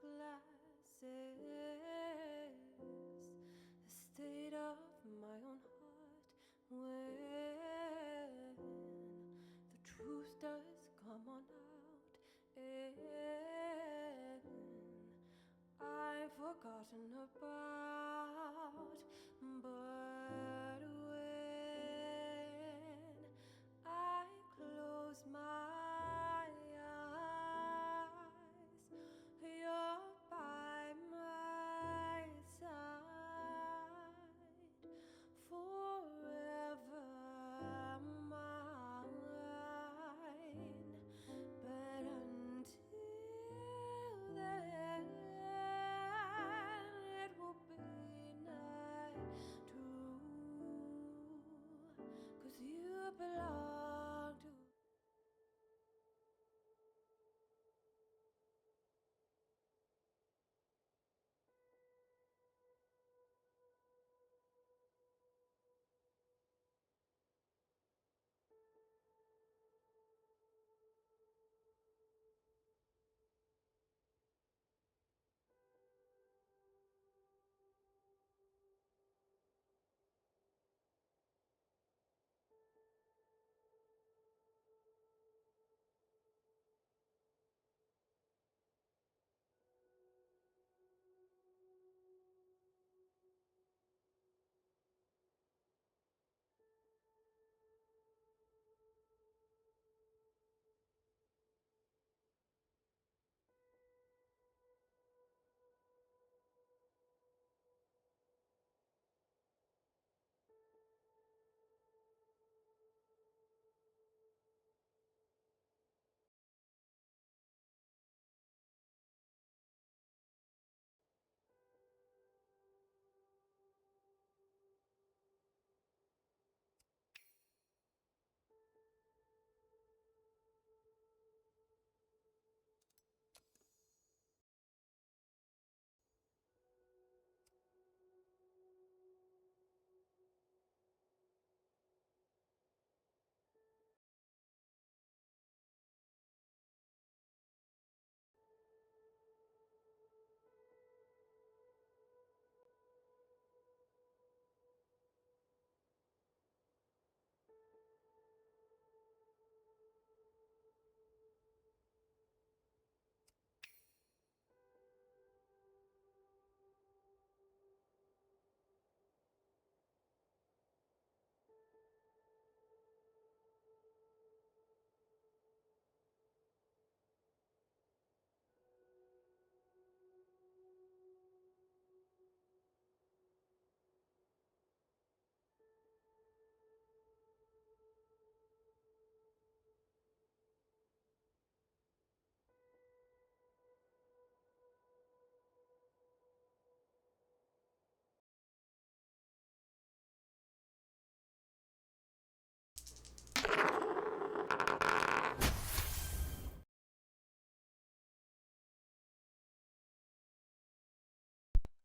glasses, the state of my own heart when the truth does come on out, and I've forgotten about. But when I close my eyes, you're by my side, forever mine. But until then, it will be night too, 'cause you belong to.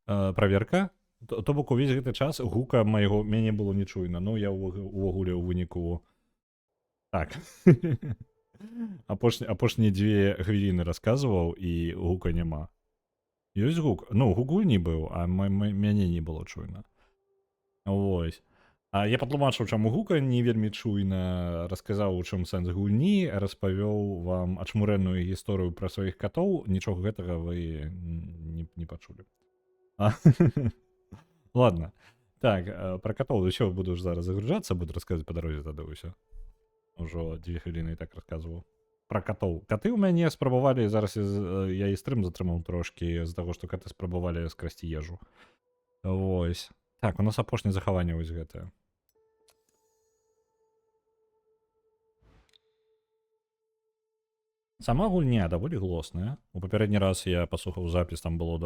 Праверка. То бок увесь гэты час гука майго мяне было не чуйна. Ну я увогуле ў выніку так. Апошнія 2 хвіліны расказваў і гука няма. Ёсць гук. Ну, гук гульні быў, а мяне не было чуйна. Вось. А я патлумачыў, чаму гука не вельмі чуйна, расказаў, у чым сэнс гульні, распавёў вам ачмурэнную гісторыю пра сваіх катоў, нічога гэтага вы не пачулі. Ладно. Так, про котов еще буду зараз загружаться, буду рассказывать по дороге тады ўсё. Ужо 2 хвіліны і так рассказываў. Про котов. Коты ў мяне спрабавалі, зараз я і стрым затрымаў трошки з-за таго, што коты спрабавалі скрасці ежу. Вось. Так, у нас апошняе захаванне вось гэтае. Сама гульня даволі глосная. У папярэдні раз я паслухаў запіс, там было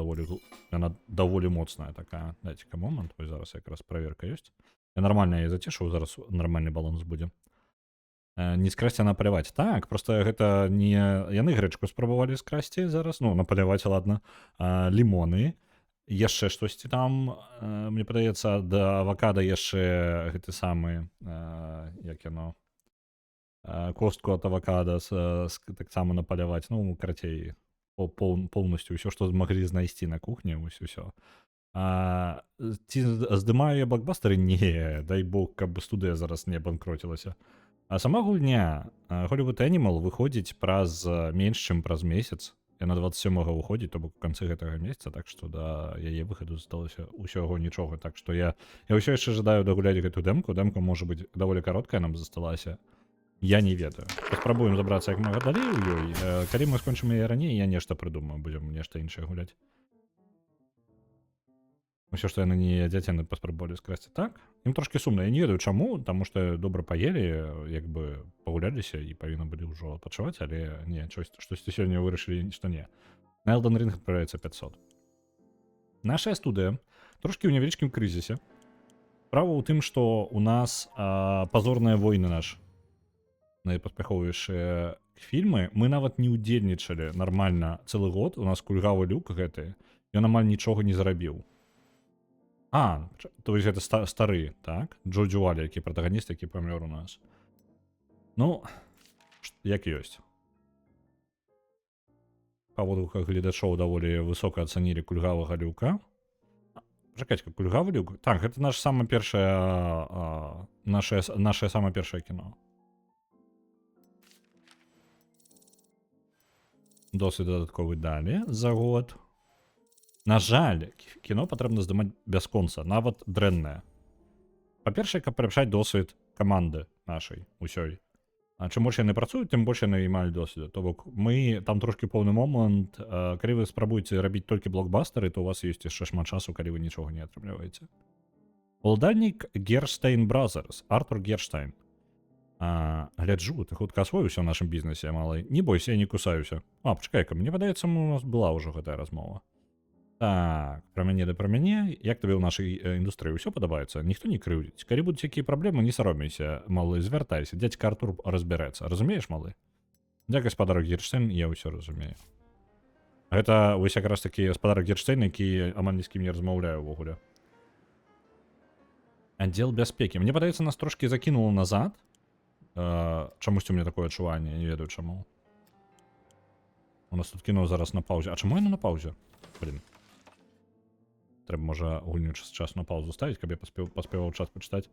яна даволі моцная такая. Дайце-ка момант, вось зараз якраз праверка ёсць. Я нармальна я зацешу, зараз нармальны баланс будзе. Не скрасці, а напаляваць. Так, просто гэта не яны грэчку спрабавалі скрасці зараз, ну, напаляваць, ладно. Лімоны, яшчэ штосьці там, мне падаецца, да авакада яшчэ гэты самы, як яно, костку ад авакада таксама напаляваць, ну, карацей, Поўнасцю ўсё, што змаглі знайсці на кухні, вось усё. Ці здымаю я блокбастары? Не, дай бог, каб студыя зараз не банкроцілася. А сама гульня Hollywood Animal выходзіць праз менш, чым праз месяц. Яна 27-го выходзіць, то бок у канцы гэтага месяца, так што да яе выхаду засталося ўсяго нічога. Так што я ўсё яшчэ жадаю дагуляць гэту дэмку. Дэмка можа быць даволі кароткая нам засталася. Я не ведаю. Паспрабуем забрацца як мага далей у ёй. Калі мы скончым яе раней, я нешта прыдумаю, будзем нешта іншае гуляць. Усё, што яны не ядзяць, яны паспрабовалі скрасці. Так? Ім трошкі сумна. Я не ведаю чаму, таму што добра паелі, як бы пагуляліся і павінны былі ўжо адпачываць, але не, штосьці сёння вырашылі, што не. На Elden Ring адправляецца 500. Нашая студыя трошкі ў невялічкім крызісе. Справа ў тым, што у нас пазорныя войны наш найпаспяховейшыя фільмы. Мы нават не ўдзельнічалі нармальна цэлы год. У нас кульгавы люк гэты. Ён амаль нічога не зарабіў. То есть гэта стары, так? Джо Джуалі, які пратаганіст, які памёр у нас. Ну, як ёсць. Па водгуках гледачоў даволі высока ацанілі кульгавага люка. Чакайце, кульгавы люк? Так, гэта наше самае першае наше самае першае кіно. Досвід дадатковы далі за год. На жаль, кіно патрэбна здымаць бясконца, нават дрэннае. Па-першае, каб прыпшаць досвід каманды нашай усёй. Чым больш яны працуюць, тым больш яны маюць досвід. То бок мы там трошкі поўны момант. Калі вы спрабуеце рабіць толькі блокбастары, то у вас ёсць яшчэ шмат часу, калі вы нічога не атрымліваеце. Уладальнік Герштейн Бразерс, Артур Герштейн. Гляджу, ты хутка асвоіўся ў нашым бізнесе, малай. Не бойся, я не кусаюся. Пачакай-ка, мне падаецца, у нас была ўжо гэтая размова. Так, пра мяне. Як табе ў нашай індустрыі ўсё падабаецца? Ніхто не крыўдзіць. Калі будуць якія праблемы, не саромейся, малы, звяртайся. Дзядзька Артур разбярэцца. Разумееш, малы? Дзякуй, спадар Герштейн, я ўсё разумею. Гэта вось якраз такі спадар Герштейн, які амаль ні з кім не размаўляе ўвогуле. Аддзел бяспекі. Мне падаецца, нас трошкі закінула назад. Чамусьці у мяне такое адчуванне, не ведаю чаму. У нас тут кіно зараз на паўзе. А чаму яно на паўзе? Блін. Трэба, можа, гульню час на паузу ставіць, каб я паспяваў час пачытаць.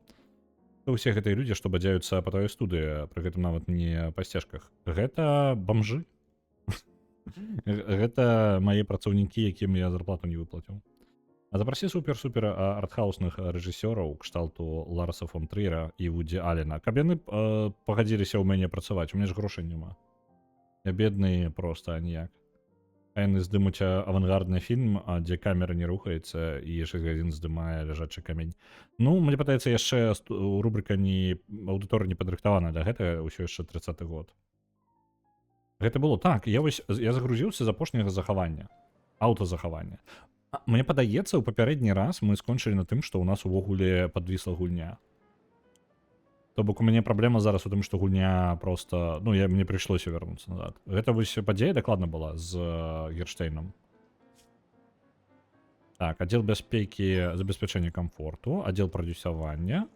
Усе гэтыя людзі, што бадзяюцца па тваёй студыі, пры гэтым нават не па сцежках. Гэта бамжы. Гэта мае працаўнікі, якім я зарплату не выплаціў. А запрасі супер-супер артхаусных рэжысёраў кшталту Ларса фон Трыера і Вуді Аллена, каб яны пагадзіліся ў мяне працаваць. У мяне ж грошай няма. Я бедны проста ніяк. А яны здымуць авангардны фільм, дзе камера не рухаецца і 6 гадзін здымае ляжачы камень. Ну, мне падаецца, яшчэ рубрыка аўдыторыя не падрыхтавана для гэтага, ўсё яшчэ 30-й год. Гэта было так. Я загрузіўся з апошняга захавання. Аўтазахавання. Мне падаецца, у папярэдні раз мы скончылі на тым, што ў нас увогуле падвісла гульня. То бок у мяне праблема зараз у тым, што гульня проста... Ну, мне прыйшлося вярнуцца назад. Гэта вось падзея дакладна была з Герштейнам. Так, аддзел бяспекі, забеспячэння камфорту, аддзел прадюсавання.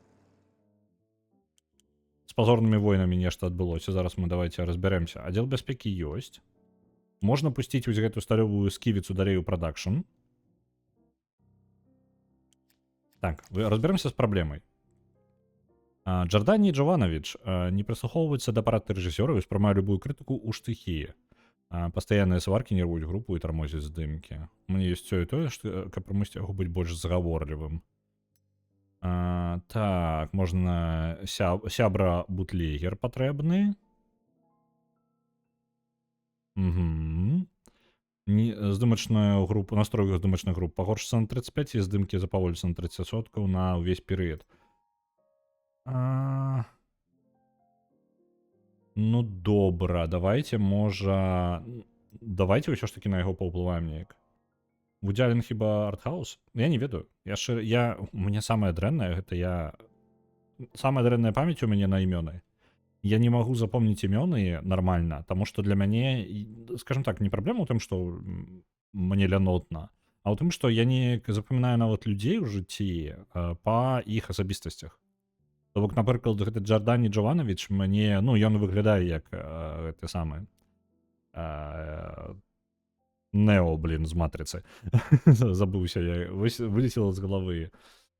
З пазорнымі войнамі нешта адбылося. Зараз мы давайте разбярэмся. Аддзел бяспекі ёсць. Можна пусціць вось гэту сталёвую сківіцу далей у прадакшн. Так, разбярэмся з праблемай. Джардані Джованович не прыслухоўваецца да парад рэжысёраў і ўспрымае любую крытыку ў штыхі. Пастаянныя сваркі нервуюць групу і тармозяць здымкі. Мне ёсць тое, каб прымусіць яго быць больш згаворлівым. Так, можна сябра бутлегер патрэбны. Здымачная група, настрой здымачных груп пагоршыцца на 35 і здымкі запаволіцца на 30% на ўвесь перыяд. Ну добра, давайте, можа... Давайте ўсё ж такі на яго паўплываем неяк. Вуді Аллен хіба артхаус? Я не ведаю. У мяне самае дрэннае, гэта самая дрэнная памяць у мяне на імёны. Я не магу запомніць імёны нармальна, таму што для мяне, скажем так, не праблема ў тым, што мне лянотна, а ў тым, што я не запамінаю нават людзей у жыцці па іх асабістасцях. То бок, напрыклад, гэты Джардані Джованович мне, ён выглядае як гэты самы Нео, блін, з Матриці. Забувся я, вилетіло з голови.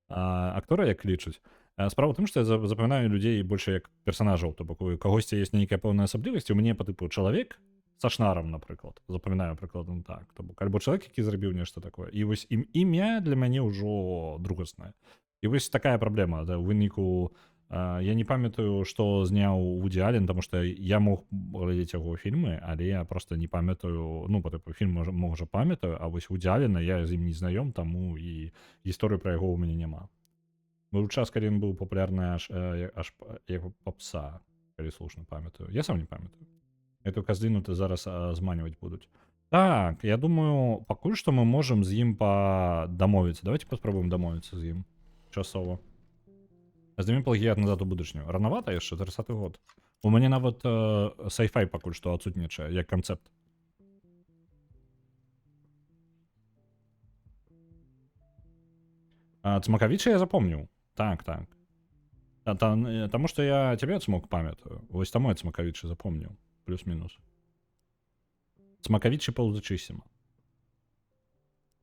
Актора як лічаць. Справа ў тым, што я запамінаю людзей больше як персонажаў, то бок у кагосьці ёсць нейкая пэўная асаблівасць, у мяне па тыпу чалавек са шнарам, напрыклад, запамінаю прыкладна так, то бок альбо чалавек, які зрабіў нешта такое, і вось імя для мяне ўжо другаснае. І вось такая праблема, да, у выніку я не памятаю, што зняў Вуді Аллен, таму што я мог глядзець яго фільмы, але я просто не памятаю, ну, па тыпу фільм можа памятаю, а вось Вуді Аллена я з ім не знаём, таму і гісторыю пра яго ў мяне няма. Быў час, калі ён быў папулярны аж як попса, калі слушна памятаю. Я сам не памятаю. Эту каздыну ты зараз зманьваць будуць. Так, я думаю, пакуль што мы можам з ім дамовіцца. Давайте паспрабуем дамовіцца з ім часова. Здымем плагіят назад у будучню. Ранавата яшчэ, 30-й год. У мяне нават сайфай пакуль што адсутнічае, як канцэпт. Цмакавіча я запомніў. Так. Таму што я цябе цмок памятаю. Вось таму я Цмакавіча запомніў. Плюс-мінус. Цмакавічы паўзачысіма.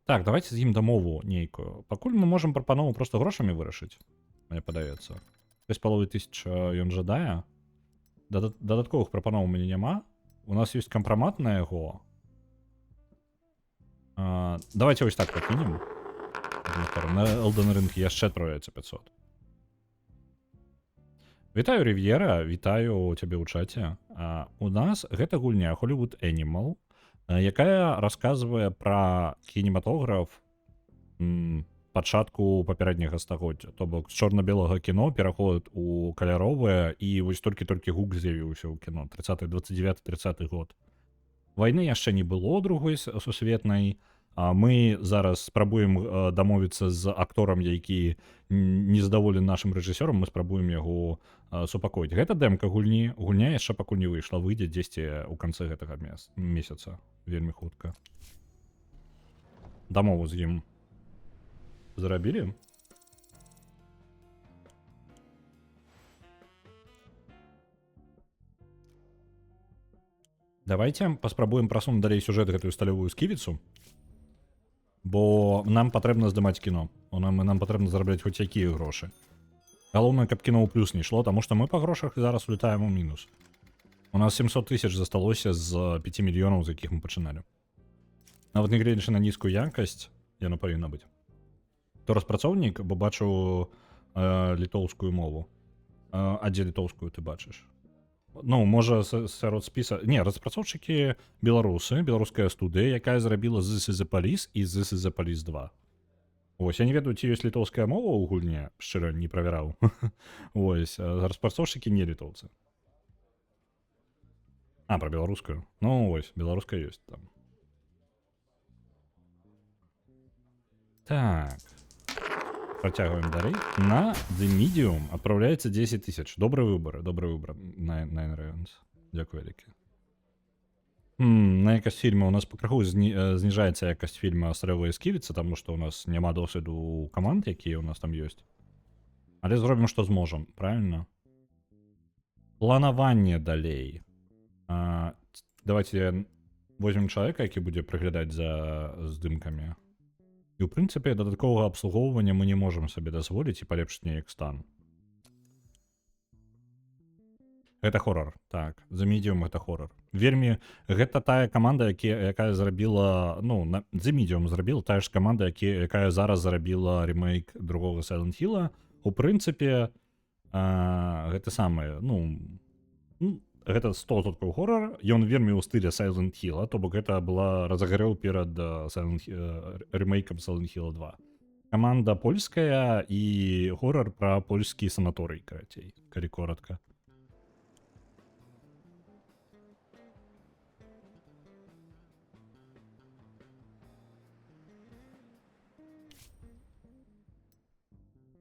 Так, давайте з ім дамову нейкую. Пакуль мы можам прапанову просто грошамі вырашыць. Мне падаецца. 5,5 ён жадае. Дадатковых прапановаў у мяне няма. У нас ёсць кампрамат на яго. Давайте вось так пакінем. На Elden Ring яшчэ троецца 500. Вітаю, Рів'єра, вітаю цябе ў чаце. У нас гэта гульня Hollywood Animal, якая расказвае пра кінематограф пачатку папярэдняга стагоддзя. То бок з чорна-белага кіно пераход у каляровае, і вось толькі гук з'явіўся ў кіно. 29-30 год. Вайны яшчэ не было другой сусветнай. Мы зараз спрабуем дамовіцца з акторам, які незадаволены нашым рэжысёрам, мы спрабуем яго супакоіць. Гэта дэмка гульні, гульня яшчэ пакуль не выйшла, выйдзе дзесьці ў канцы гэтага месяца, вельмі хутка. Дамову з ім зрабілі? Давайте паспрабуем прасунуць далей сюжэт гэтую сталёвую сківіцу. Бо нам патрэбна здымаць кіно. Нам патрэбна зарабляць хоць якія грошы. Галоўнае, каб кіно ў плюс не ішло, таму што мы па грошах зараз улетаем у мінус. У нас 700 000 засталося з 5 мільёнаў, з якіх мы пачыналі. Нават не гледзячы на нізкую якасць, яно павінна быць. То распрацоўнік, бо бачу літоўскую мову. А дзе літоўскую ты бачыш? Ну, можа, сярод спіса... Не, распрацоўшчыкі беларусы, беларуская студыя, якая зрабіла This is the Police і This is the Police 2. Вось, я не ведаю, ці ёсць літоўская мова ў гульне, шчыра, не правяраў. Вось, распрацоўшчыкі не літоўцы. Пра беларускую. Ну, вось, беларуская ёсць там. Так. Працягваем далей. На The Medium адпраўляецца 10 000. Добры выбор, Nine Ravens. Дзякую вялікі. На якасць фільма у нас пакрыху зніжаецца якасць фільма «Сталёвая сківіца», таму што у нас няма досведу каманд, якія у нас там ёсць. Але зробім, што зможам, правильно? Планаванне далей. Давайте возьмем чалавека, які будзе прыглядаць за здымкамі. І, ў прынцыпе, дадатковага абслугоўвання мы не можам сабе дазволіць і палепшыць неяк стан. Гэта хорар, так. The Medium гэта хорар. Вельмі, гэта тая каманда, якая зрабіла... Ну, The Medium зрабіла тая ж каманда, якая зараз зрабіла ремейк другога Silent Hill. У прынцыпе, гэта самае, гэта 100% хорар, ён вельмі ў стылі Silent Hill, то бок гэта была разагарэў перад ремейкам Silent Hill 2. Каманда польская і хорар пра польскі санаторый, карацей, калі коротка.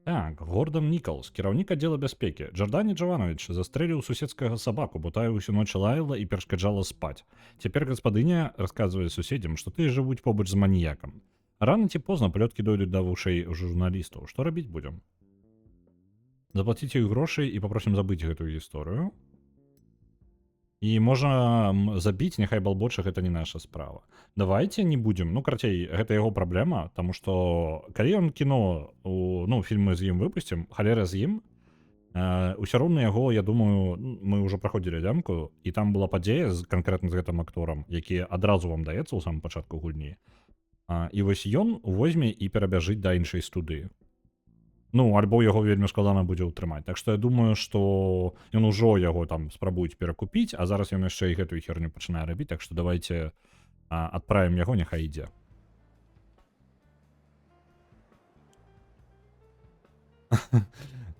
Так, Гордон Нікалс, кіраўнік аддзела бяспекі. Джардані Джаванович застрэліў суседскага сабаку, бо тая ўсю ноч лаяла і перашкаджала спаць. Цяпер гаспадыня расказвае суседзям, што тыя жывуць побач з маніякам. Рана ці позна плёткі дойдуць да вушэй журналістаў. Што рабіць будзем? Заплаціць іх грошай і папросім забыць гэтую гісторыю. І можна забіць, няхай балбоча, гэта не наша справа. Давайте не будзем, ну карацей, гэта яго праблема, таму што калі ён кіно, ну фільмы з ім выпусцім, халера з ім, усё роўна яго, я думаю, мы ўжо праходзілі дэмку, і там была падзея канкрэтна з гэтым акторам, які адразу вам даецца ў самым пачатку гульні. І вось ён возьме і перабяжыць да іншай студыі. Ну, альбо яго вельмі складана будзе ўтрымаць. Так што я думаю, што ён ужо яго там спрабуюць перакупіць, а зараз ён яшчэ і гэтую херню пачынае рабіць, так што давайте адправім яго, няхай ідзе.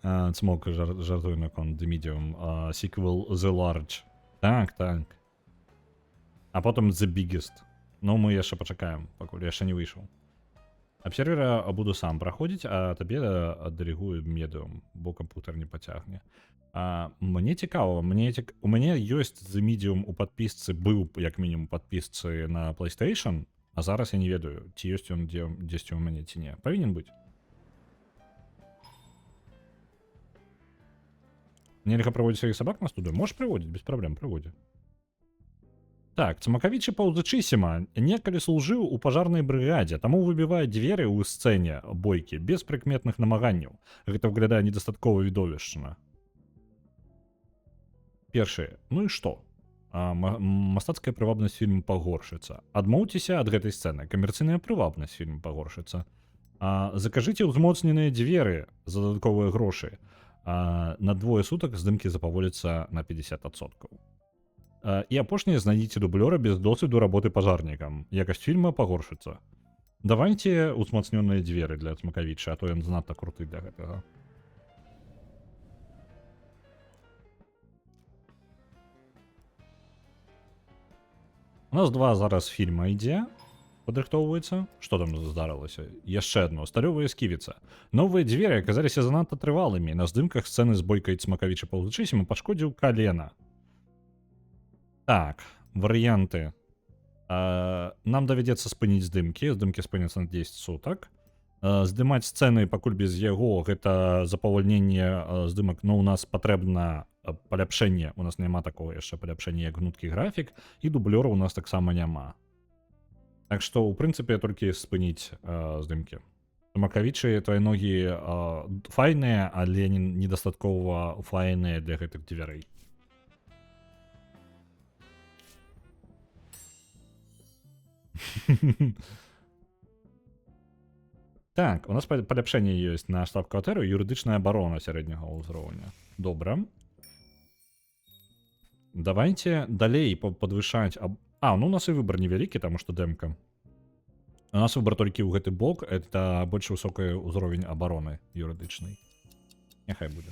Цмок жартуе наконт The Medium. Sequel The Large. Так. А потым The Biggest. Ну, мы яшчэ пачакаем, пакуль яшчэ не выйшаў. Абсервера буду сам праходзіць, а табе аддэлегую медыум, бо кампутер не пацягне. Мне цікава, у мяне ёсць The Medium у падпісцы, быў як мінімум падпісцы на PlayStation, а зараз я не ведаю, ці ёсць ён дзесьці ў мяне ці не. Павінен быць. Нельга праводзіць сваіх сабак на студыю? Можаш прыводзіць, без праблем, прыводзі. Так, Цмакавічы Паўзычысіма некалі служыў у пажарнай брыгадзе, таму выбівае дзверы ў сцэне бойкі без прыкметных намаганняў. Гэта выглядае недастаткова відовішчна. Першае, ну і што? Мастацкая прывабнасць фільму пагоршыцца. Адмоўцеся ад гэтай сцэны, камерцыйная прывабнасць фільму пагоршыцца. Закажыце ўзмоцненыя дзверы за дадатковыя грошы. На 2 сутак здымкі запаволіцца на 50%. І апошняе, знайдзіце дублёра без досведу работы пажарнікам. Якасць фільма пагоршыцца. Давайце ўзмацнёныя дзверы для Цмакавіча, а то ён занадта круты для гэтага. У нас 2 зараз фільма ідзе. Падрыхтоўваецца. Што там здарылася? Яшчэ адно. Старёвая сківіца. Новыя дзверы аказаліся занадта трывалымі. На здымках сцэны з бойкай Цмакавіча Паўзычысіма пашкодзіў калена. Так, варыянты. Нам давядзецца спыніць здымкі. Здымкі спыняцца на 10 сутак. Здымаць сцэны пакуль без яго, гэта запавальненне здымак, но у нас патрэбна паляпшэнне. У нас няма такого яшчэ паляпшэння, як гнуткі графік, і дублёра у нас таксама няма. Так што, у прынцыпе, толькі спыніць здымкі. Цмакавічы, твае ногі файныя, але недастаткова файныя для гэтых дзвярэй. Так, у нас паляпшэнне ёсць на штаб-кватэру, юрыдычная абарона сярэдняга ўзроўня. Добра. Давайте далей падвышаць... ну у нас і выбар невялікі, таму што дэмка. У нас выбар толькі ў гэты бок, это больш высокі ўзровень абароны юрыдычнай. Няхай будзе.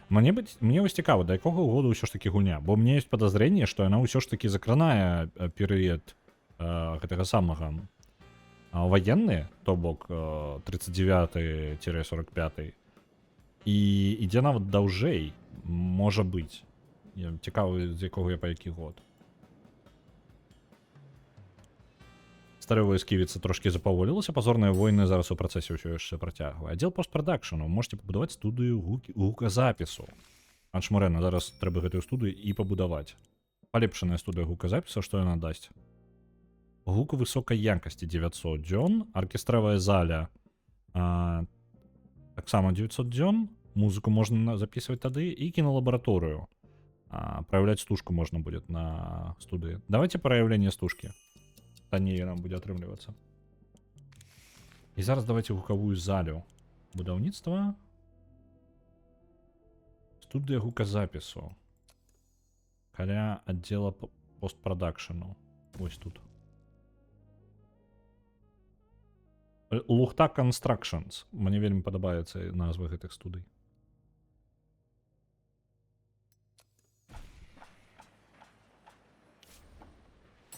Мне вось цікава, да якога году ўсё ж такі гульня, бо мне ёсць падазрэнне, што яна ўсё ж такі закранае перыяд гэтага самага ваенны, то бок 39-45, і ідзе нават даўжэй, можа быць. Цікавы, з якога я па які год. Старовая сківіца трошкі запаволілася, пазорныя войны зараз у працэсе ўсё яшчэ працягвае. Аддзел постпрадакшану, можете пабудаваць студыю гуказапісу. Аншмурена, зараз трэба гэтую студыю і пабудаваць. Палепшаная студыя гуказапіса, што яна дасць? Гук высокай якасці 900 дзён, аркестравая заля таксама 900 дзён, музыку можна записывать тады, і кінолабараторыю. Праяўляць стужку можна будет на студыі. Давайте праяўленне стужкі. Танней нам будзе атрымлівацца. І зараз давайте гукавую залю. Будаўніцтва. Студыя гуказапісу. Каля аддзела постпрадакшану. Вось тут. Лухта Constructions. Мне вельмі падабаецца назва гэтых студый.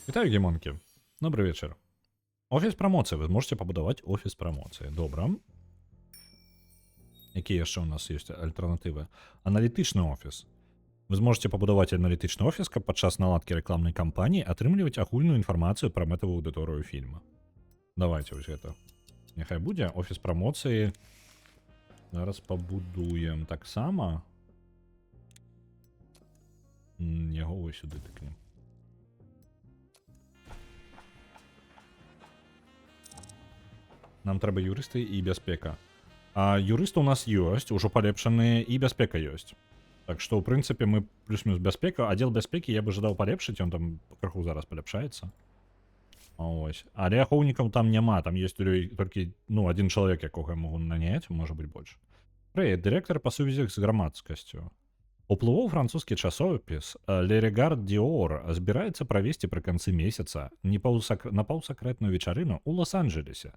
Вітаю, гемонкі. Добрый вечер. Офіс прамоцыі. Вы можете пабудаваць офіс прамоцыі. Добра. Якія яшчэ у нас ёсць альтэрнатывы? Аналітычны офіс. Вы зможете пабудаваць аналітычны офіс, каб падчас наладкі рэкламнай кампаніі атрымліваць агульную інфармацыю пра мэтавую аўдыторыю фільма. Давайте вось гэта. Няхай будзе офіс прамоцыі. Зараз пабудуем таксама. Яго вось сюды тыкнем. Нам трэба юрысты і бяспека. А юрысты у нас ёсць, ужо палепшаныя, і бяспека ёсць. Так што, ў прынцыпе, мы плюс-мінус бяспека. Аддзел бяспекі я бы жадаў палепшыць, ён там крыху зараз паляпшаецца. Ось. Але ахоўнікаў там няма, там ёсць толькі, ну, адзін чалавек, якога я магу наняць, можа быць больш. Прывет, дырэктар па сувязях з грамадскасцю. Уплывоў французскі часопіс Le Regard Dior збіраецца правесці пры канцы месяца напаўсакрэтную вечарыну ў Лос-Анджелесе.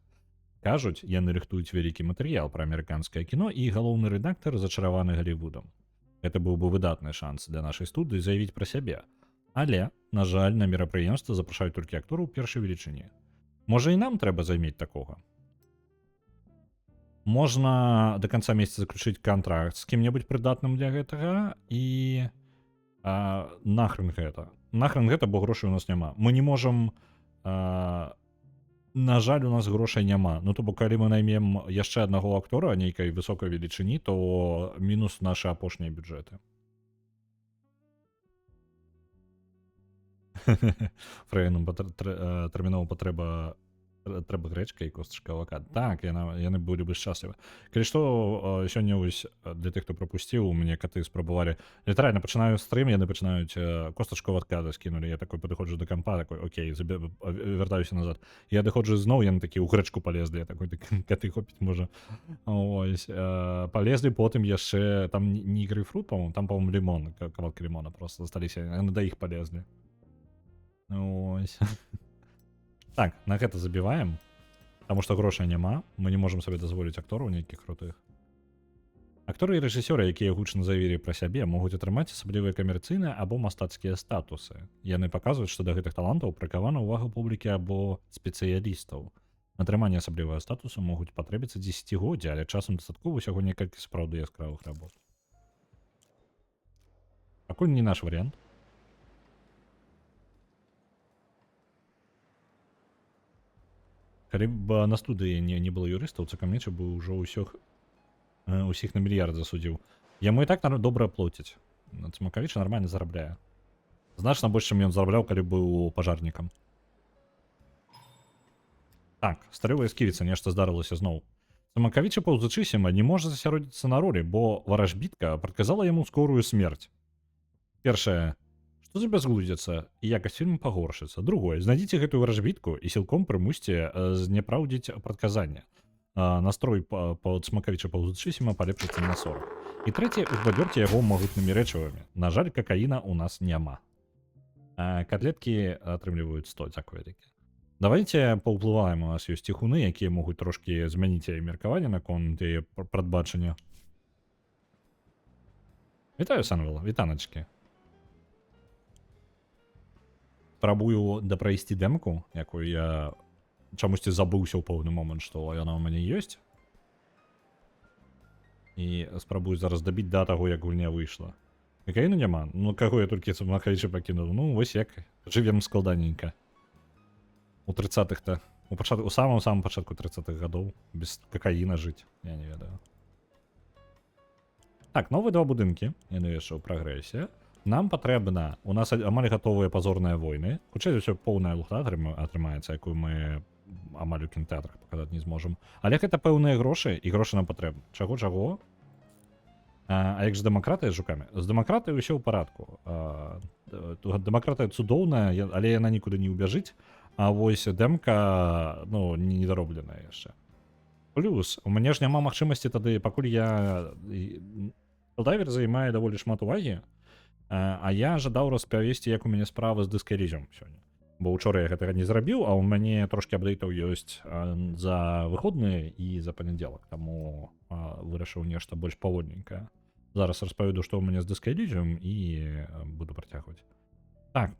Кажуць, яны рыхтуюць вялікі матэрыял пра амерыканскае кіно і галоўны рэдактар зачараваны Галівудам. Гэта быў бы выдатны шанс для нашай студыі заявіць пра сябе. Але, на жаль, на мерапрыемства запрашаюць толькі актораў першай велічыні. Можа і нам трэба займець такога? Можна до канца месяца заключыць кантракт з кім-небудзь прыдатным для гэтага і нахрен гэта. Нахрен гэта, бо грошай у нас няма. Мы не можам... На жаль, у нас грошай няма. Ну, то бок, калі мы наймем яшчэ аднаго актора нейкай высокай велічыні, то мінус нашы апошнія бюджэты. Фрэйнам тэрмінова патрэба грэчка і костачка авакад. Так, яны былі бы шчаслівы. Калі што, сёння вось для тых, хто прапусціў, мне каты спрабавалі. Літаральна пачынаю стрым, яны пачынаюць костачку авакада скінулі. Я такой падыходжу да кампа, такой, окей, вяртаюся назад. Я адыходжу зноў, яны такі ў грэчку палезлі. Я такой, каты хопіць можа. Ось. Палезлі потым яшчэ, там не грэйпфрут, па-моему, там, па-моему, лімон, кавалкі лімона просто засталіся. Яны да іх палезлі. Ось. Так, на гэта забіваем, таму што грошай няма, мы не можам сабе дазволіць актораў нейкіх крутых. Акторы і рэжысёры, якія гучна заявілі пра сябе, могуць атрымаць асаблівыя камерцыйныя або мастацкія статусы. Яны паказваюць, што да гэтых талантаў прыкавана ўвага публікі або спецыялістаў. На атрыманне асаблівага статусу могуць патрэбіцца дзесяцігоддзі, але часам дастаткова ўсяго некалькі сапраўды яскравых работ. Пакуль не наш варыянт. Калі б на студыі не было юрыстаў, Цакамеча бы ўжо усіх на мільярд засудзіў. Яму і так добра плоцяць. Цмакавіча нармальна зарабляе. Значна больш, чым ён зарабляў, калі быў пажарнікам. Так, старывая сківіца, нешта здарылася зноў. Цмакавіча паўзучысіма не можа засяродзіцца на ролі, бо варажбітка прадказала яму скорую смерць. Першае. Што за бязглудзіца, і якасць фільму пагоршыцца. Другое, знайдзіце гэтую варажбітку і сілком прымусьце зняпраўдзіць прадказанне. Настрой пад Цмакавіча паўзучысіма палепшыцца на 40. І трэцяе, узбадзёрце яго магутнымі рэчывамі. На жаль, какаіна у нас няма. Катлеткі атрымліваюць 100, дзякуй вялікі. Давайце паўплываем, у нас ёсць ціхуны, якія могуць трошкі змяніць яе меркаванне наконт яе прадбачання. Вітаю, Санвел, вітаначкі. Спрабую дапрайсці дэмку, якую я чамусьці забыўся ў пэўны момант, што яна ў мяне ёсць. І спрабую зараз дабіць да таго, як гульня выйшла. Какаіну няма? Ну, каго я толькі Цмакавіча пакінуў? Ну, вось як. Жывем складаненька. У 30-х-то. У самым пачатку 30-х гадоў. Без какаіна жыць. Я не ведаю. Так, новыя два будынкі. Яны яшчэ ў прагрэсе. Нам патрэбна, у нас амаль гатовыя пазорныя войны. Хутчэй за ўсё поўная лухта атрымаецца, якую мы амаль у кінотэатрах паказаць не зможам. Але гэта пэўныя грошы, і грошы нам патрэбны. Чаго? А як ж дэмакратыя з жукамі? З дэмакратыяй усё ў парадку. Дэмакратыя цудоўная, але яна нікуды не ўбяжыць. А вось дэмка, ну, недаробленая яшчэ. Плюс, у мяне ж няма магчымасці тады, пакуль я... Helldivers займае даволі шмат увагі. А я жадаў распавесці, як у мяне справа з дыскалізем сёння. Бо ўчора я гэтага не зрабіў, а ў мяне трошкі апдэйтаў ёсць за выходныя і за панядзелак, таму вырашыў нешта больш павольненькае. Зараз распаведу, што ў мяне з дыскалізем і буду працягваць. Так,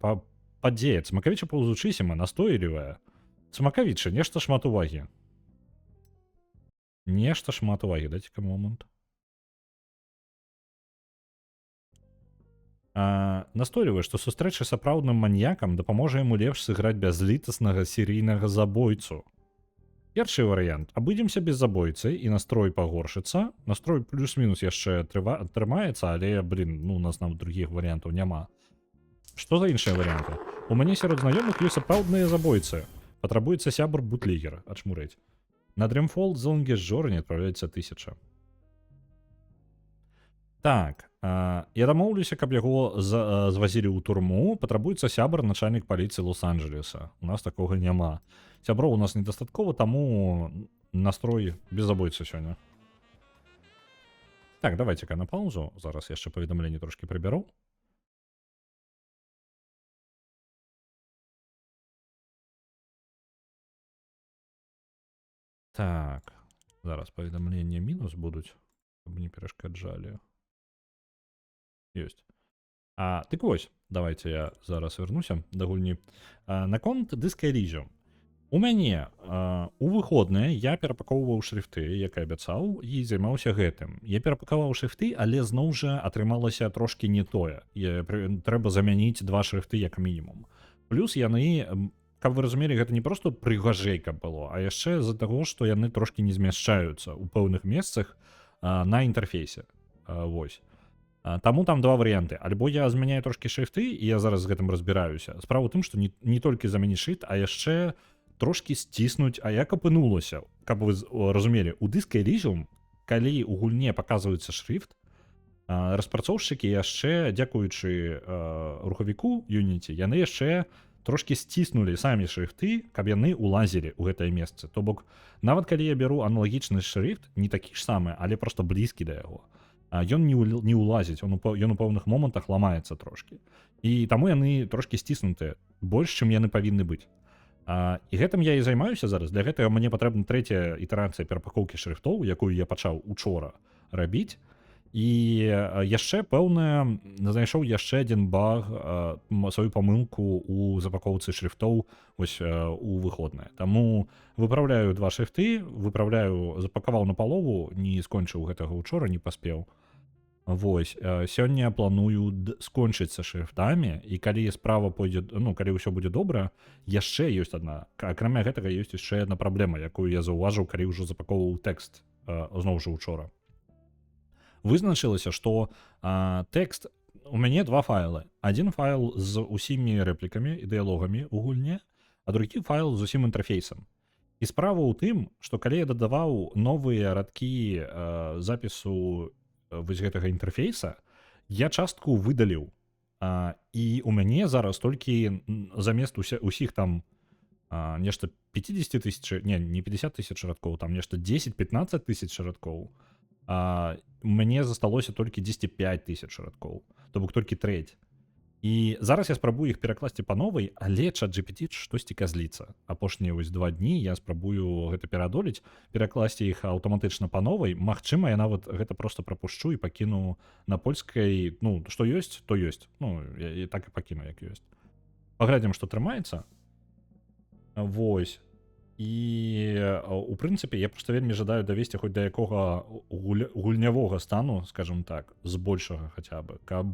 падзея. Цмакавіча паўзучысіма, настойлівая. Цмакавіча, нешта шмат увагі. Нешта шмат увагі, дайце-ка момант. Настойлівае, што сустрэча сапраўдным маньякам дапаможа яму лепш сыграць бязлітаснага серійнага забойцу. Першы варыянт. Абыдземся без забойцы і настрой пагоршыцца. Настрой плюс-мінус яшчэ трымаецца, але, блин, ну, у нас нават другіх варыянтаў няма. Што за іншыя варыянты? У мяне сярод знаёмых ёсць сапраўдныя забойцы. Патрабуецца сябр бутлегер, ачмурэць. На Dreamfall The Longest Journey адпраўляецца 1000. Так, я дамоўлюся, каб яго звазілі ў турму, патрабуецца сябар начальнік паліцыі Лос-Анджелеса. У нас такога няма. Сяброў у нас недастаткова, таму настрой без забойцы сёння. Так, давайте-ка на паузу. Зараз яшчэ паведамленне трошки прыбяру. Так, зараз паведамленне мінус будуць, каб не перашкаджалі. Ёсць. Дык вось, давайте я зараз вярнуся да гульні. Наконт Disco Elysium. У мяне у выходныя я перапакоўваў шрифты, як і абяцаў, і займаўся гэтым. Я перапакаваў шрифты, але зноў жа атрымалася трошки не тое. Трэба замяніць 2 шрифты як мінімум. Плюс яны, каб вы разумелі, гэта не просто прыгажэй каб было, а яшчэ з-за таго, што яны трошки не змяшчаюцца ў пэўных месцах на інтэрфейсе. Вось. Таму там 2 варыянты. Альбо я змяняю трошки шрифты, і я зараз з гэтым разбіраюся. Справа ў тым, што не толькі замяніць шрифт, а яшчэ трошки сціснуць, а як апынулася. Каб вы разумелі, у Disco Elysium, калі у гульне паказваецца шрифт, распрацоўшчыкі яшчэ, дзякуючы рухавіку Unity, яны яшчэ трошки сціснулі самі шрифты, каб яны улазілі ў гэтае месца. То бок, нават калі я беру аналагічны шрифт, не такі ж самы, але просто блізкі да яго, ён не улазіць, ён у пэўных момантах ламаецца трошки. І таму яны трошки сціснутыя, больш, чым яны павінны быць. І гэтым я і займаюся зараз. Для гэтага мне патрэбна 3-я ітэрацыя перапакоўкі шрифтоў, якую я пачаў учора рабіць. І яшчэ пэўна знайшоў яшчэ адзін баг, сваю памылку у запакоўцы шрифтоў вось у выходнае. Таму выпраўляю 2 шрифты, запакаваў на палову, не скончыў гэтага учора, не паспеў. Вось, сёння планую скончыць са шрифтамі, і калі справа пойдзе, ну, калі ўсё будзе добра, яшчэ ёсць адна, акрамя гэтага ёсць яшчэ адна праблема, якую я заўважыў, калі ўжо запакоўваў тэкст, зноў жа учора. Вызначылася, што тэкст, у мяне 2 файлы. Адзін файл з усімі рэплікамі і дыялогамі ў гульне, а другі файл з усім інтэрфейсам. І справа ў тым, што калі я дадаваў новыя радкі запісу вось гэтага інтэрфейса, я частку выдаліў. І у мяне зараз толькі замест усіх там нешта 50 000, не 50 000 радкоў, там нешта 10-15 000 радкоў, у мяне засталося толькі 10-5 000 радкоў, то бок толькі трэць. І зараз я спрабую іх перакласці па новай, але ChatGPT штосьці казліцца. Апошнія вось 2 дні я спрабую гэта пераадолець, перакласці іх аўтаматычна па новай. Магчыма, я нават гэта проста прапушчу і пакіну на польскай, ну, што ёсць, то ёсць. Ну, я так і пакіну, як ёсць. Паглядзім, што трымаецца. Вось. І у прынцыпе я проста вельмі жадаю давесці хоць да якога гульнявога стану, скажем так, збольшага хаця бы, каб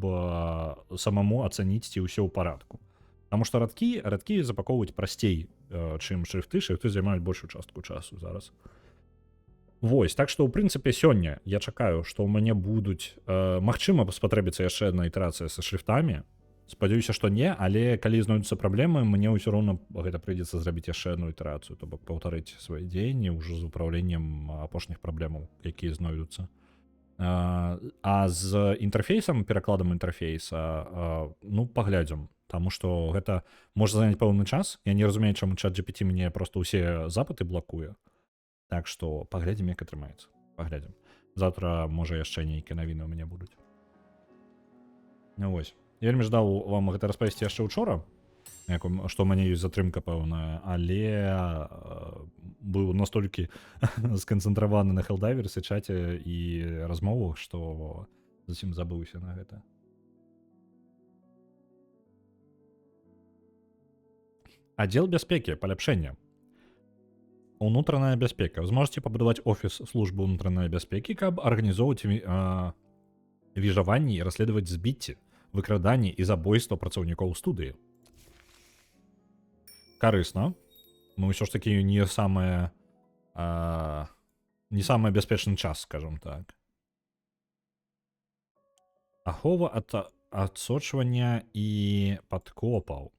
самому ацаніць, ці ўсё ў парадку. Таму што радкі запакоўваць прасцей, чым шрифты займаюць большую частку часу зараз. Вось, так што ў прынцыпе сёння я чакаю, што ў мяне будуць, магчыма, спатрэбіцца яшчэ адна ітэрацыя са шрифтамі. Спадзяюся, што не, але калі знойдуцца праблемы, мне ўсё роўна гэта прыйдзецца зрабіць яшчэ адну ітэрацыю, то бок паўтарыць свае дзеянні ўжо з упраўленнем апошніх праблемаў, якія знойдуцца. А з інтэрфейсам, перакладам інтэрфейса, ну, паглядзім, таму што гэта можа заняць пэўны час. Я не разумею, чаму ChatGPT мне проста ўсе запыты блакуе. Так што паглядзім, як атрымаецца. Паглядзім. Заўтра, можа, яшчэ нейкія навіны ў мяне будуць. Ну вось. Я вельмі ждаў вам гэта распавесці яшчэ учора, што ў мяне ёсць затрымка пэўная, але быў настолькі сканцэнтраваны на Helldivers, чаце і размовах, што зусім забыўся на гэта. Аддзел бяспекі, паляпшэнне. Унутраная бяспека. Вы зможаце пабудаваць офіс службы унутранай бяспекі, каб арганізоўваць віжаванні і расследаваць збіцці, выкраданні і забойства працаўнікоў студыі. Карысна. Мы ўсё ж такі не самая не самый бяспечны час, скажем так. Ахова ад адсочвання і падкопаў.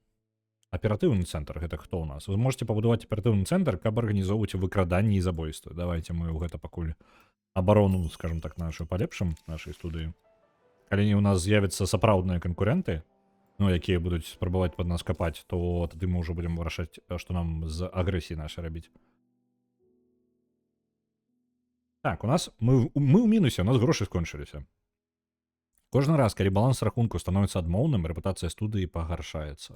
Аператыўны цэнтр, гэта хто ў нас? Вы можете пабудаваць аператыўны цэнтр, каб арганізоўваць выкраданні і забойствы. Давайте мы ў гэта пакуль абарону, скажем так, нашу палепшым, нашай студыі. Калі у нас з'явяцца сапраўдныя канкуренты, ну, якія будуць спрабаваць пад нас капаць, то тады мы ўжо будзем вырашаць, што нам з агрэсіі нашай рабіць. Так, у нас мы ў мінусе, у нас грошы скончыліся. Кожны раз, калі баланс рахунку становіцца адмоўным, рэпутацыя студыі пагаршаецца.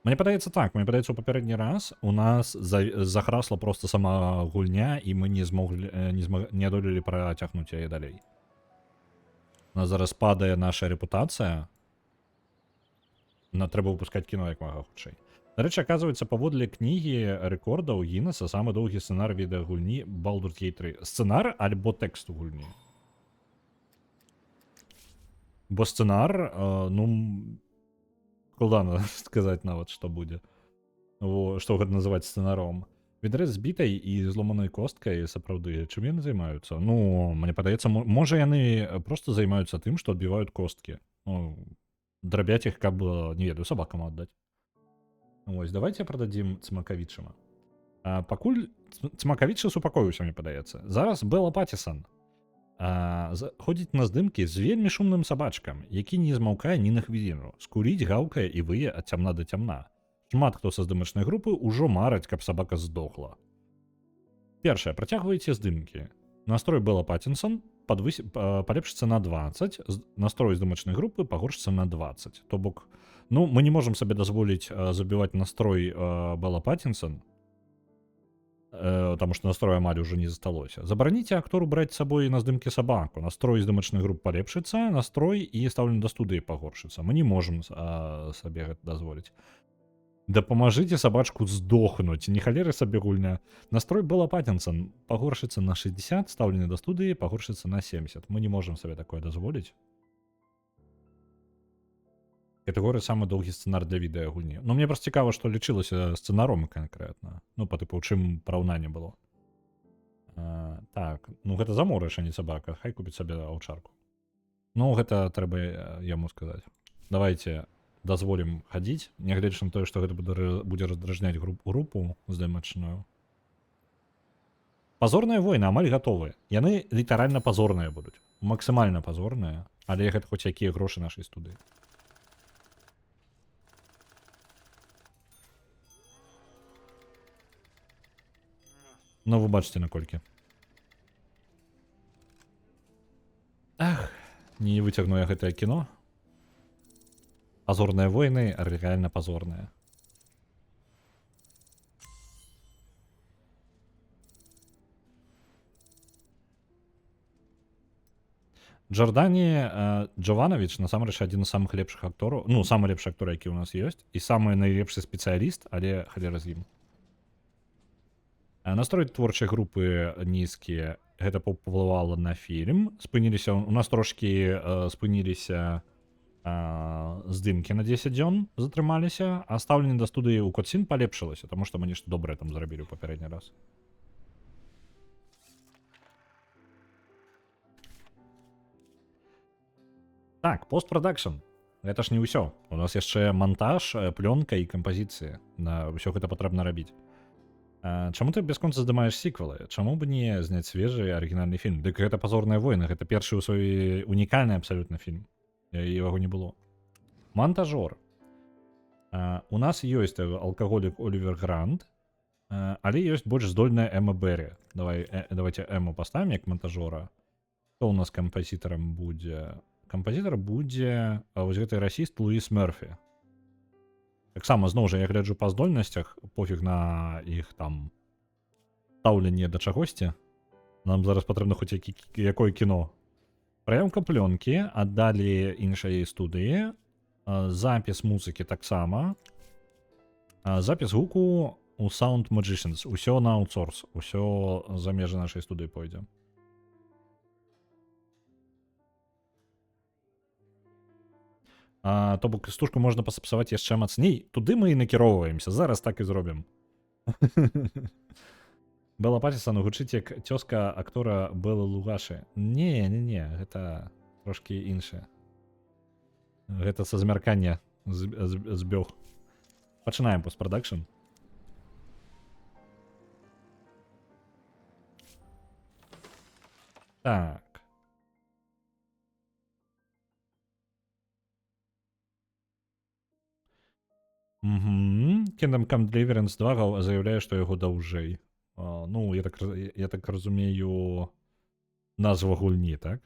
Мне падаецца так, мне падаецца, у папярэдні раз у нас захрасла просто сама гульня, і мы не адолелі працягнуць яе далей. У нас зараз падае наша рэпутацыя. Трэба выпускаць кіно як мага хутчэй. Дарэчы, аказваецца, паводле кнігі рэкордаў Гіннеса самы доўгі сцэнар відэагульні Baldur's Gate 3. Сцэнар альбо тэкст у гульні? Бо сцэнар, складана сказаць нават, што будзе. Што гэта называць сцэнаром. Відрэз збітай і зломанай косткай, сапраўды, чым яны займаюцца? Ну, мне падаецца, можа яны проста займаюцца тым, што адбіваюць косткі. Драбяць іх, каб, не ведаю, сабакам аддаць. Вось, давайте прададзім Цмакавічама. Пакуль Цмакавіча супакоіўся, мне падаецца. Зараз Белла Паттісон ходзіць на здымкі з вельмі шумным сабачкам, які не змаўкае ні на хвіліну. Скуріць, гаўкае і вые ад цямна да цямна. Шмат хто са здымачнай групы ўжо мараць, каб сабака здохла. Першае, працягваеце здымкі. Настрой Белла Паттінсон палепшыцца на 20, настрой здымачнай групы пагоршыцца на 20. То бок, ну, мы не можам сабе дазволіць забіваць настрой Белла Паттінсон, таму што настроя амаль ужо не засталося. Забараніце актору браць з сабой на здымкі сабаку. Настрой здымачных груп палепшыцца, настрой і стаўленне да студыі пагоршыцца. Мы не можам сабе гэта дазволіць. Дапамажыце сабачку здохнуць, не халеры сабе гульня. Настрой Белла Паттінсон пагоршыцца на 60, стаўленне да студыі пагоршыцца на 70. Мы не можам сабе такое дазволіць. Катэгорыя самы доўгі сцэнар для відэагульні. Ну, мне проста цікава, што лічылася сцэнаром канкрэтна. Ну, па тыпу, у чым параўнанне было. Так, ну гэта заморыш, а не сабака. Хай купіць сабе аўчарку. Ну, гэта трэба яму сказаць. Давайте дазволім хадзіць, нягледзячы на тое, што гэта будзе раздражняць групу здымачную. Пазорныя войны амаль гатовыя. Яны літаральна пазорныя будуць. Максімальна пазорныя, але гэта хоць якія грошы нашай студыі. Ну, вы бачыце, наколькі. Ах, не выцягну я гэтае кіно. Пазорныя войны, рэальна пазорныя. Джордані Джованович, насамрэч, адзін з самых лепшых актораў. Ну, самы лепшы актор, які ў нас ёсць. І самы найлепшы спецыяліст, але халера з ім. Настрой творчай групы нізкі, гэта паўплывала на фільм. Спыніліся, у нас трошкі спыніліся здымкі на 10 дзён, затрымаліся, а стаўленне да студыі ў Кодсін палепшылася, таму што мы нешта добрае там зрабілі ў папярэдні раз. Так, постпрадакшн. Гэта ж не ўсё. У нас яшчэ монтаж, плёнка і кампазіцыя. Усё гэта патрэбна рабіць. Чаму ты бясконца здымаеш сіквелы? Чаму б не зняць свежы арыгінальны фільм? Дык гэта пазорная война, гэта першы ў сваёй унікальны абсалютна фільм. Яго не было. Монтажор. У нас ёсць алкаголік Олівер Грант, але ёсць больш здольная Эма Беррі. Давайте Эму паставім як монтажора. Хто у нас кампазітарам будзе? Кампазітар будзе вось гэты расіст Луіс Мерфі. Таксама, зноў жа, я гляджу па здольнасцях, пофіг на іх там стаўленне да чагосьці. Нам зараз патрэбна хоць якое кіно. Праяўка плёнкі аддалі іншай студыі, запіс музыкі таксама, запіс гуку у Sound Magicians, усё на аутсорс, усё за межы нашай студыі пойдзе. То бок стужку можна пасапсаваць яшчэ мацней. Туды мы і накіроўваемся. Зараз так і зробім. Белла Паттинсон гучыць як цёзка актора Беллы Лугашы. Не, гэта трошкі іншае. Гэта са змяркання збёг. Пачынаем постпрадакшн. Так. Kingdom Come Deliverance 2 заявляе, што яго даўжэй. Ну, я так разумею, назва гульні, так?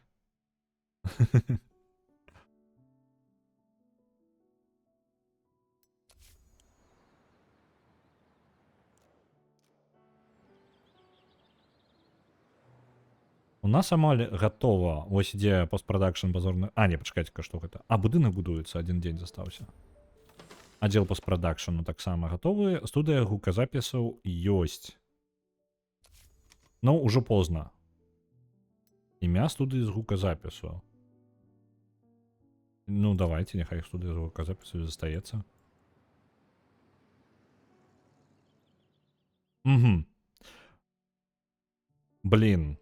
У нас амаль гатова. Вось ідзе постпрадакшн базорны. А, не, пачакайце-ка, што гэта? А, будынак будуецца, адзін дзень застаўся. Аддзел постпрадакшну таксама гатовы. Студыя гуказапісаў ёсць. Ну, ужо позна. Імя студыі з гуказапісу. Ну, давайте, няхай студыя з гуказапісу застаецца. Блин.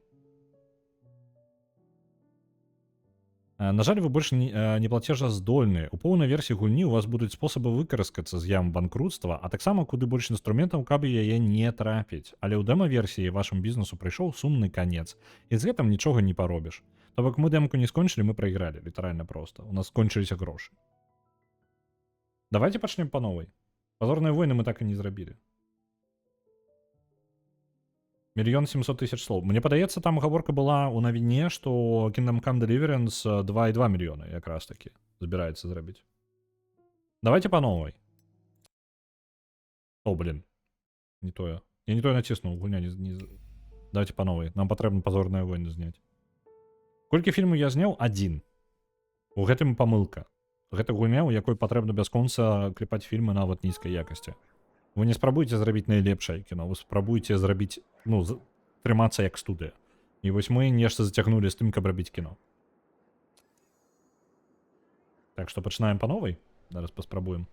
На жаль, вы больш не плацежаздольныя. У поўнай версіі гульні у вас будуць спосабы выкараскацца з ям банкрутства, а таксама куды больш інструментаў, каб яе не трапіць. Але ў дэма-версіі вашым бізнесу прыйшоў сумны канец. І з гэтым нічога не паробіш. То бок мы дэмку не скончылі, мы прайгралі, літаральна проста. У нас скончыліся грошы. Давайте пачнем па новай. Пазорныя войны мы так і не зрабілі. 1 700 000 слоў. Мне падаецца, там гаворка была ў навіне, што Kingdom Come Deliverance 2,2 мільёны якраз такі збіраецца зрабіць. Давайте па новай. О, блин. Не тое. Я не тое націснуў, гульня не... Давайте па новай. Нам патрэбна пазорныя войны зняць. Колькі фільмаў я зняў? 1. У гэтым памылка. Гэта гульня, у якой патрэбна бясконца кліпаць фільмы нават нізкай якасці. Вы не спрабуеце зрабіць найлепшае кіно, вы спрабуеце зрабіць, ну, трымацца як студыя. І вось мы нешта зацягнулі з тым, каб рабіць кіно. Так што пачынаем па новай. Зараз паспрабуем.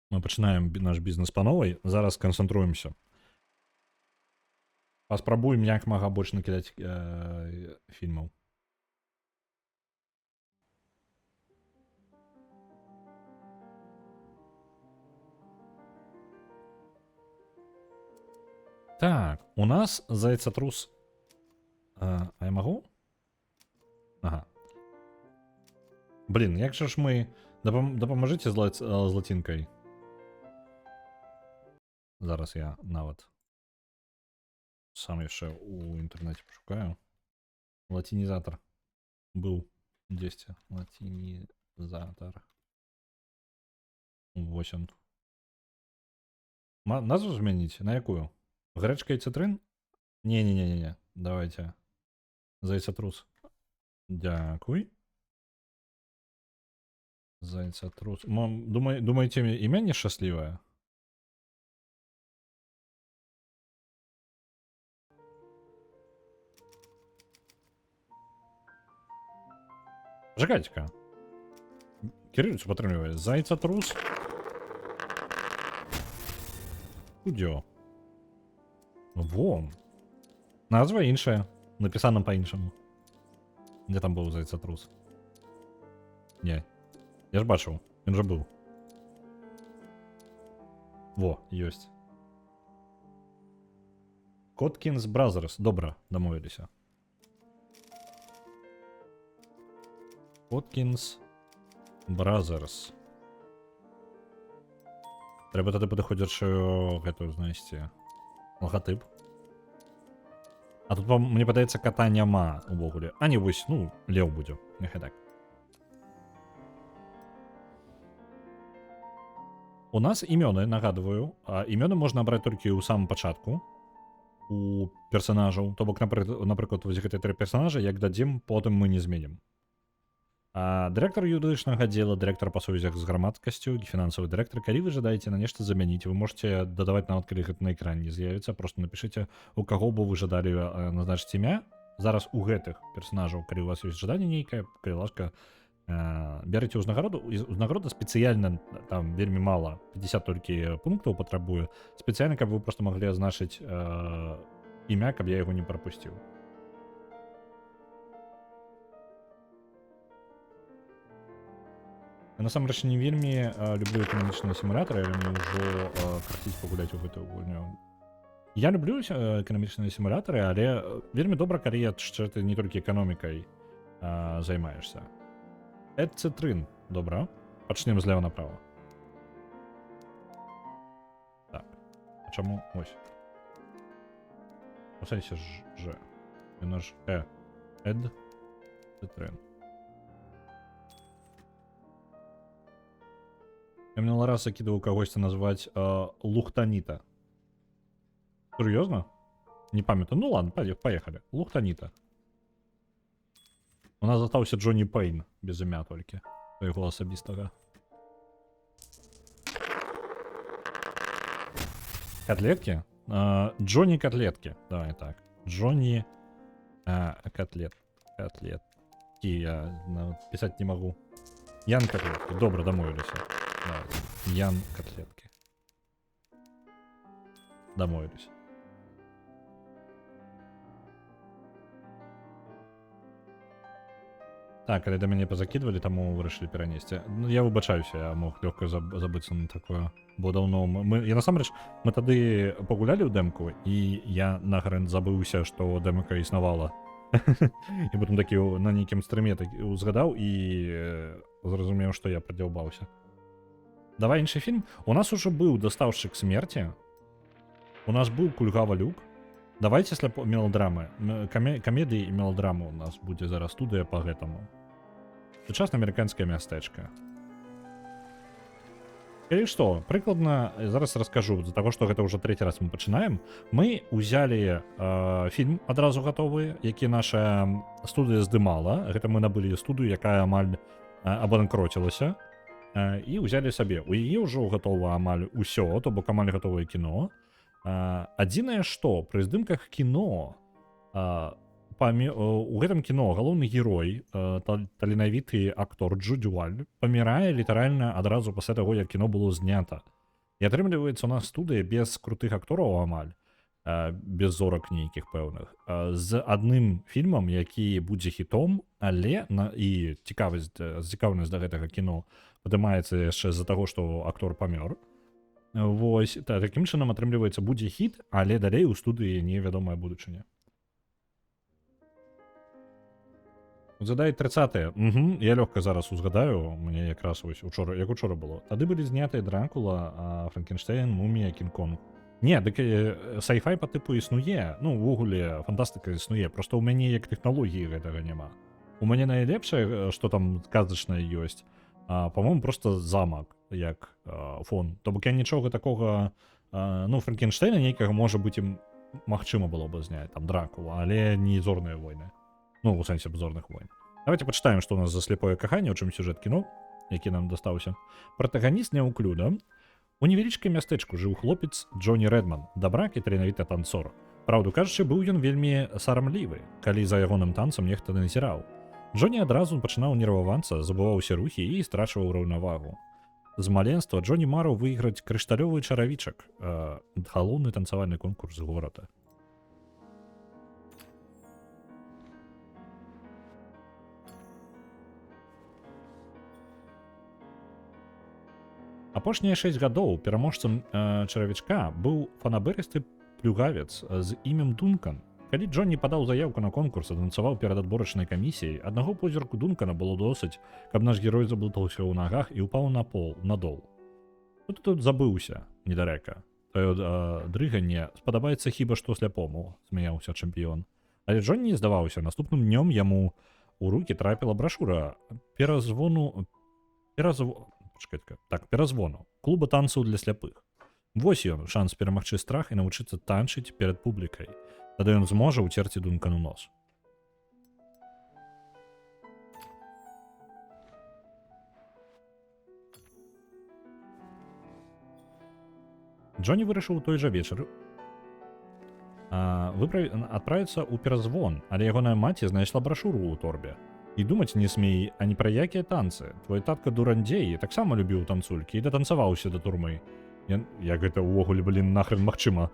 Мы пачынаем наш бізнес па новай. Зараз канцэнтруемся. Паспрабуем як мага больш накідаць фільмаў. Так, у нас зайцатрус. А я магу? Ага. Блин, як жа ж мы... Дапамажыце з лацінкай. Зараз я нават сам яшчэ ў інтэрнэце пашукаю. Латінізатор быў дзесьці. Латінізатор. Вось он. Назву змяніць? На якую? Грэчка і цытрын? Не. Давайте. Зайцатрус. Дякуй. Зайцатрус. Думаеце, імя нешчаслівае? Чакайце-ка. Кірыліцу падтрымлівае. Зайцатрус. Кудзё? Вон. Назва іншая. Напісана па-іншаму. Де там быў зайцатрус? Не. Я ж бачыў. Ён жа быў. Во, ёсць. Коткінс Бразерс. Добра, дамовіліся. Коткінс Бразерс. Трэба тады падыходзячы гэтую знайсці логатып. А тут, мне падаецца, кота няма увогуле. А не, вось, ну, леў будзе. Няхай так. У нас імёны, нагадваю, імёны можна абраць толькі ў самым пачатку у персонажаў, то бок, напрыклад, вось гэтыя 3 персонажа, як дадзім, потым мы не зменім. Дырэктар юрыдычнага аддзела, дырэктар па сувязях з грамадскасцю, фінансавы дырэктар, калі вы жадаеце на нешта замяніць, вы можете дадаваць нават, калі гэта на экране не з'явіцца, просто напішыце, у каго бы вы жадалі назначыць імя. Зараз у гэтых персонажаў, калі у вас ёсць жаданне нейкае, калі ласка, бярыце ўзнагароду. Узнагарода спецыяльна, там вельмі мала, 50 толькі пунктаў патрабуе, спецыяльна, каб вы просто маглі азначыць імя, каб я яго не прапусціў. Я насамрэч не вельмі люблю эканамічныя сімулятары, але мне ўжо карціць пагуляць у гэтую гульню. Я люблю эканамічныя сімулятары, але вельмі добра, калі яшчэ ты не толькі эканомікай займаешся. Эдцэтрын, добра. Пачнем злева направо. Так. А чаму? Ось. У сэнсе ж. Яно ж Эдцэтрын. Я минулый раз закидывал кагосьці назвать Лухтанита. Серьезно? Не памятаю. Ну ладно, поехали. Лухтанита. У нас застаўся Джонни Пейн, без імя толькі. Твайго асабістага. Котлетки? Джонни Котлетки. Давай так. Джонни Котлетки. Я писать не могу. Ян Котлетки. Добро, домовились. Ян Котлетки. Домовились. Так, калі да мяне пазакідвалі, таму вырашылі перанесці. Ну, я выбачаюся, я мог лёгка забыцца на такое. Бо даўно я насамрэч, мы тады пагулялі ў дэмку, і я нагрэн забыўся, што дэмка існавала. І потым такі на нейкім стрыме узгадаў і зразумеў, што я прадзяўбаўся. Давай іншы фільм. У нас ужо быў дастаўшчык смерці. У нас быў Кульгава Люк. Давайте мелодрамы. Камедыі і мелодрамы у нас будзе зараз студыя па гэтаму. Сучасна амерыканскае мястэчка. Калі што, прыкладна, зараз раскажу, з-за таго, што гэта ўжо трэці раз мы пачынаем. Мы ўзялі фільм адразу гатовы, які наша студыя здымала. Гэта мы набылі студыю, якая амаль абанкроцілася. І ўзялі сабе. У яе ўжо гатова амаль усё, то бок амаль гатовае кіно. Адзінае што, пры здымках кіно у гэтым кіно галоўны герой, таленавіты актор Джуд Валь, памірае літаральна адразу пасля таго, як кіно было знята. І атрымліваецца у нас студыя без крутых актораў амаль, без зорак нейкіх пэўных, з адным фільмам, які будзе хітом, але і цікаўнасць да гэтага кіно падымаецца яшчэ з-за таго, што актор памёр. Вось, такім чынам атрымліваецца будзе хіт, але далей у студыі невядомая будучыня. Задай 30-е. Я лёгка зараз узгадаю, мне якраз вось учора, як учора было. Тады былі знятыя Дракула, Франкенштейн, Мумія, Кінг-Конг. Не, дык сайфай па тыпу існуе. Ну, увогуле, фантастыка існуе. Проста ў мяне як тэхналогіі гэтага няма. У мяне найлепшае, што там казачнае ёсць, па-моему, просто замак, як фон. То бок я нічога такога, ну, Франкенштейна нейкага, можа быць, ім магчыма было бы зняць, там, Дракула, але не зорныя войны. Ну, у сэнсе зорных войн. Давайте пачытаем, што у нас за сляпое каханне, у чым сюжэт кіно, які нам дастаўся. Протагоніст няўклюда. У невялічкім мястэчку жыў хлопец Джонні Рэдман, дабрак і таленавіты танцор. Праўду кажучы, быў ён вельмі сарамлівы, калі за ягоным танцам нехта назіраў. Джонні адразу пачынаў нервавацца, забываў усе рухі і страчваў раўнавагу. З маленства Джонні марыў выйграць крышталёвы чаравічак, галоўны танцавальны конкурс горада. Апошнія 6 гадоў пераможцам чаравічка быў фанабэрысты плюгавец з імем Дункан. Калі Джонні падаў заяўку на конкурс, танцаваў перад адборачнай камісіяй, аднаго позірку Дункана было досыць, каб наш герой заблытаўся ў нагах і ўпаў на дол. Тут забыўся недарэка. Тое дрыганне спадабаецца хіба што сляпому, смяяўся чэмпіён. Але Джонні не здаваўся, наступным днём яму ў рукі трапіла брашура Пачакайце. Так, перазвону. Клуба танцаў для сляпых. Вось ён, шанс перамагчы страх і навучыцца танчыць перад публікай. Тады ён зможа ўцерці Дункану нос. Джонні вырашыў у той жа вечар адправіцца ў перазвон, але ягоная маці знайшла брашуру ў торбе. І думаць не смей ані пра якія танцы. Твой татка Дурандзей таксама любіў танцулькі і датанцаваўся да турмы. Як гэта ўвогуле, нахрен магчыма.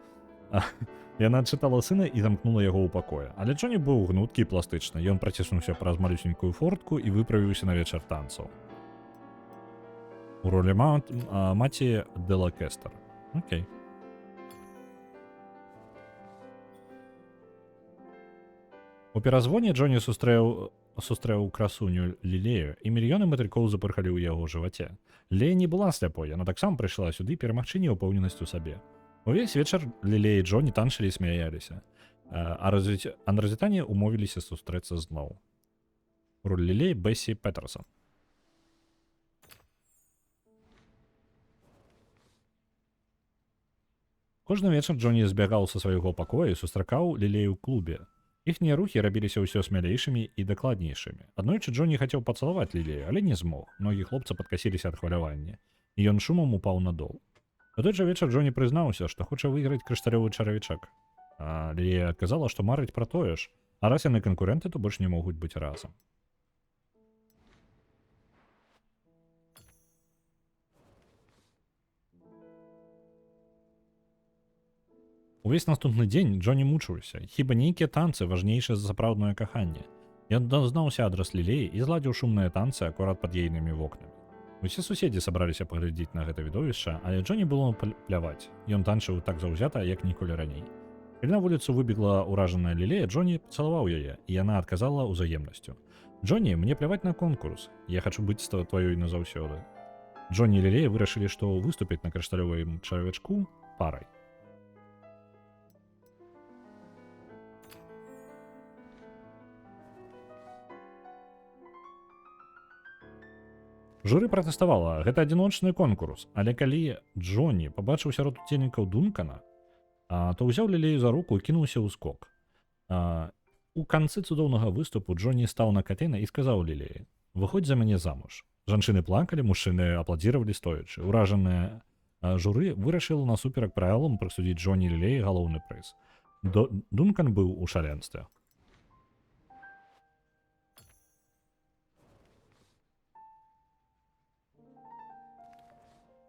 Яна адчытала сына і замкнула яго ў пакоі. Але Джонні быў гнуткі і пластычны. Ён праціснуўся праз малюсенькую фортку і выправіўся на вечар танцаў. У ролі маці Дела Кестер. Окей. У перазвоне Джонні сустрэў красуню Лілею, і мільёны матылькоў запырхалі ў яго жываце. Лея не была сляпой, яна таксама прыйшла сюды перамагчы неўпэўненасць у сабе. Увесь вечар Лілея і Джонні танчылі і смяяліся. А на развітанне умовіліся сустрэцца зноў. Роль Лілеі Бесі Петерсон. Кожны вечар Джонні збягаў са свайго пакоя і сустракаў Лілею ў клубе. Іхнія рухі рабіліся ўсё смялейшымі і дакладнейшымі. Аднойчы Джонні хацеў пацалаваць Лілею, але не змог. Ногі хлопца падкасіліся ад хвалявання, і ён шумам упаў на дол. У той жа вечар Джонні прызнаўся, што хоча выйграць крышталёвы чаравічак. А Лілея адказала, што марыць пра тое ж, а раз яны канкурэнты, то больш не могуць быць разам. Увесь наступны дзень Джонні мучыўся. Хіба нейкія танцы важнейшыя за сапраўднае каханне. Ён дазнаўся адрас Лілеі і зладзіў шумныя танцы акурат пад ейнымі вокнамі. Усе суседзі сабраліся паглядзець на гэта відовішча, але Джонні было пляваць. Ён танчыў так заўзята, як ніколі раней. Калі на вуліцу выбегла ўражаная Лілея, Джонні пацалаваў яе, і яна адказала ўзаемнасцю. Джонні, мне пляваць на конкурс. Я хачу быць тваёй назаўсёды. Джонні і Лілея вырашылі, што выступяць на крышталёвым чаравічку парай. Журы пратэставала, гэта адзіночны конкурс, але калі Джонні пабачыў сярод удзельнікаў Дункана, то ўзяў Лілею за руку і кінуўся ў скок. У канцы цудоўнага выступу Джонні стаў на катэна і сказаў Лілеі: «Выходзь за мяне замуж». Жанчыны плакалі, мужчыны апладзіравалі стоячы. Уражанае журы вырашыла насуперак правілам прысудзіць Джонні і Лілеі галоўны прыз. Дункан быў у шаленстве.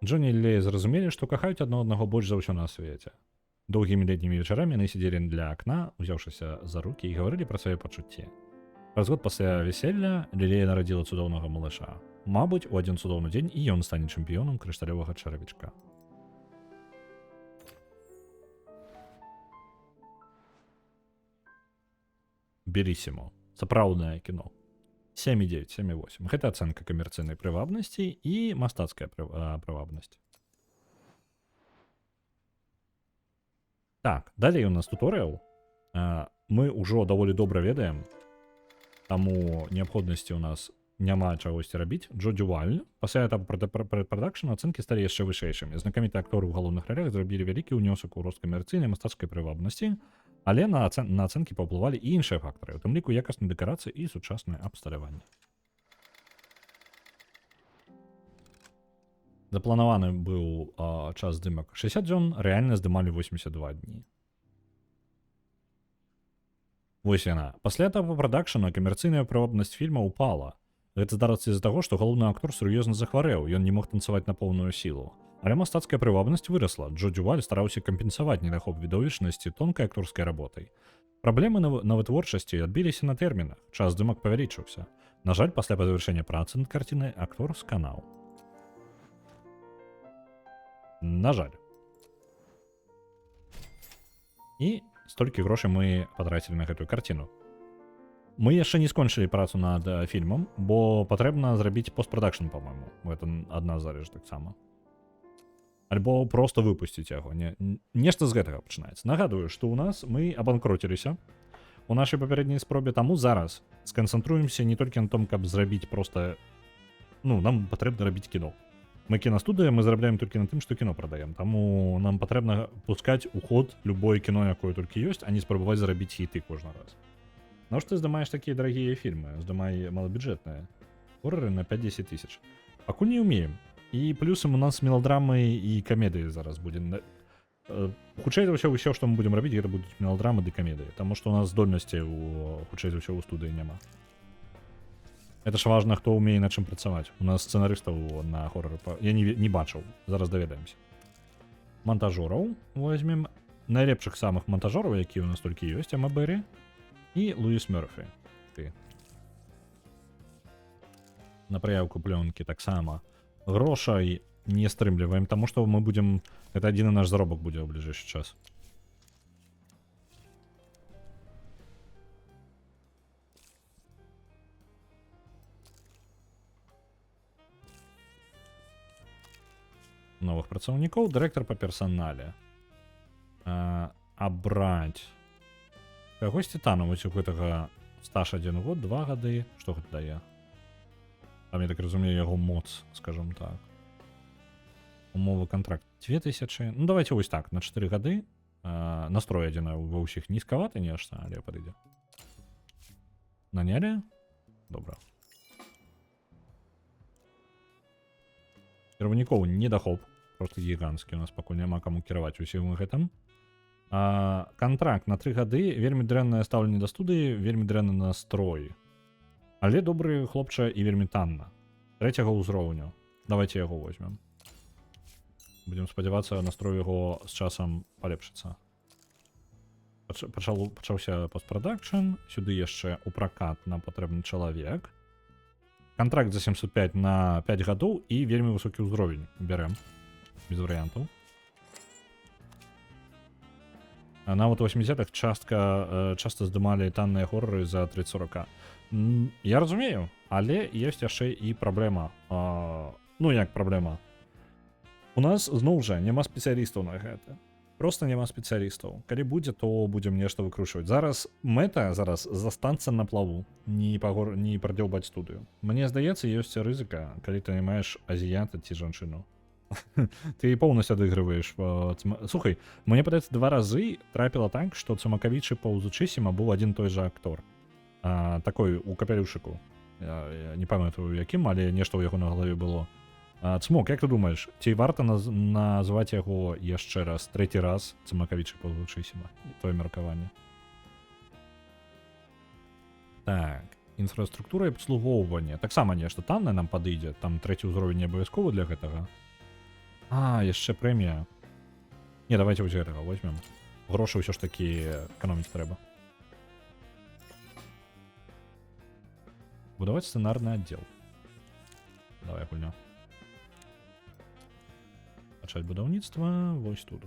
Джонні і Лілея зразумелі, што кахаюць адно аднаго больш за ўсё на свеце. Доўгімі летнімі вечарамі яны сядзелі ля акна, узяўшыся за рукі, і гаварылі пра свае пачуцці. Праз год пасля вяселля Лілея нарадзіла цудоўнага малыша. Мабыць, у адзін цудоўны дзень і ён стане чэмпіёнам крышталёвага чаравічка. Берісімо. Сапраўднае кіно. 7,9, 7,8. Гэта ацэнка камерцыйнай прывабнасці і мастацкая прывабнасць. Так, далей у нас туторыял. Мы ўжо даволі добра ведаем, таму неабходнасці ў нас няма чагосьці рабіць. Джо Дюваль. Пасля этапу прэдпрадакшну ацэнкі сталі яшчэ вышэйшымі. Знакамітыя акторы ў галоўных ралях зрабілі вялікі ўнёсак у рост камерцыйнай мастацкай прывабнасці, але на ацэнкі паўплывалі і іншыя фактары, у тым ліку якаснай дэкарацыі і сучаснае абсталяванне. Запланаваны быў час здымак 60 дзён, рэальна здымалі 82 дні. Вось яна. Пасля этапу прадакшана камерцыйная прывабнасць фільма ўпала. Гэта здарыцца з-за таго, што галоўны актор сур'ёзна захварэў, ён не мог танцаваць на поўную сілу. Але мастацкая прывабнасць вырасла. Джо Дюваль стараўся кампенсаваць недахоп відовішчнасці тонкай акторскай работай. Праблемы на вытворчасці адбіліся на тэрмінах. Час здымак павялічыўся. На жаль, пасля завяршэння працы над карцінай актор сканаў. На жаль. І столькі грошай мы патрацілі на гэтую карціну. Мы яшчэ не скончылі працу над фільмам, бо патрэбна зрабіць постпрадакшн, па-мойму. Гэта адна залеж таксама. Альбо проста выпусціць яго. Нешта з гэтага пачынаецца. Нагадую, што ў нас мы абанкроціліся у нашай папярэдняй спробе, таму зараз сканцэнтруемся не толькі на том, каб зрабіць проста... нам патрэбна рабіць кіно. Мы кінастудыя, мы зарабляем толькі на тым, што кіно прадаем. Таму нам патрэбна пускаць у ход любое кіно, якое толькі ёсць, а не спрабаваць зарабіць хіты кожны раз. Навошта ты здымаеш такія дарагія фільмы? Здымай малабюджэтныя. Хорроры на 5-10 тысяч. Пакуль не ўмеем. І плюсам у нас меладрамы і камедыі зараз будзе. Хутчэй за ўсё, што мы будзем рабіць, гэта будуць меладрамы ды камедыі. Таму што у нас здольнасцей хутчэй за ўсё ў студыі няма. Это ж важна, хто ўмее на чым працаваць. У нас сцэнарыстаў на хорроры я не бачыў. Зараз даведаемся. Монтажёраў возьмем. Найлепшых самых монтажёраў, якія ў нас толькі ёсць, Эмма Беррі і Луіс Мёрфі. На праяўку плёнкі таксама. Грошай не стрымліваем, таму што мы будзем... Это адзіны наш заробак будзе ў бліжэйшы час. Новых працаўнікоў, дырэктар па персанале. Абраць кагосьці титану, вось у гэтага стаж 1 год, 2 гады. Што гэта дае? Там, я так разумею, яго моц, скажем так. Умовы контракт 2000. Ну, давайте вось так, на 4 гады. Настрой адзін ва ўсіх нізкаваты нешта, але падыдзе. Нанялі? Добра. Кіраўнікоў недахоп. Просто гіганцкі, у нас пакуль няма каму кіраваць усім гэтым. Кантракт на 3 гады, вельмі дрэннае стаўленне да студыі, вельмі дрэнны настрой. Але добры хлопча і вельмі танна. 3-го ўзроўню. Давайте яго возьмем. Будзем спадзявацца, настрой яго з часам палепшыцца. Пачаўся постпрадакшн, сюды яшчэ ў пракат нам патрэбны чалавек. Контракт за 705 на 5 гадоў і вельмі высокі ўзровень. Бярем. Без варыянтаў. Нават у 80-х часта здымалі танныя хорроры за 30-40. Я разумею, але ёсць яшчэ і праблема. Ну як праблема? У нас зноў жа няма спецыялістаў на гэта. Просто няма спецыялістаў. Калі будзе, то будзем нешта выкручваць. Зараз мэта застанцца на плаву, не прадзёўбаць студыю. Мне здаецца, ёсць рызыка, калі ты не маеш азіята ці жанчыну. Ты поўнасцю адыгрываеш. Слухай, мне падаецца 2 разы трапіла так, што Цымакавічы паўзучысіма быў адзін той жа актор. Такой у капялюшыку. Я не памятаю якім, але нешта ў яго на галаве было. Цмок, як ты думаеш, ці варта назваць яго яшчэ раз, 3-й раз Цымакавічы паўзучысіма? Твоё меркаванне. Так, інфраструктура і абслугоўванне. Таксама нешта таннае нам падыдзе, там 3-й ўзровень не абавязковы для гэтага. Яшчэ прэмія. Не, давайте вось гэтага возьмем. Грошы ўсё ж такі эканоміць трэба. Будаваць сцэнарны аддзел. Давай гульня. Пачаць будаўніцтва вось тут.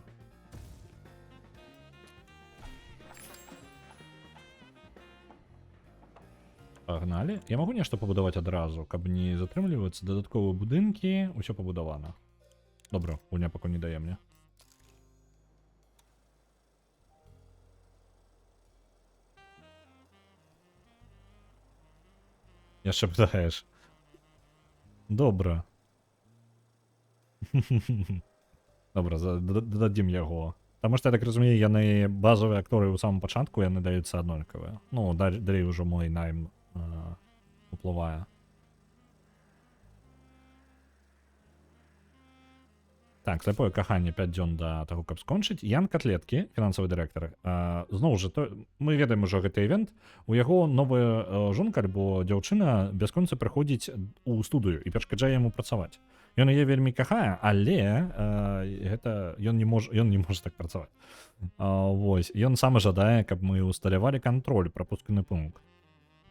Пагналі. Я магу нешта пабудаваць адразу, каб не затрымлівацца. Дадатковыя будынкі, усё пабудавана. Добра, гульня пакуль не дае мне. Яшчэ пытаеш. Добра. Добра, дададзім яго. Таму што, я так разумею, яны базовыя акторы ў самым пачатку, яны даюцца аднолькавыя. Ну, далей ужо мой найм уплывае. Так, сляпое каханне 5 дзён да таго, каб скончыць. Ян Катлеткі, фінансавы дырэктар. Зноў жа, мы ведаем ужо гэты івент. У яго новая жонка альбо дзяўчына бясконца прыходзіць у студыю і перашкаджае яму працаваць. Ён яе вельмі кахае, але гэта ён не можа так працаваць. Вось, ён сам жадае, каб мы усталявалі кантроль, прапускны пункт.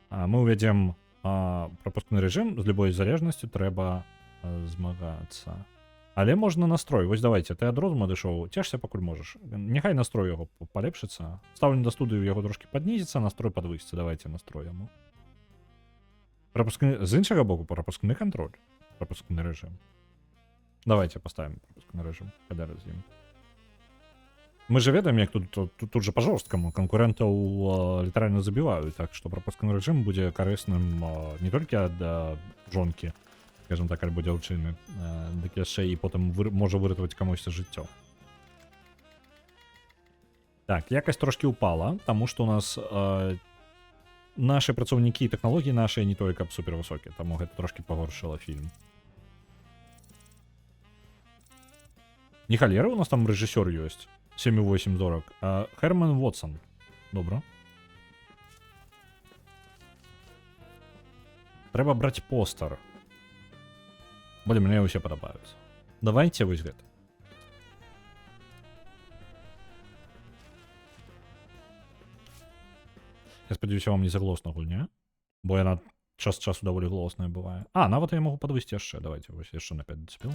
Мы ўвядзем прапускны рэжым, з любой залежнасцю трэба змагацца. Але можна настрой. Вось давайте, ты ад розуму адышоў, цешся пакуль можаш. Няхай настрой яго палепшыцца. Стаўленне да студыю яго трошки паднізіцца, настрой падвысіцца. Давайте настрой яму. З іншага боку, прапускны кантроль. Прапускны рэжым. Давайте паставім прапускны рэжым. Падары з ім. Мы же ведаем, як тут же па-жорсткаму. Канкурэнтаў літаральна забіваюць. Так што прапускны рэжым будзе карысным не толькі ад жонкі, скажімо так, альбо дзяўчыны, дык яшчэ і потым можа выратаваць камусьці жыццё. Так, якасць трошки упала, таму што у нас нашы працаўнікі і тэхналогіі нашыя не тое каб супервысокія, таму гэта трошки пагоршыла фільм. Не халера, у нас там рэжысёр ёсць. 7,8 зорак. Херман Вотсон. Добра. Трэба браць постер. Блин, мне ўсе падабаюцца. Давайте вось гэта. Я спадзяюся, вам не заглосна гульня, бо яна час часу даволі глосная бывае. Нават я могу падвысці яшчэ. Давайте вось яшчэ на 5 дэцибел.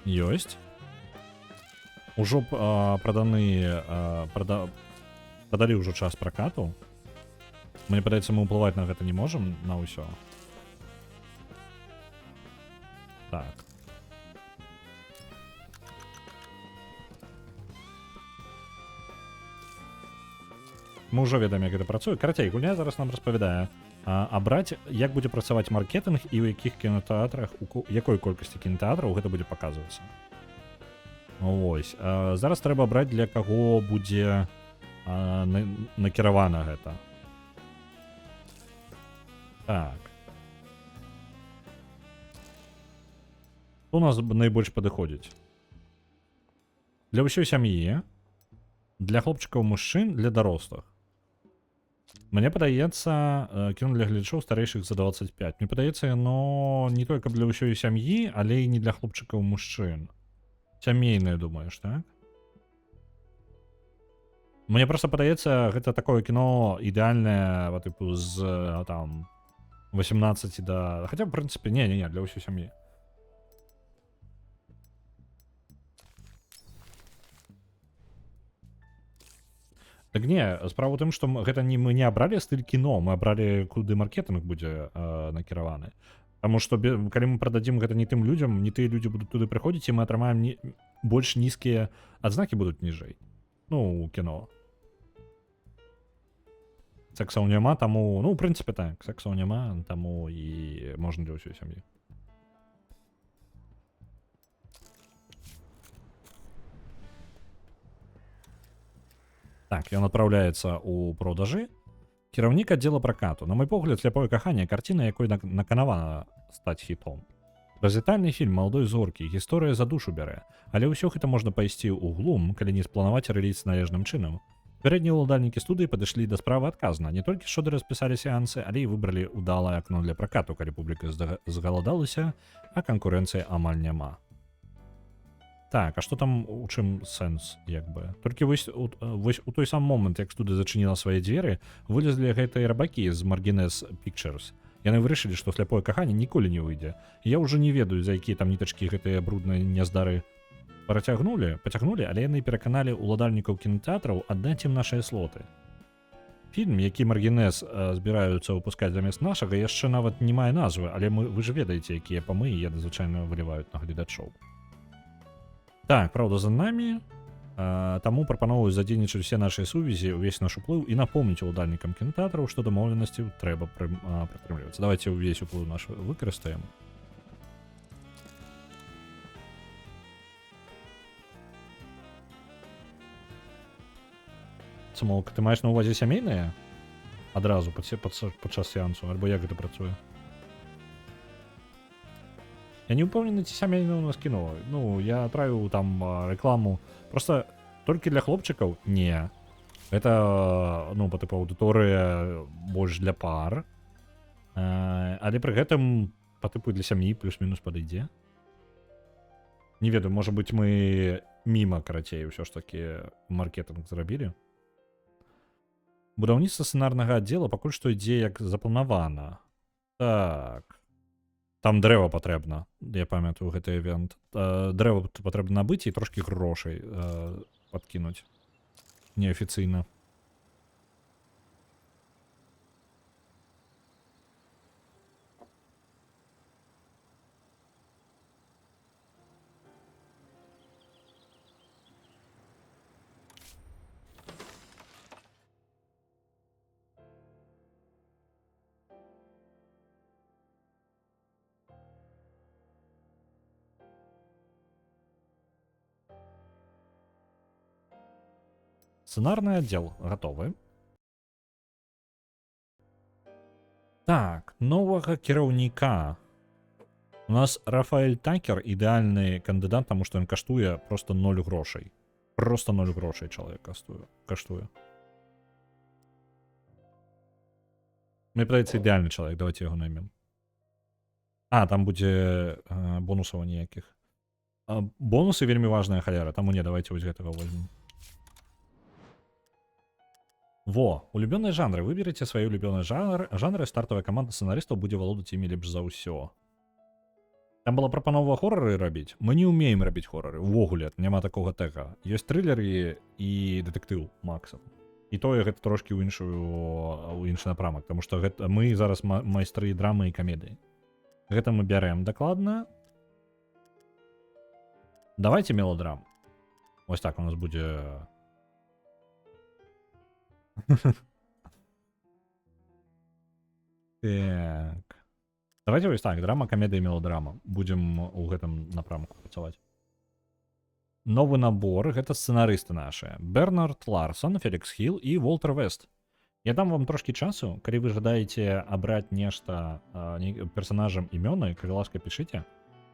Ёсць. Ужо прадалі ўжо час пракату. Мне падаецца, мы ўплываць на гэта не можам, на ўсё. Так. Мы ўжо ведаем, як гэта працуе. Карацей, гульня зараз нам распавядае, абраць, як будзе працаваць маркетынг і ў якіх кінотэатрах, у якой колькасці кінотэатраў гэта будзе паказвацца. Вось. Зараз трэба абраць, для каго будзе накіравана гэта. Так. Што у нас найбольш падыходзіць? Для ўсёй сям'і, для хлопчыкаў, мужчын, для дарослых. Мне падаецца, кіно для гледачоў старэйшых за 25. Мне падаецца, яно не толькі для ўсёй сям'і, але і не для хлопчыкаў, мужчын. Сямейнае, думаеш, так? Мне проста падаецца, гэта такое кіно ідэальнае, тыпу, з там 18 да... Хаця, в прынцыпе, не, для ўсёй сям'і. Так не, справа ў тым, што гэта не мы не абралі стыль кіно, мы абралі, куды маркетынг будзе накіраваны. Таму што калі мы прададзім гэта не тым людзям, не тыя людзі будуць туды прыходзіць, і мы атрымаем больш нізкія адзнакі будуць ніжэй. Ну, у кіно. Сексаў няма, таму... Ну, ў прынцыпе, так, сексаў няма, таму і можна для ўсёй сям'і. Так, ён адпраўляецца ў продажы. Кіраўнік аддзела пракату. На мой погляд, «Сляпое каханне» — карціна, якой наканавана стаць хітом. Развітальны фільм маладой зоркі, гісторыя за душу бярэ. Але ўсё гэта можна пайсці ў глум, калі не спланаваць рэліз належным чынам. Пярэднія ўладальнікі студыі падышлі да справы адказна. Не толькі шоды распісалі сеансы, але і выбралі ўдалае акно для пракату, калі публіка згаладалася, а канкурэнцыі амаль няма. Так, а што там, у чым сэнс, як бы? Толькі вось у той сам момант, як студыя зачыніла свае дзверы, вылезлі гэтыя рабакі з Margines Pictures. Яны вырашылі, што «Сляпое каханне» ніколі не выйдзе. Я ўжо не ведаю, за якія там нітачкі гэтыя брудныя няздары пацягнулі, але яны пераканалі ўладальнікаў кінотэатраў аддаць ім нашыя слоты. Фільм, які Margines збіраюцца выпускаць замест нашага, яшчэ нават не мае назвы, але вы ж ведаеце, якія памыі яны звычайна выліваюць на гледачоў. Так, праўда, за намі, таму прапановую задзейнічаць усе нашыя сувязі, увесь наш уплыў і напомніць уладальнікам кінотэатраў, што дамоўленасцяў трэба прытрымлівацца. Давайте увесь уплыў наш выкарыстаем. Самолка, ты маеш на ўвазе сямейныя? Адразу падчас сеансу, альбо як гэта працуе? Я не упэўнены, ці сямейнае у нас кіно. Ну, я правіў там рэкламу. Просто толькі для хлопчыкаў? Не. Гэта, ну, па тыпу аўдыторыя больш для пар. Але пры гэтым па тыпу для сям'і плюс-мінус падыдзе. Не ведаю, можа быць, мы міма, карацей, ўсё ж такі маркетынг зрабілі. Будаўніцтва сцэнарнага аддзела пакуль што ідзе як запланавана. Так. Там дрэва патрэбна, я памятаю гэты івент. Дрэва патрэбна набыць і трошкі грошай падкінуць. Неафіцыйна. сценарный отдел готовы. Так, нового кіраўніка. У нас Рафаэль Такер ідэальны кандыдат, таму што ён каштуе просто 0 грошай. Просто 0 грошай чалавек каштуе. Мне падаецца, ідэальны чалавек, давайте яго наймем. А, там будзе бонусаў ніякіх. Бонусы вельмі важная халера, таму не, давайте вось гэтага возьмем. Во, улюбёныя жанры. Выберыце свае улюбёныя жанры, стартавая каманда сцэнарыстаў будзе валодаць імі лепш за ўсё. Там была прапанова хорары рабіць. Мы не ўмеем рабіць хорары. Увогуле, няма такога тэга. Ёсць трылеры і дэтэктыў максимум. І тое гэта трошкі ў іншы напрамак, таму што мы зараз майстры драмы і камедыі. Гэта мы бярем дакладна. Давайте мелодрам. Вось так у нас будзе... Так. Давайте вось так, драма, камедыя, мелодрама. Будзем у гэтым напрамку працаваць. Новы набор, гэта сцэнарысты нашыя. Бернард Ларсон, Фелікс Хилл і Волтер Вест. Я дам вам трошкі часу, калі вы жадаеце абраць нешта персонажам імёны, калі ласка, пішыце.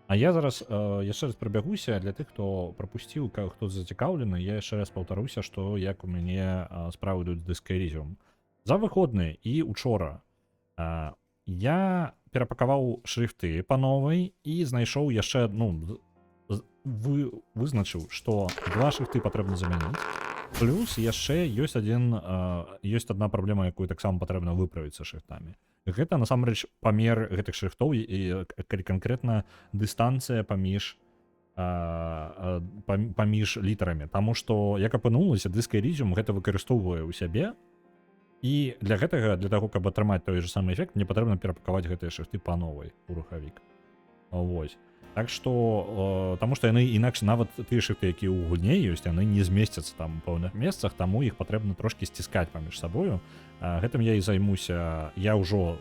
А я зараз яшчэ раз прабягуся для тых, хто прапусціў, хто зацікаўлены, я яшчэ раз паўтаруся, што як у мяне справы ідуць з дыскайрізіум. За выходныя і учора я перапакаваў шрифты па новай і знайшоў яшчэ, вызначыў, што 2 шрифты патрэбна замяніць. Плюс яшчэ ёсць адна праблема, якую таксама патрэбна выправіць са шрифтамі. Гэта насамрэч памер гэтых шрифтоў і канкрэтна дыстанцыя паміж літарамі. Таму што, як апынулася, дыскайрізіум гэта выкарыстоўвае ў сябе. І для гэтага, для таго, каб атрымаць той же самы эфект, мне патрэбна перапакаваць гэтыя шрифты па новай у рухавік. Вось. Так што, таму што яны інакш, нават тыя шрифты, якія ў гульне ёсць, яны не змесцяцца там у пэўных месцах, таму іх патрэбна трошкі сціскаць паміж сабою. Гэтым я і займуся, я ўжо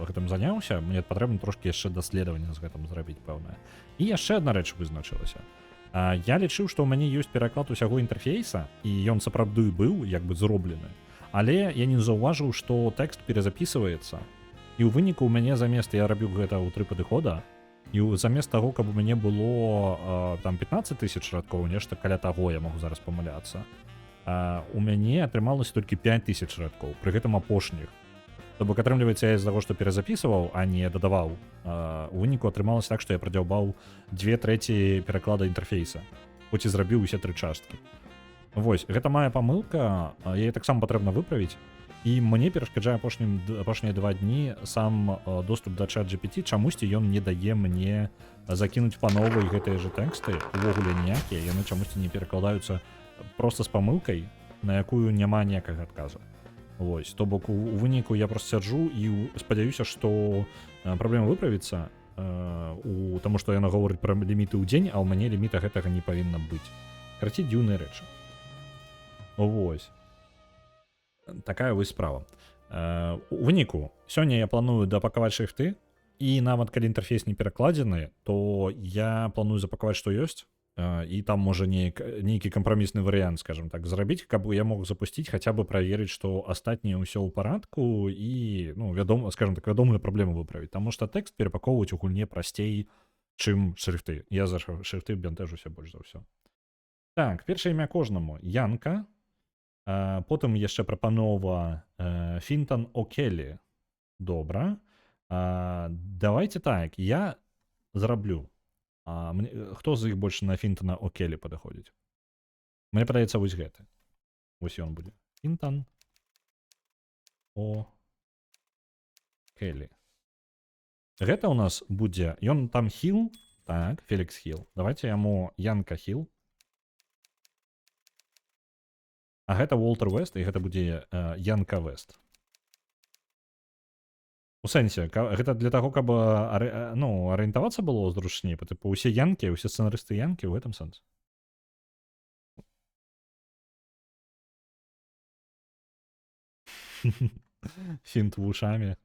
гэтым заняўся, мне патрэбна трошкі яшчэ даследаванне з гэтым зрабіць пэўнае. І яшчэ адна рэч вызначылася. Я лічыў, што ў мяне ёсць пераклад усяго інтэрфейса, і ён сапраўды быў як бы зроблены. Але я не заўважыў, што тэкст перазапісваецца. І ў выніку ў мяне замест, я рабіў гэта ў 3 падыхода, і замест таго, каб у мяне было там 15 000 радкоў, нешта каля таго, я магу зараз памыляцца, у мяне атрымалася толькі 5 000 радкоў, пры гэтым апошніх. То бок, атрымліваецца, я з-за таго, што перазапісваў, а не дадаваў. У выніку атрымалася так, што я прадзяўбаў 2/3 пераклада інтэрфейса, хоць і зрабіў усе 3 часткі. Вось, гэта мая памылка, яе таксама патрэбна выправіць. І мне перашкаджае апошнія 2 дні сам доступ да ChatGPT, чамусьці ён не дае мне закінуць па новай гэтыя же тэксты, увогуле ніякія, яны чамусьці не перакладаюцца проста з памылкай, на якую няма ніякага адказу. Вось, то бок у выніку я просто сяджу і спадзяюся, што праблема выправіцца, таму што яна гаворыць пра ліміты ў дзень, а ў мяне ліміта гэтага не павінна быць. Караці, дзіўныя рэчы. Вось. Такая вось справа. У выніку, сёння я планую дапакаваць шрифты, і нават калі інтэрфейс не перакладзены, то я планую запакаваць, што ёсць, і там можа нейкі кампрамісны варыянт, скажем так, зрабіць, каб я мог запусціць, хаця бы праверыць, што астатняе ўсё ў парадку і, вядома, скажем так, вядомыя праблемы выправіць, таму што тэкст перапакоўваць у гульне прасцей, чым шрифты. Я за шрифты бянтэжуся больш за ўсё. Так, першае імя кожнаму. Янка. Потым яшчэ прапанова Фінтан О'Келлі. Добра. Давайте так, я зраблю. Хто з іх больш на Фінтана О'Келлі падыходзіць? Мне падаецца вось гэты. Вось ён будзе. Фінтан О'Келлі. Гэта ў нас будзе, ён там Хилл, так, Фелікс Хилл. Давайте яму Янка Хилл. А гэта Волтер Вест, і гэта будзе Янка Вест. У сэнсе, гэта для таго, каб арыентавацца было зручней, тыпу усе янкі, усе сцэнарысты янкі ў гэтым сэнсе. Фінт вушамі.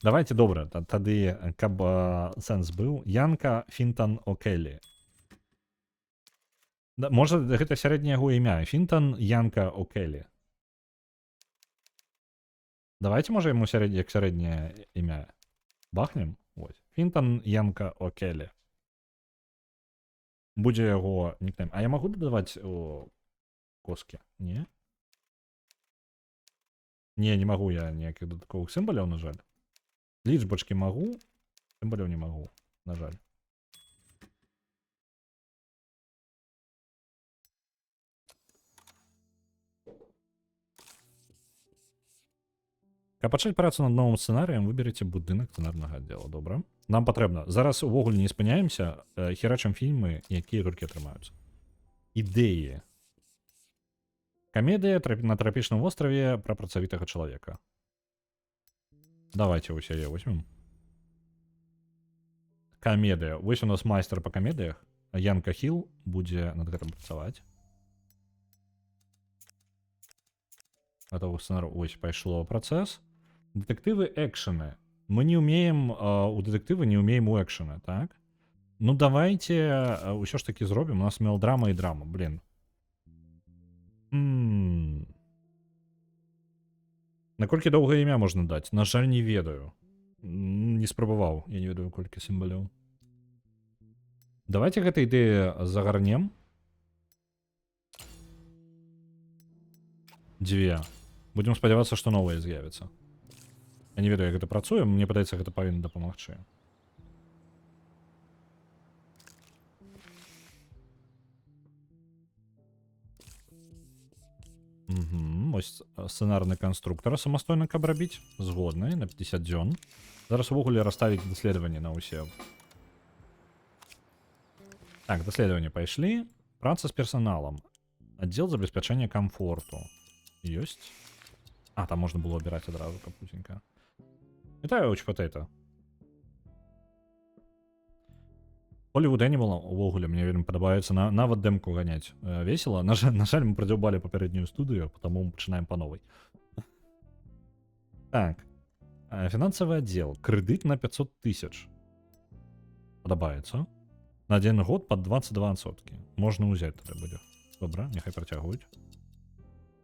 Давайте, добра, тады, каб сэнс быў. Янка Фінтан О'Келлі. Можа, гэта сярэдняе яго імя. Фінтон Янка О'Келі. Давайте, можа, яму як сярэдняе імя. Бахнем? Вось. Фінтон Янка О'Келі. Будзе яго нікнейм. А я магу дадаваць коскі? Не? Не магу я ніякіх дадатковых сімваляў, на жаль. Лічбачкі магу, сімваляў не магу, на жаль. Каб пачаць працу над новым сцэнарыем, выберыце будынак сцэнарнага аддзела. Добра. Нам патрэбна. Зараз увогуле не спыняемся, херачым фільмы, якія толькі атрымаюцца. Ідэі. Камедыя на трапічным востраве пра працавітага чалавека. Давайте вось яе возьмем. Камедыя. Вось у нас майстар па камедыях. Янка Хіл будзе над гэтым працаваць. Готовы сцэнар. Ось пайшло працэс. Детектывы экшены. Мы не умеем у детектывы, не умеем у экшены, так? Ну давайте ўсё ж таки зробім. У нас мелдрама і драма, блин. Наколькі доўгае імя можна даць? На жаль, не ведаю. Не спрабаваў. Я не ведаю, колькі сімваляў. Давайте гэта ідэя загарнем. 2. Будем спадзявацца, што новае з'явіцца. Я не ведаю, як гэта працуе, мне падаецца, гэта павінна дапамагчы. Ось сцэнарны канструктар самастойна каб рабіць. Згодны, на 50 дзён. Зараз увогуле расставіць даследаванні на ўсе. Так, даследаванні пайшлі. Праца з персаналам. Аддзел забеспячэння камфорту. Ёсць. А, там можна было абіраць адразу капусенька. Вітаю, Уч Патэйта. Hollywood Animal увогуле мне вельмі падабаецца нават дэмку ганяць весела. На жаль, мы прадзяўбалі папярэднюю студыю, потому мы пачынаем па новай. Так. Фінансавы аддзел. Крэдыт на 500 000. Падабаецца. На 1 год пад 22%. Можна ўзяць тады будзе. Добра, няхай працягваюць.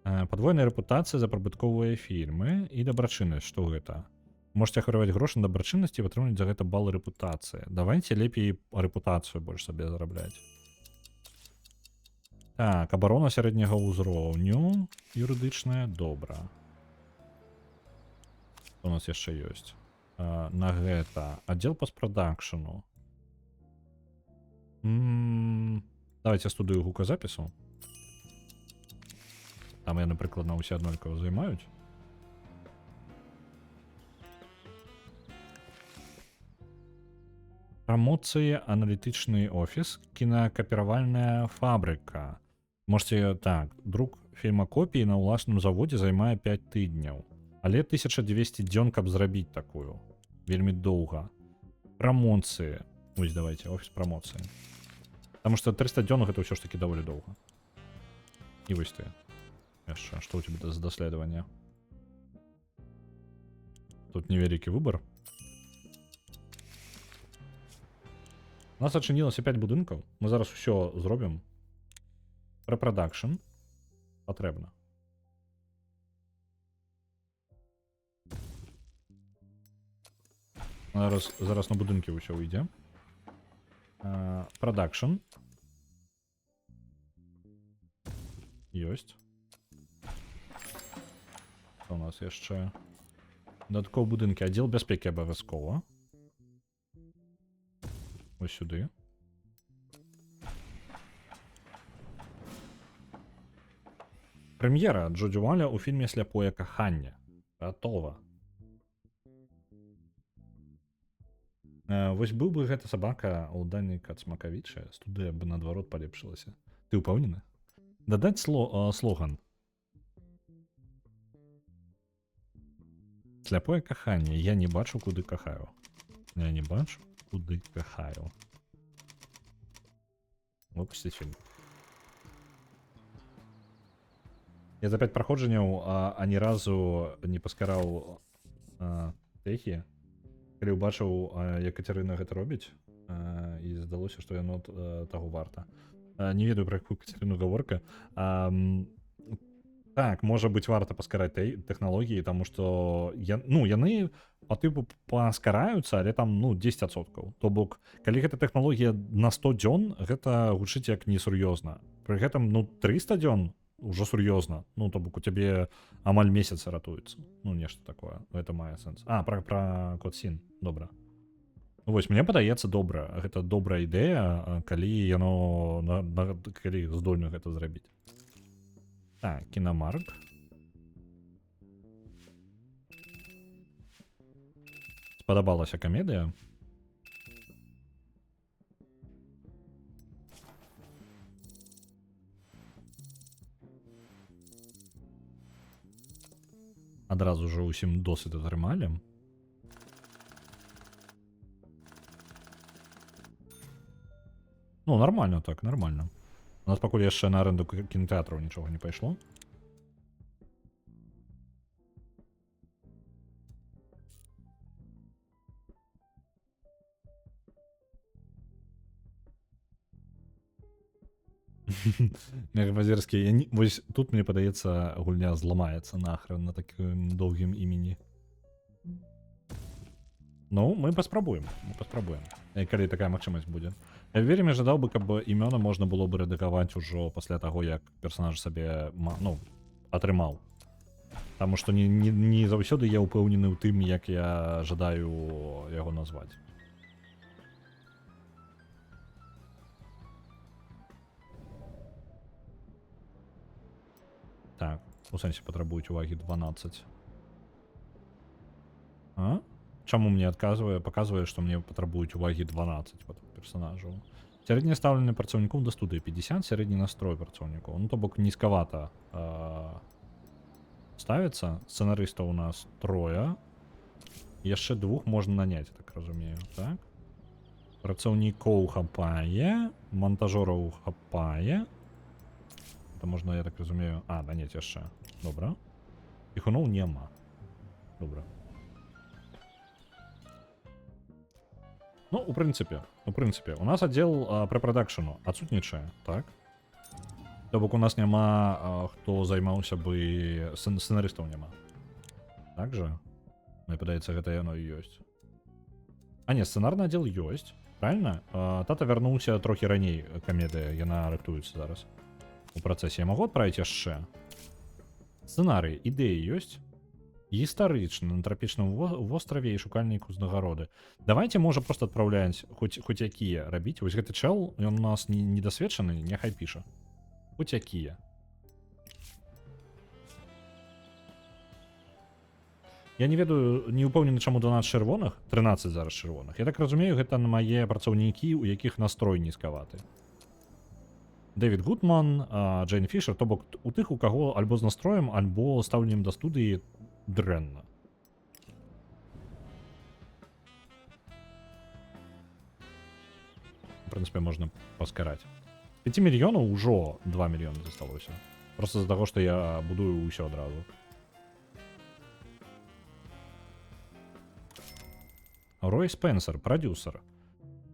Падвойная рэпутацыя за прыбытковыя фільмы і дабрачыннасць. Што гэта? Можете ахвяраваць грошы на дабрачыннасці і атрымаць за гэта бал рэпутацыі. Давайте лепей рэпутацыю больш сабе зарабляць. Так, абарона сярэдняга ўзроўню. Юрыдычная. Добра. Што у нас яшчэ ёсць? На гэта. Аддзел постпрадакшну. Давайте студыю гуказапісу. Там яны прыкладна ўсе аднолькава займаюць. Прамоцыі, аналітычны офіс, кінакапіравальная фабрыка. Можете, так, друк фільмакопіі на ўласным заводзе займае 5 тыдняў. Але 1200 дзён, каб зрабіць такую. Вельмі доўга. Прамоцыі. Вось, давайте, офіс прамоцыі. Таму што 300 дзён гэта ўсё ж таки даволі доўга. І вось ты. Яшчэ, што ў тебе за даследаванне? Тут невялікі выбар. У нас адчынілася 5 будынкаў. Мы зараз усё зробім. Прэпрадакшн. Патрэбна. Зараз на будынкі ўсё выйдзе. Прадакшн. Ёсць. Што у нас яшчэ? Дадатковыя будынкі. Аддзел бяспекі абавязкова. Ось сюди. Прэм'ера Джоджі Уаля ў фільме «Сляпое каханне». Гатова. Вось быў бы гэта сабака Алдані Кацмакавіча, студыя бы наадварот палепшылася. Ты ўпэўнены? Дадаць слоган. Сляпое каханне. Я не бачу, куды кахаю. Я не бачу, куды кахаю. Выпусціць фільм. Я за 5 праходжанняў ані разу не паскараў тэхі, калі ўбачыў, як Кацярына гэта робіць, і здалося, што яно таго варта. Не ведаю, про якую Катерину гаворка. Так, можа быць варта паскараць тэхналогіі, таму што яны па тыпу паскараюцца, але там 10%. То бок калі гэта тэхналогія на 100 дзён, гэта гучыць як несур'ёзна. Пры гэтым 300 дзён ўжо сур'ёзна. То бок у цябе амаль месяц ратуецца. Нешта такое. Гэта мае сэнс. Пра код сін. Добра. Вось, мне падаецца добра. Гэта добрая ідэя, калі яно калі здольна гэта зрабіць. Так, кінамарк. Спадабалася камедыя. Адразу ж усім досвід атрымалі. Нормально так, нормально. У нас пакуль яшчэ на аренду кінотэатраў нічога не пайшло. Мегабазерскі, вось тут мне падаецца гульня зламаецца нахрен на такім доўгім імені. Мы паспрабуем. Калі такая магчымасць будзе. Я вельмі жадаў бы, каб імёна можна было бы рэдагаваць ужо пасля таго, як персанаж сабе атрымаў. Таму што не заўсёды я ўпэўнены ў тым, як я жадаю яго назваць. Так, у сэнсе патрабуюць увагі 12. Чаму мне адказвае? Паказвае, што мне патрабуюць увагі 12 персанажаў. Сярэдняе стаўленне працаўнікоў да студыі 50, сярэдні настрой працаўнікоў. То бок нізкавата ставіцца. Сцэнарыстаў у нас 3. Яшчэ 2 можна наняць, так разумею, так? Працаўнікоў хапае, монтажёраў хапае. Это можна, я так разумею... наняць яшчэ. Добра. Іхуноў няма. Добра. У прынцыпе, у нас аддзел прэпрадакшану адсутнічае, так? То бок у нас няма, хто займаўся бы... Сцэнарыстаў няма. Так жа? Мне падаецца, гэта яно і ёсць. Сцэнарны аддзел ёсць, правильно? Тата вярнуўся трохі раней, камедыя, яна рыхтуецца зараз. У працэсе я магу адправіць яшчэ. Сцэнарый, ідэі ёсць? Гістарычны, на трапічным востраве і шукальніку ўзнагароды. Давайте, можа, просто адпраўляць хоць якія рабіць. Вось гэты чэл, ён у нас недасведчаны, няхай піша. Хоць якія. Я не ведаю, не ўпэўнены, чаму 12 чырвоных, 13 зараз чырвоных. Я так разумею, гэта на мае працаўнікі, у якіх настрой нізкаваты. Дэвід Гудман, Джейн Фішер, то бок у тых, у каго альбо з настроем, альбо стаўленнем да студыі дрэнна. В прынцыпе, можна паскараць. 5 мільёнаў ужо 2 мільёны засталося. Просто з-за таго, што я будую ўсё адразу. Рой Спенсер, прадюсер.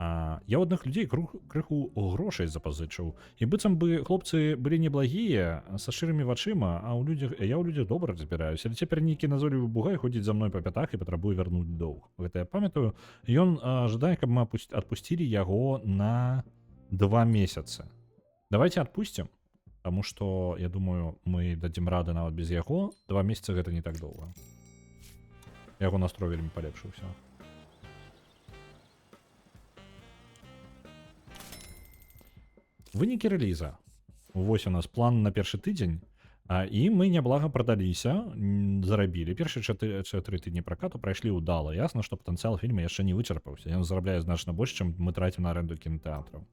Я ў адных людзей крыху грошай запазычыў. І быццам бы хлопцы былі неблагія, са шчырымі вачыма, я ў людзях добра разбіраюся. Але цяпер нейкі назойлівы бугай ходзіць за мной па пятах і патрабуе вярнуць доўг. Гэта я памятаю. Ён жадае, каб мы адпусцілі яго на 2 месяцы. Давайте адпусцім, таму што, я думаю, мы дадзім рады нават без яго. 2 месяцы гэта не так доўга. Яго настрой вельмі палепшыўся. Вынікі рэліза. Вось у нас план на першы тыдзень, і мы няблага прадаліся, зарабілі. Першыя 4 тыдні пракату прайшлі ўдала. Ясна, што патэнцыял фільма яшчэ не вычарпаўся. Ён зарабляе значна больш, чым мы трацім на аренду кінотэатраў.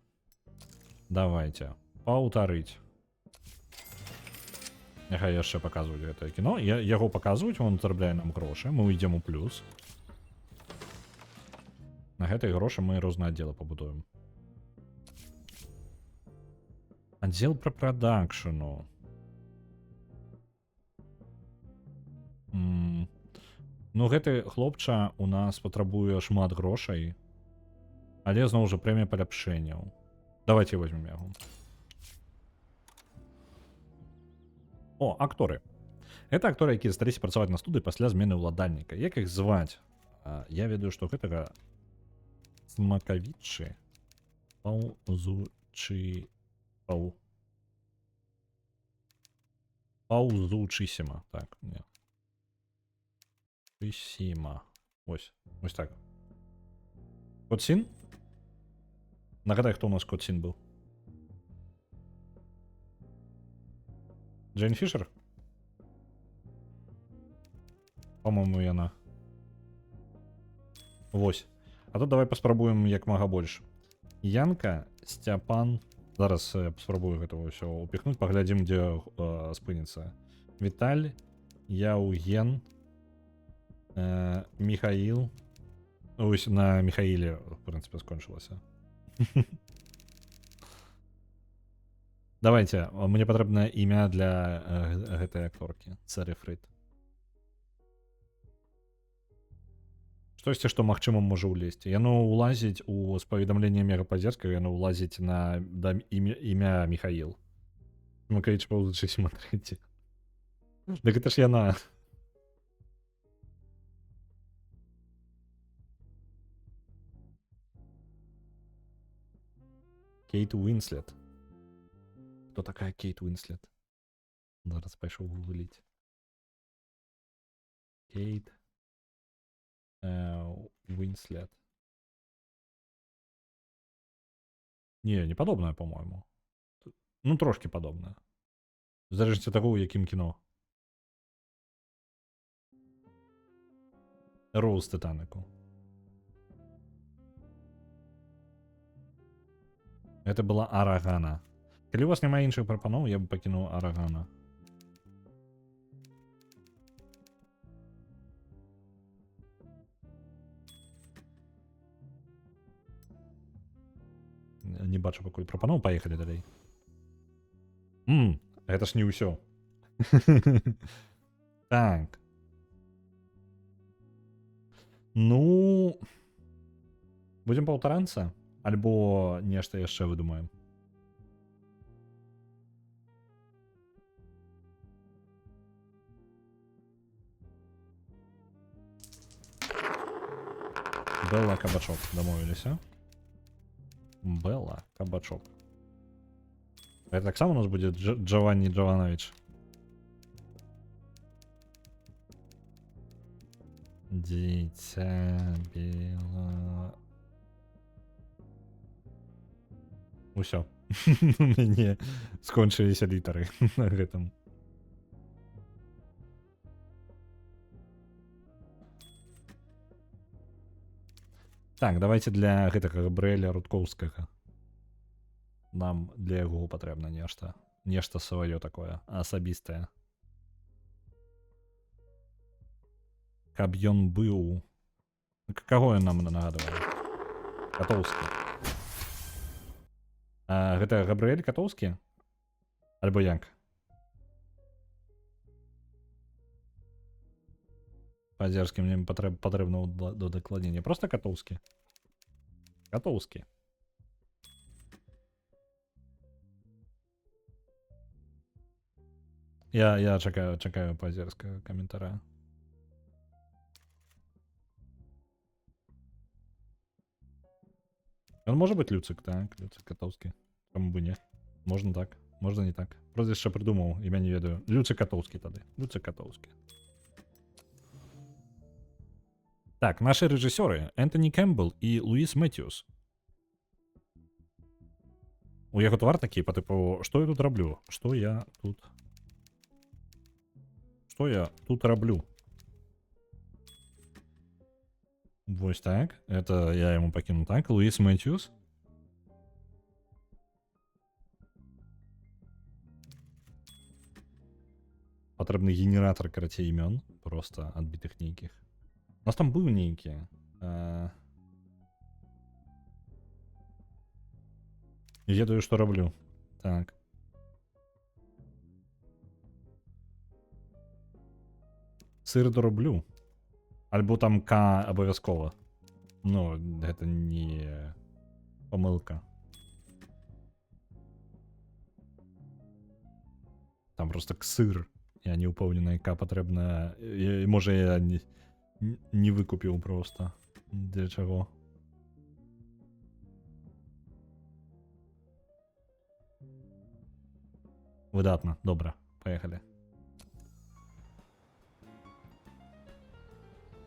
Давайте. Паўтарыць. Няхай яшчэ паказваюць гэтае кіно. Яго паказваюць, он зарабляе нам грошы. Мы ўйдзем у плюс. На гэтай грошы мы розныя аддзелы пабудуем. Аддзел пра прадакшану. Гэты хлопча у нас патрабуе шмат грошай, але зноў жа прэмія паляпшэнняў. Давайте возьмем яго. О, акторы. Это акторы, якія засталіся працаваць на студыі пасля змены ўладальніка. Як іх зваць? Я ведаю, што гэтага Смакавічы Паўзучысіма. Так, не. Чысіма. Ось так. Котсін? Нагадай, хто у нас Котсін быў? Джейн Фішер? По-моему, яна. Вось. А тут давай паспрабуем як мага больш. Янка, Сцяпан. Зараз паспрабую гэтага ўсё упіхнуць, паглядзім, дзе спыніцца. Віталь, Яўген, Михаил. Ось на Михаиле, в прынцыпе, скончылася. Давайте, мне патрэбнае імя для гэтай акторкі. Цэри Фрейд. Штосьці, што магчыма можа ўлезці. Яно ўлазіць у спаведамленне Мегапазерскага, яно ўлазіць на імя Михаил. Смакавіч Паўзучысіма трэці. Дык гэта ж яна. Кейт Уинслет. Кто такая Кейт Уинслет? Зараз пайшоў гугліць. Кейт Уинслет. Не падобная, по-моему. Ну, трошки падобная. Залежыць ад таго, у якім кіно. Роуз Титанику. Это была Арагана. Калі у вас няма іншых прапаноў, я бы пакінуў Арагана. Не бачу пакуль прапаноў, паехалі далей. Гэта ж не ўсё. Так. Ну, будзем паўтарацца? Альбо нешта яшчэ выдумаем. Белла Кабачок, дамовіліся. Белла Кабачок. Это таксама у нас будзе Джованни Джованович. Дзіця Бела. Усё. У мяне скончыліся літары на гэтым. Так, давайте для гэтага Габрыэля Рудкоўскага. Нам для яго патрэбна нешта. Нешта сваё такое, асабістае. Каб ён быў... Каго ён нам нагадвае? Катоўскі. Гэта Габрыэль Катоўскі? Альбо як? Пазерскі мне патрэбна до дакладнення. Просто Катоўскі. Катоўскі. Я чакаю Пазерскага каментара. Он можа быць Люцык, так? Люцык Катоўскі. Чаму бы не? Можна так, можна не так. Прозвішча прыдумаў, імя не ведаю. Люцык Катоўскі тады. Люцык Катоўскі. Так, наши рэжысёры Энтоні Кэмпбелл і Луіс Мэтьюс. У яго твар такі, па тыпу, што я тут раблю? Што я тут раблю? Вось так. Это я яму пакіну так. Луіс Мэтьюс. Патрэбны генератор, карацей, імён. Просто адбітых нейкіх. У нас там быў нейкі. Ведаю, што раблю. Так. Сыр дороблю. Альбо там К абавязкова. Ну, гэта не памылка. Там просто ксыр. Я не упэўнены, яка патрэбная. Можа, я не выкупіў просто. Для чаго? Выдатна, добра. Поехали.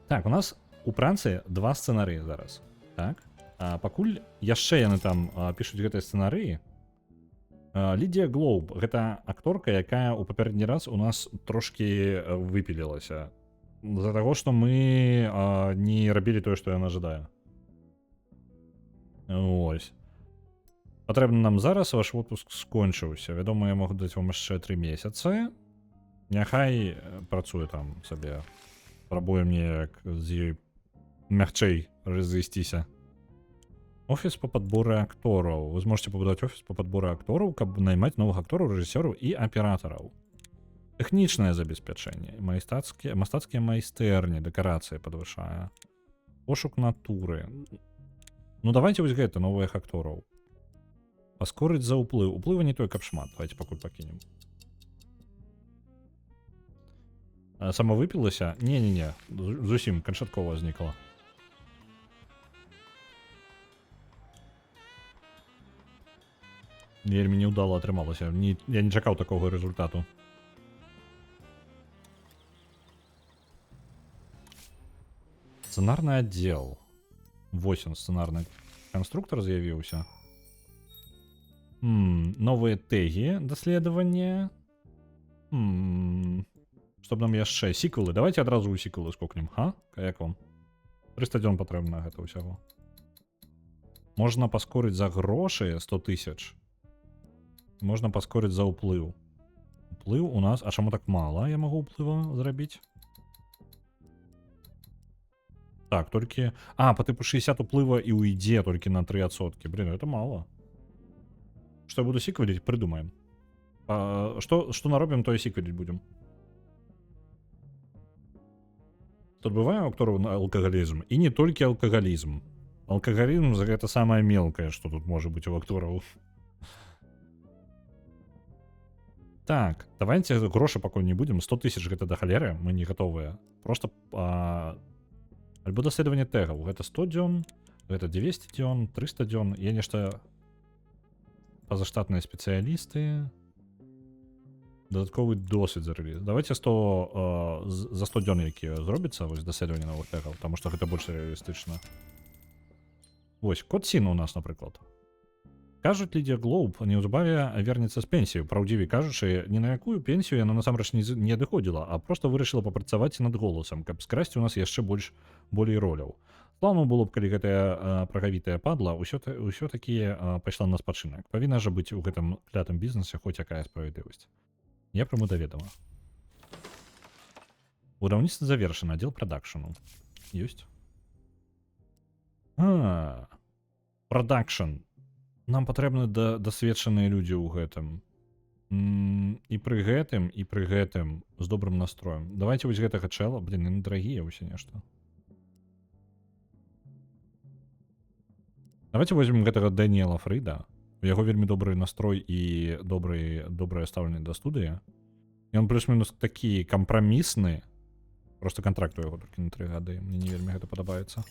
Так, у нас у Францыі 2 сцэнарыі зараз. Так. Пакуль яшчэ яны там пішуць гэтыя сцэнарыі. Лідія Глоуб, гэта акторка, якая ў папярэдні раз у нас трошкі выпілілася. З-за таго, што мы не рабілі тое, што яна жадае. Ось. Патрэбна нам зараз, ваш отпуск скончыўся. Вядома, я магу даць вам яшчэ 3 месяцы. Няхай працуе там сабе. Спрабуем неяк з ёй мягчэй разысціся. Офіс по падбору актораў. Вы зможете пабудаваць офіс по падбору актораў, каб наймаць новых актораў, рэжысёраў і аператараў. Тэхнічнае забеспячэнне, мастацкія майстэрні, дэкарацыі падвышае. Пошук натуры. Ну давайте вось гэта, новых актораў. Паскорыць за ўплыў. Уплыва не той, каб шмат. Давайте пакуль пакінем. Самавыпілася? Не-не-не. Зусім канчаткова знікла. Вельмі неўдала атрымалася. Я не чакаў такога результату. Сцэнарны аддзел. Восень сцэнарны канструктор з'явіўся. Новыя тэгі даследавання. Чтоб нам яшчэ сіквелы. Давайте адразу ў сіквелы скокнем. Як вам? 300 дзён патрэбна гэта ўсяго. Можна паскорыць за грошы 100 000. Можна паскорыць за ўплыў. Уплыў у нас... А чаму так мала я магу ўплыва зрабіць? Так, толькі... по тыпу 60 уплыва і уйдзе толькі на 3%. Блин, это мало. Што я буду сіквеліць? Прыдумаем. Што наробім, то і сіквеліць будзем. Тут бывае у актораў алкагалізм. І не толькі алкагалізм. Алкагалізм — гэта самае мелкае, што тут можа быць у актораў. Так, давайте грошы пакуль не будзем. 100 000 гэта да халеры, мы не гатовыя. Просто альбо даследаванне тэгаў. Гэта 100 дзён, гэта 200 дзён, 300 дзён. Я нешта пазаштатныя спецыялісты. Дадатковы досвід за рэліз. Давайте 100 за 100 дзён, якія зробіцца, вось даследаванне новых тэгаў, таму што гэта больш рэалістычна. Вось, код Сін у нас, напрыклад. Кажуць, Лідія Глоуб неўзабаве вернецца з пенсіі. Праўдзівей кажучы, ні на якую пенсію яна насамрэч не адыходзіла, а проста вырашыла папрацаваць над голасам, каб скрасці у нас яшчэ болей роляў. Слаўна было б, калі гэтая прагавітая падла ўсё-такі пайшла на спачынак. Павінна жа быць у гэтым клятым бізнесе хоць якая справядлівасць. Я пряму да ведама. Будаўніцтва завершана, аддзел прадакшану. Ёсць. Прадакшн. Нам патрэбны дасведчаныя людзі ў гэтым. І пры гэтым з добрым настроем. Давайте вось гэтага чэла, блин, яны дарагія ўсе нешта. Давайте возьмем гэтага Дэніела Фрыда. У яго вельмі добры настрой і добрае стаўленне да студыі. Ён плюс-мінус такі кампрамісны. Просто кантракт у яго толькі на 3 гады. Мне не вельмі гэта падабаецца.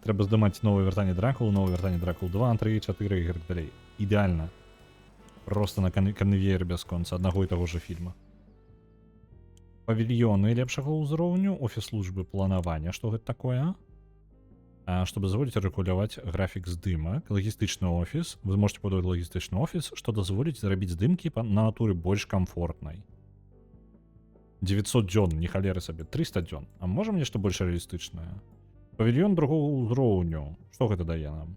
Трэба здымаць новае вяртанне Дракулы, новае вяртанне Дракул 2, 3, 4 і гэтак далей. Ідэальна. Просто на канвеер без конца аднаго і таго ж фільма. Павільёны лепшага ўзроўню, офіс службы планавання, што гэта такое? Што дазволіць рэгуляваць графік здымак, лагістычны офіс. Вы зможаце пабудаваць лагістычны офіс, што дазволіць зрабіць здымкі на натуры больш камфортнай. 900 дзён, не халеры сабе, 300 дзён. А можам нешта больш рэалістычнае? Павільён другого ўзроўню. Што гэта дае нам?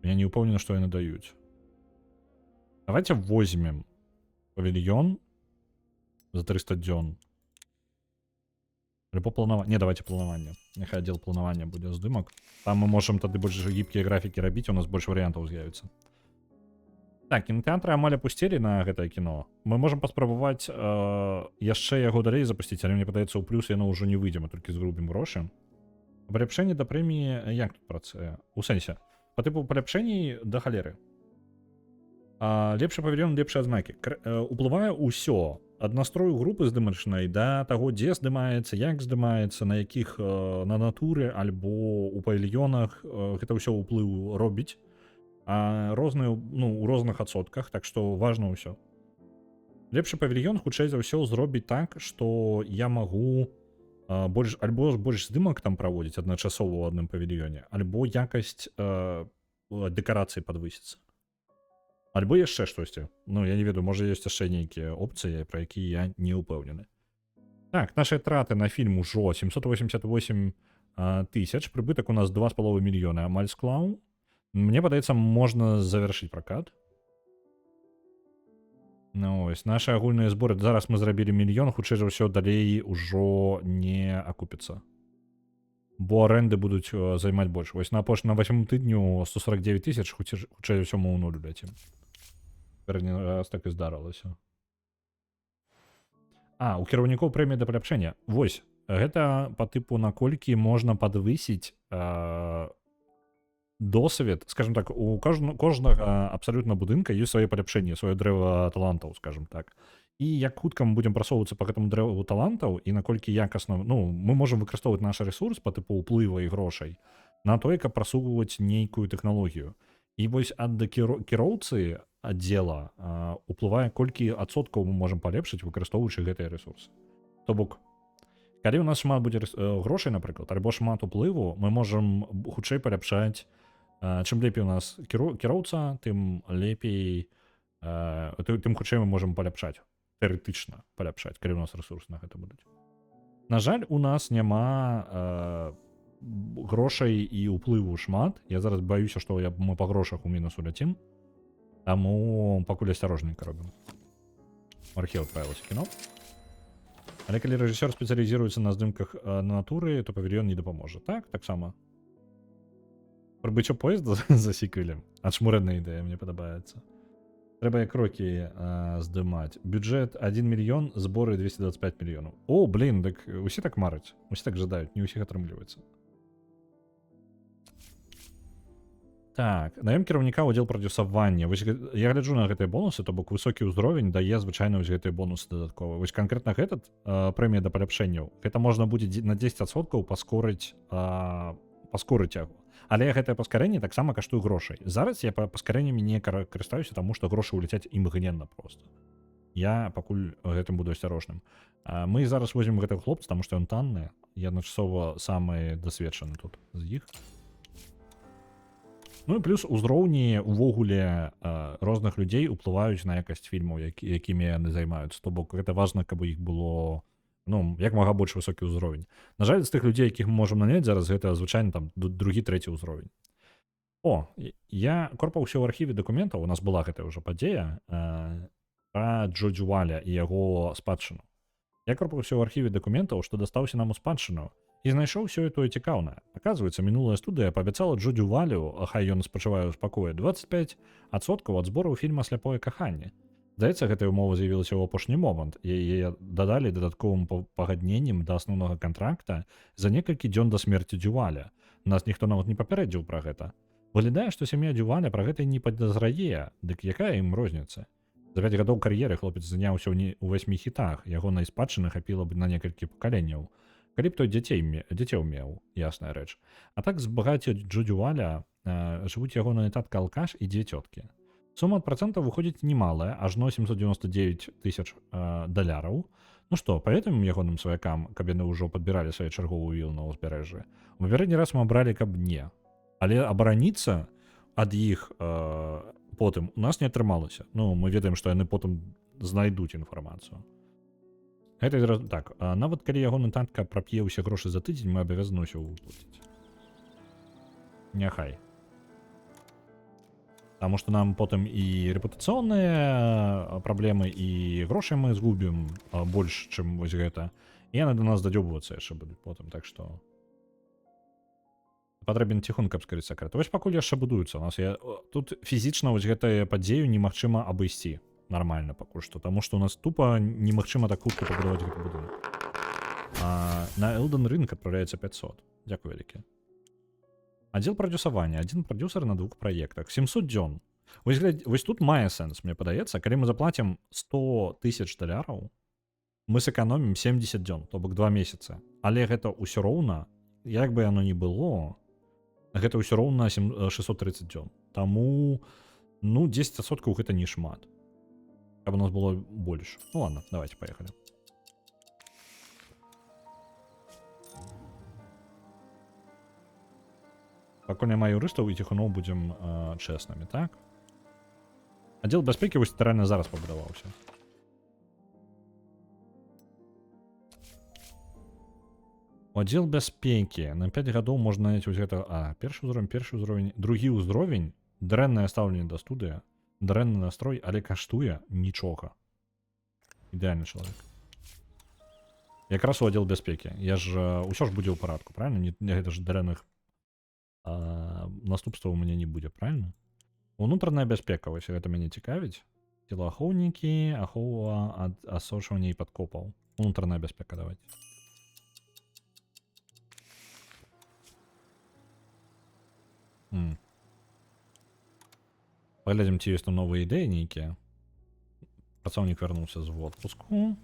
Я не ўпэўнены, што яны даюць. Давайте возьмем павільён за 300 дзён. Альбо планаванне. Не, давайте планаванне. Няхай аддзел планавання будзе здымак. Там мы можам тады больш гібкія графікі рабіць, у нас больш варыянтаў з'явіцца. Так, кінотэатры амаль апусцелі на гэтае кіно. Мы можам паспрабаваць яшчэ яго далей запусціць, але мне падаецца, у плюс яно ўжо не выйдзе, мы толькі згрубім грошы. Паляпшэнне да прэміі як тут працуе? У сэнсе. Па тыпу паляпшэнней да халеры. Лепшы павільён, лепшыя адзнакі. Уплывае ўсё. Ад настрою групы здымачнай да таго, дзе здымаецца, як здымаецца, на якіх на натуры альбо у павільёнах гэта ўсё ўплыў робіць. Розныя, ну, у розных адсотках, так што важна ўсё. Лепшы павільён хутчэй за ўсё зробіць так, што я магу больш здымак там праводзіць адначасова ў адным павільёне, альбо якасць дэкарацыі падвысіцца. Альбо яшчэ штосьці. Ну, я не ведаю, можа ёсць яшчэ нейкія опцыі, пра якія я не ўпэўнены. Так, нашыя траты на фільм ужо 788 тысяч, прыбытак у нас 2,5 мільёны амаль склаў. Мне падаецца, можна завяршыць пракат. Ну, ось, нашы агульныя зборы, зараз мы зрабілі мільён, хутчэй за ўсё далей ужо не акупіцца. Бо аренды будуць займаць больш. Вось на 8 тыдню 149 тысяч, хутчэй за ўсё мы ў нуль ляцім. Першы раз так і здарылася. У кіраўнікоў прэмія да паляпшэння. Вось, гэта па тыпу наколькі можна падвысіць досвед, скажем так, у кожнага абсалютна будынка ёсць свае паляпшэнні, сваё дрэва талантаў, скажем так. І як хутка мы будзем прасоўвацца па гэтаму дрэву талантаў і наколькі якасна, ну, мы можам выкарыстоўваць наш рэсурс па тыпу ўплыва і грошай на тое, каб прасоўваць нейкую тэхналогію. І вось ад кіроўцы аддзела уплывае, колькі адсоткаў мы можам палепшыць, выкарыстоўваючы гэтыя рэсурсы. То бок, калі ў нас шмат будзе грошай, напрыклад, альбо шмат уплыву, мы можам хутчэй паляпшаць. Чым лепей у нас кіроўца, тым лепей, тым хутчэй мы можам паляпшаць, тэарэтычна паляпшаць, калі у нас рэсурсы на гэта будуць. На жаль, у нас няма грошай і ўплыву шмат. Я зараз баюся, што мы па грошах у мінус уляцім, таму пакуль асцярожненька робім. Архіў адправілася кіно. Але калі рэжысёр спецыялізіруецца на здымках на натуры, то павільён не дапаможа. Так, таксама. Прыбыццё поезда за сіквелем. Адшмураная ідэя, мне падабаецца. Трэба як крокі здымаць. Бюджэт 1 мільён, зборы 225 мільёнаў. О, блин, так усе так мараць. Усе так жадаюць, не ўсіх атрымліваецца. Так, наём кіраўніка ў аддзел прадзюсавання. Вось я гляджу на гэтыя бонусы, то бок высокі ўзровень дае звычайна вось гэтыя бонусы дадаткова. Вось канкрэтна гэтат прэмія да паляпшэнняў. Гэта можна будзе на 10% паскорыць яго. Але гэтае паскарэнне таксама каштуе грошай. Зараз я паскарэннямі не карыстаюся, таму што грошы ўляцяць імгненна проста. Я пакуль гэтым буду асцярожным. Мы зараз возьмем гэтага хлопца, таму што ён танны. Я адначасова самы дасведчаны тут з іх. Ну і плюс узроўні увогуле розных людзей уплываюць на якасць фільмаў, якімі яны займаюцца. То бок гэта важна, каб у іх было, ну, як мага больш высокі ўзровень. На жаль, з тых людзей, якіх мы можам наняць зараз, гэта звычайна там другі, трэці ўзровень. Я корпаўся ў архіве дакументаў, у нас была гэтая ўжо падзея пра Джо Дюваля і яго спадчыну. Я корпаўся ў архіве дакументаў, што дастаўся нам у спадчыну, і знайшоў усё тое цікаўнае. Аказваецца, мінулая студыя паабяцала Джо Дювалю, хай ён спачувае ў спакоі, 25% ад збораў фільма «Сляпое каханне». Здаецца, гэтая ўмова з'явілася ў апошні момант, і яе дадалі дадатковым пагадненнем да асноўнага кантракта за некалькі дзён да смерці Дюваля. Нас ніхто нават не папярэдзіў пра гэта. Выглядае, што сям'я Дюваля пра гэта не падазрае, дык якая ім розніца? За 5 гадоў кар'еры хлопец заняўся ў 8 хітах, ягонай спадчыны хапіла б на некалькі пакаленняў. Калі б той дзяцей меў, ясная рэч. А так з багацця Джо Дюваля жывуць ягоная татка-алкаш і 2 цёткі. Сума ад працэнтаў выходзіць немалая, ажно 799 тысяч даляраў. Ну што, паветамім ягоным сваякам, каб яны ўжо падбіралі сваю чарговую вілу на ўзбярэжжы. У папярэдні раз мы абралі, каб не. Але абараніцца ад іх потым у нас не атрымалася. Ну, мы ведаем, што яны потым знайдуць інфармацыю. Гэта так, нават калі ягоны татка прап'е ўсе грошы за тыдзень, мы абавязаны ўсё выплаціць. Няхай. Таму што нам потым і рэпутацыйныя праблемы, і грошай мы згубім больш, чым вось гэта. І яны да нас дадзёбвацца яшчэ будуць потым, так што патрэбен ціхонька абскрыць сакрэт. Вось пакуль яшчэ будуюцца. У нас тут фізічна вось гэтую падзею немагчыма абысці. Нормально пакуль што, таму што у нас тупа немагчыма так хутка пабудаваць гэты будынак. На Elden Ring адпраўляецца 500. Дякую вялікі. Аддзел прадюсавання. Адзін прадюсер на 2 праектах. 700 дзён. Вось тут мае сэнс, мне падаецца, калі мы заплатім $100,000, мы сэканомім 70 дзён, то бок 2 месяцы. Але гэта ўсё роўна, як бы яно ні было, гэта ўсё роўна 630 дзён. Таму, ну, 10% гэта не шмат. Каб у нас было больш. Ну ладно, давайте, поехали. Пакуль няма юрыстаў і ціхуноў будзем чэснымі, так? Аддзел бяспекі вось рэальна зараз пабудаваўся. Аддзел бяспекі. На 5 гадоў можна наняць вось гэта... першы ўзровень, другі ўзровень, дрэннае стаўленне да студыя, дрэнны настрой, але каштуе нічога. Ідэальны чалавек. Якраз у аддзел бяспекі. Я ж... Усё ж будзе ў парадку, правильно? Гэта ж дрэнных наступстваў у мяне не будзе, правильно? Унутраная бяспека, вось гэта мяне цікавіць. Телаахоўнікі, ахова ад асочвання і падкопаў. Унутраная бяспека, давайте. Паглядзім, ці ёсць там новыя ідэі нейкія. Працаўнік вярнуўся з отпуску.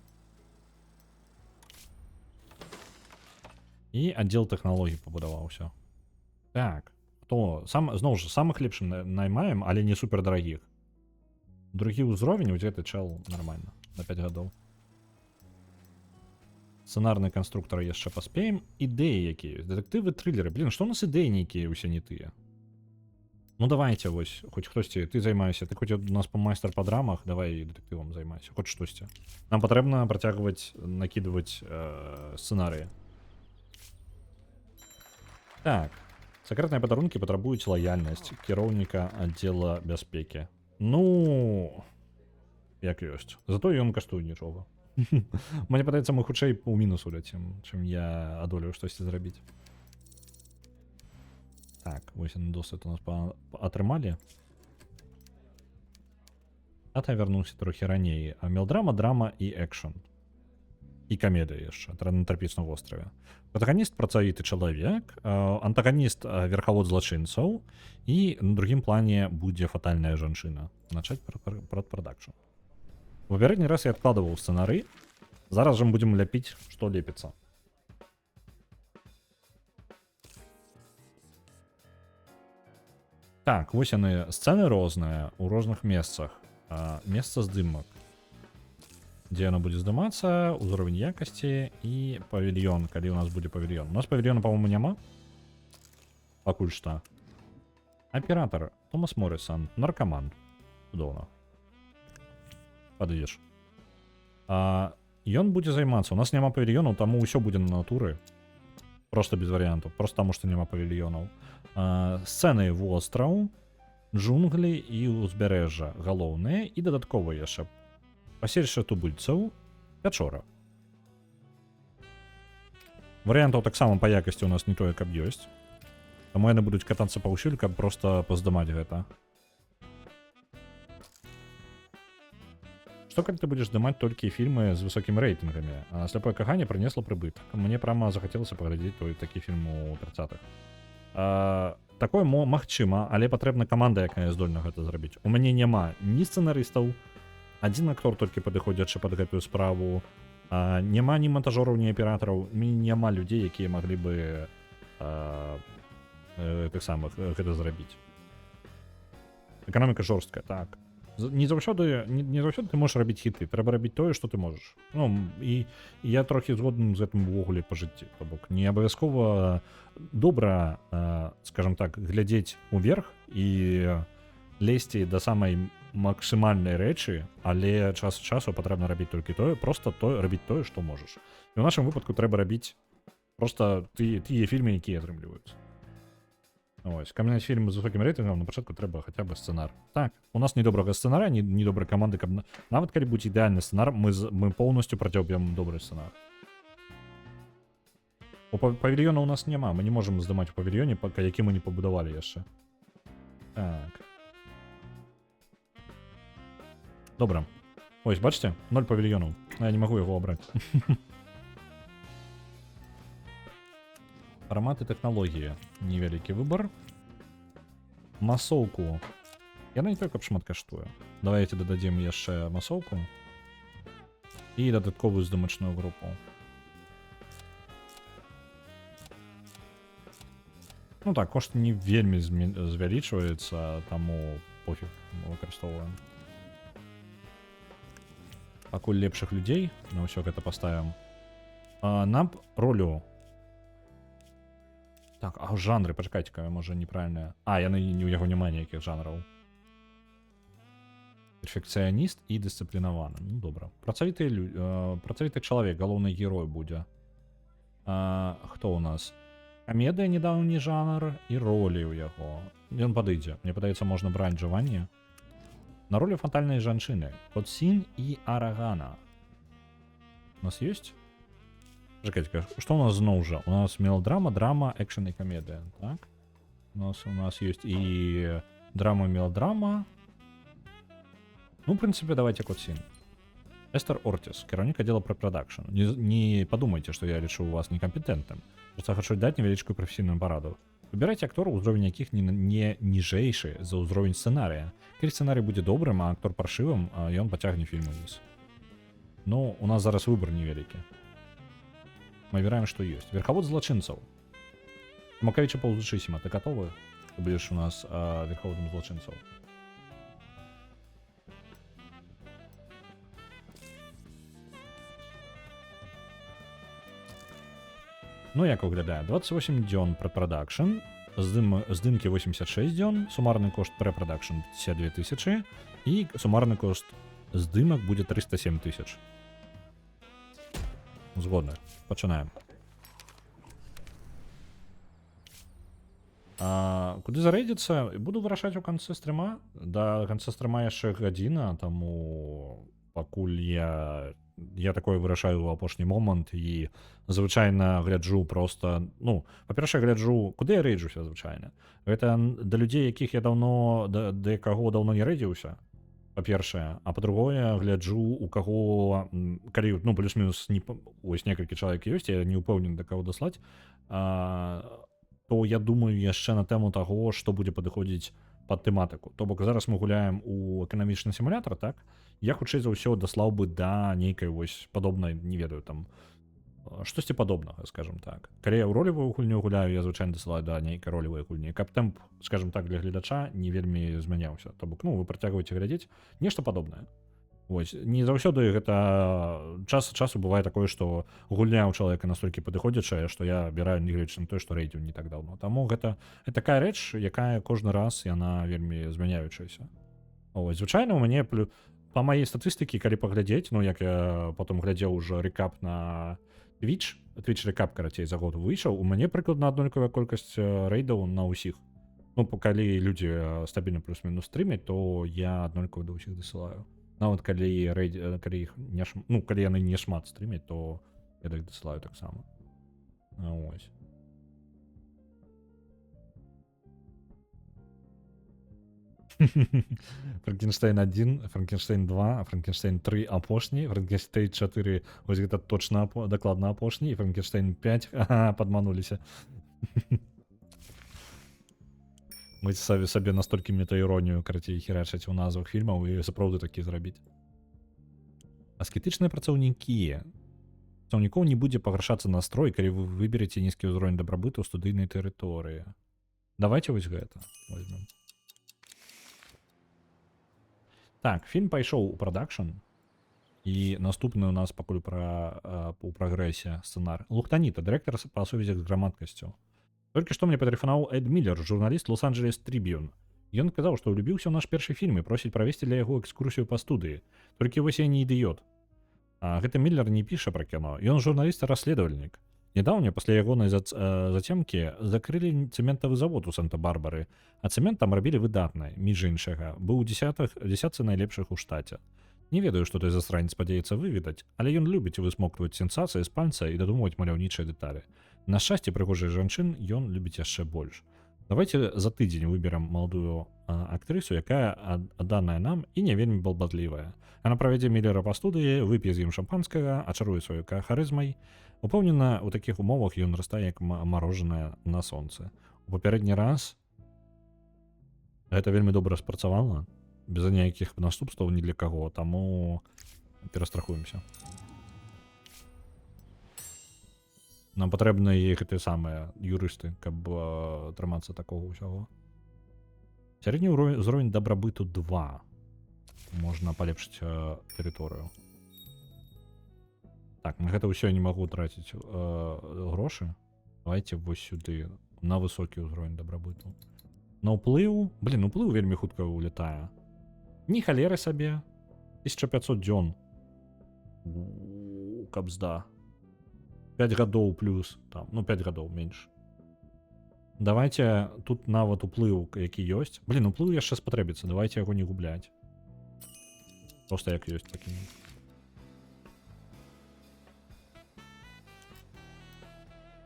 І аддзел тэхналогій пабудаваўся. Так, то зноў ж самых лепшым наймаем, але не супердарагіх. Другі ўзровень, вось гэты чел нормально, на 5 гадоў. Сцэнарны канструктар яшчэ паспеем. Ідэі якія ёсць, дэтэктывы, трылеры. Блін, што у нас ідэі нейкія ўсе не тыя? Ну давайте вось, хоць хтосьці, ты займайся, ты хоць у нас па майстар па драмах, давай дэтэктывам займайся, хоць штосьці. Нам патрэбна працягваць накідваць сцэнарыі. Так, сакрэтныя падарункі патрабуюць лаяльнасць кіроўніка аддзела бяспекі. Ну, як ёсць. Зато ён каштуе нічога. Мне падаецца, мы хутчэй у мінус уляцім, чым я адолею штосьці зрабіць. Так, вось яны досвед у нас атрымалі. Ата вярнуўся трохі раней. Мелдрама, драма і экшн. І камедыя яшчэ, на трапічным востраве. Пратаганіст працавіты чалавек, антаганіст верхавод злачынцаў, і на другім плане будзе фатальная жанчына. Начаць прадпрадакшн. У папярэдні раз я адкладываў сцэнарый. Зараз жа будзем ляпіць, што лепіцца. Так, вось яны, сцэны розныя, у розных месцах. Месца здымак. Дзе яно будзе здымацца, узровень якасці і павільён, калі у нас будзе павільён. У нас павільёна, па-моему, няма. Пакуль што. Аператор Томас Моррисон, наркаман. Цудоўна. Падыдзеш. Ён будзе займацца. У нас няма павільёнаў, таму ўсё будзе на натуры. Просто без варыянтаў, просто таму што няма павільёнаў. Сцэны востраў, джунглі і ўзбярэжжа галоўныя і дадаткова яшчэ паселішча тубыльцаў, пячора. Варыянтаў таксама па якасці у нас не тое, каб ёсць. Таму яны будуць катацца паўсюль, каб проста паздымаць гэта. Што калі ты будзеш здымаць толькі фільмы з высокімі рэйтынгамі, а сляпое каханне прынесла прыбытак. Мне прама захацелася паглядзець такі фільм у 30-х. Такое магчыма, але патрэбна каманда, якая здольна гэта зрабіць. У мяне няма ні сцэнарыстаў, адзін актор толькі падыходзячы пад гэтую справу, няма ні монтажораў, ні аператараў, няма людзей, якія маглі бы тых самых гэта зрабіць. Эканоміка жорсткая, так. Не заўсёды ты можаш рабіць хіты, трэба рабіць тое, што ты можаш. Ну, і я трохі згодны з гэтым увогуле па жыцці. То бок, не абавязкова добра, скажам так, глядзець уверх і лезці да самай максімальнай рэчы, але час ад часу патрэбна рабіць толькі тое, проста рабіць тое, што можаш. І ў нашым выпадку трэба рабіць проста тыя фільмы, якія атрымліваюцца. Ось, каб мяняць фільмы з высокім рэйтынгам, на пачатку трэба хаця бы сцэнар. Так, у нас недобрага сцэнара, недобрай каманды, каб нават калі будзе ідэальны сцэнар, мы поўнасцю працягваем добры сцэнар. Павільёна у нас няма, мы не можам здымаць у павільёне, які мы не пабудавалі яшчэ. Так. Добра. Ось, бачыце? 0 павільёнаў. Я не магу яго абраць. Фармат і тэхналогіі. Невялікі выбар. Масоўку. Яна не толькі шмат каштуе. Давайте дададзім яшчэ масоўку. І дадатковую здымачную групу. Ну так, кошт не вельмі звялічваецца, таму пофіг выкарыстоўваем. Пакуль лепшых людзей на ўсё гэта паставім. Нам ролю. Так, а жанры, пачакайце-ка, можа неправільныя. Яны у яго няма ніякіх жанраў. Перфекцыяніст і дысцыплінаваны. Ну, добра. Працавіты чалавек, галоўны герой будзе. Хто у нас? Камедыя, недаўні жанр, і ролі ў яго. Ён падыдзе. Мне падаецца, можна браць Джованні. На ролі фатальнай жанчыны. Котсін і Арагана. У нас ёсць? Чакайце, што у нас зноў жа? У нас мелодрама, драма, экшн і камедыя. Так? У нас ёсць і драма, мелодрама. Ну, в прынцыпе, давайте Котсін. Эстер Ортис, кіраўнік аддзела прэпрадакшн. Не падумайце, што я лічу вас некампетэнтным. Проста хочу даць невялічкую прафесійную параду. Выбірайце актораў, узровень якіх не ніжэйшы за ўзровень сцэнарыя. Калі сцэнарый будзе добрым, а актор паршывым, ён пацягне фільм уніз. Ну, у нас зараз выбар невялікі. Мы выбираем, што ёсць. Верхавод злачынцаў. Макавіча Паўзучысіма, ты гатовы? Ты будзеш у нас верхаводам злачынцаў. Ну, як выглядае? 28 дзён прэпрадакшн, здымкі 86 дзён, сумарны кошт прэпрадакшн 52 тысячы і сумарны кошт здымак будзе 307 тысяч. Згодна. Пачынаем. Куды зарэдзіцца? Буду вырашаць у канцы стрыма. Да канца стрыма яшчэ гадзіна, таму пакуль я такое вырашаю ў апошні момант і звычайна гляджу просто, ну, па-першае, гляджу, куды я рэйджуся звычайна. Гэта да людзей, якіх я даўно, да каго даўно не рэдзіўся, па-першае, а па-другое, гляджу, у каго, калі, ну, плюс-мінус, ось некалькі чалавек ёсць, я не ўпэўнены, да каго даслаць, то я думаю яшчэ на тэму таго, што будзе падыходзіць пад тэматыку. То бок зараз мы гуляем у эканамічны сімулятар, так? Я хутчэй за ўсё даслаў бы да нейкай вось падобнай, не ведаю, там, штосьці падобнага, скажем так. Калі я ў ролевую гульню гуляю, я звычайна дасылаю да нейкай ролевай гульні. Каб тэмп, скажем так, для гледача не вельмі змяняўся. То бок, ну, вы працягваеце глядзець нешта падобнае. Вось, не заўсёды гэта час ад часу бывае такое, што гульня ў чалавека настолькі падыходзячая, што я абіраю нягледзячы на тое, што рэйдзіў не так даўно. Таму гэта такая рэч, якая кожны раз яна вельмі змяняючаяся. Ось, звычайна у мяне па маёй статыстыкі, калі паглядзець, ну як я потым глядзеў ужо рэкап на Twitch рэкап, карацей, за год выйшаў, у мяне прыкладна аднолькавая колькасць рэйдаў на ўсіх. Ну, калі людзі стабільна плюс-мінус стрымяць, то я аднолькава да ўсіх дасылаю. Нават калі іх не шмат, ну, калі яны не шмат стрымяць, то я іх дасылаю таксама. Ось. Франкенштейн 1, Франкенштейн 2, Франкенштейн 3 апошні, Франкенштейн 4, вось гэта точна дакладна апошні, і Франкенштейн 5, падмануліся. Мы сабе настолькі метаіронію, карацей, херачаць у назвах фільмаў і сапраўды такі зрабіць. Аскетычныя працаўнікі. Працаўнікоў не будзе пагаршацца настрой, калі вы выбереце нізкі ўзровень дабрабыту ў студыйнай тэрыторыі. Давайте вось гэта возьмем. Так, фільм пайшоў у прадакшн, і наступны у нас пакуль у прагрэсе сцэнар. Лухтаніта, дырэктар па сувязях з грамадкасцю. Толькі што мне патэлефанаваў Эд Міллер, журналіст Лос-Анджелес Трибюн. Ён казаў, што ўлюбіўся ў наш першы фільм і просіць правесці для яго экскурсію па студыі. Толькі вось я не ідыёт. Гэты Міллер не піша пра кіно, ён журналіст-расследавальнік. Нядаўня, пасля ягонай зацемкі, закрылі цэментавы завод у Санта-Барбары, а цэмент там рабілі выдатна, між іншага, быў у дзесятцы найлепшых у штаце. Не ведаю, што той засранец спадзяецца выведаць, але ён любіць высмоктваць сенсацыі з пальца і дадумваць маляўнічыя дэталі. На шчасце прыгожых жанчын ён любіць яшчэ больш. Давайте за тыдзень выберам маладую актрысу, якая адданая нам і не вельмі балбатлівая. А на правядзе Міллера па студыі, вып'е з ім шампанскага, ачаруе сваёй харызмай. Упэўнена, у такіх умовах ён растае як марожанае на сонцы. У папярэдні раз гэта вельмі добра спрацавала, без ніякіх наступстваў ні для каго, таму перастрахуемся. Нам патрэбны гэтыя самыя юрысты, каб трымацца такога ўсяго. Сярэдні ўзровень дабрабыту 2. Можна палепшыць тэрыторыю. Так, на гэта ўсё я не магу траціць грошы. Давайте вось сюды, на высокі ўзровень дабрабыту. На ўплыў, уплыў вельмі хутка улетае. Ні халеры сабе. 1500 дзён. Кабзда. 5 гадоў плюс, там, 5 гадоў менш. Давайте тут нават уплыў, які ёсць. Уплыў яшчэ спатрэбіцца, давайте яго не губляць. Просто як ёсць такі.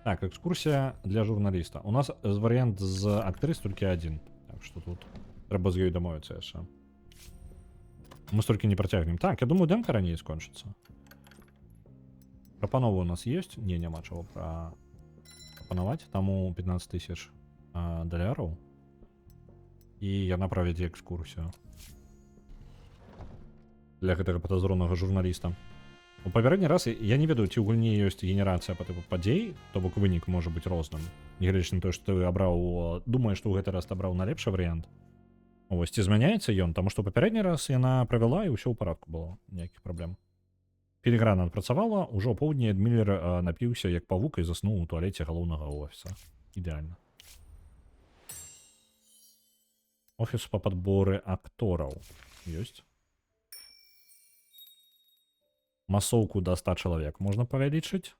Так, экскурсія для журналіста. У нас варыянт з актрыс толькі адзін. Так што тут трэба з ёй дамовіцца яшчэ. Мы столькі не працягнем. Так, я думаю, дэмка раней скончыцца. Прапановы у нас есть? Не, няма чаго прапанаваць. Таму 15 000 даляраў. І яна правядзе экскурсію. Для гэтага падазронага журналіста. У папярэдні раз я не ведаю, ці ў гульні ёсць генерацыя па тыпу падзей, то бок вынік можа быць розным. Нягледзячы на тое, што ты абраў, думаеш, што ў гэты раз абраў найлепшы варыянт. Вось, ці змяняецца ён, таму што папярэдні раз яна правяла і ўсё ў парадку было, ніякіх праблем. Філіграна адпрацавала, ужо поўдні Міллер напіўся як павук і заснуў у туалеце галоўнага офіса. Ідэальна. Офіс па падборы актораў. Ёсць. Масоўку да 100 чалавек можна павялічыць.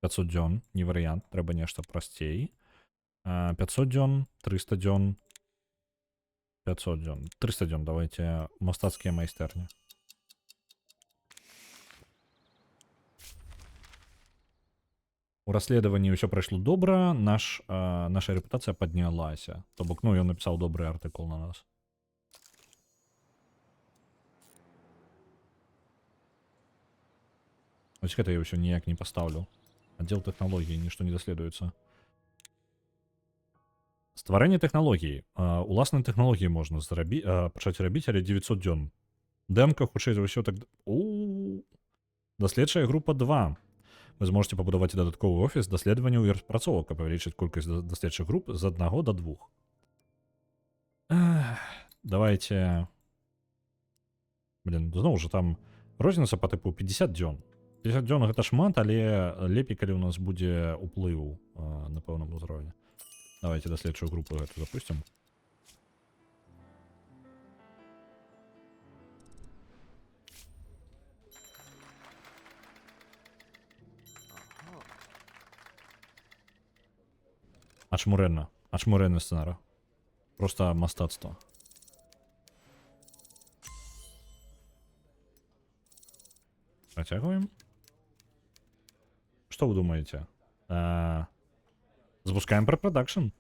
500 дзён, не варыянт, трэба нешта прасцей. 500 дзён, 300 дзён. 500 дзён. 300 дзён, давайте мастацкія майстэрні. У расследаванні ўсё прайшло добра, наша рэпутацыя паднялася. То бок, ён напісаў добры артыкул на нас. Вось гэта я ўсё ніяк не пастаўлю. Аддзел тэхналогіі, нішто не даследуецца. Стварэнне тэхналогіі. Уласныя тэхналогіі можна пачаць рабіць, але 900 дзён. Дэмка, хутчэй за ўсё так... Даследчая група 2. Вы зможете пабудаваць дадатковы офіс даследаванняў і распрацовак, каб павялічыць колькасць даследчых груп з 1 до 2. Давайте... Зноў жа там розніца па тыпу 50 дзён. 50 дзён гэта шмат, але лепей, калі у нас будзе уплыў на пэўным узроўні. Давайте даследчую групу гэту запусцім. Ачмурэнны сцэнара. Просто мастацтва. Працягваем. Што вы думаеце? Запускаем прэдпрадакшн.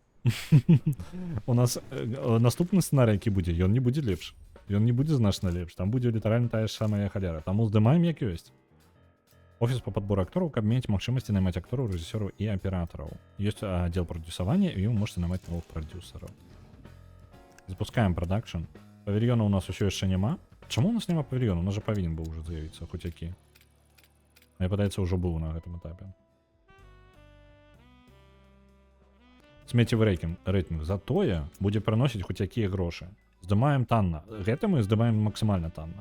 У нас наступны сцэнарый, які будзе, ён не будзе лепш. Ён не будзе значна лепш. Там будзе літаральна тая ж самая халера. Таму здымаем як ёсць. Офіс па падбору актораў, каб мець магчымасці наймаць актораў, рэжысёраў і аператараў. Ёсць аддзел прадюсавання, і вы можете наймаць новых прадюсераў. Запускаем прадакшн. Павільёна у нас усё яшчэ няма. Чаму у нас няма павільёна? У нас жа павінен быў уже з'явіцца, хоць які. Мне падаецца, ўжо быў на гэтым этапе. Смеццевы рэйтынг. Затое будзе прыносіць хоць якія грошы. Здымаем танна. Гэта мы здымаем максімальна танна.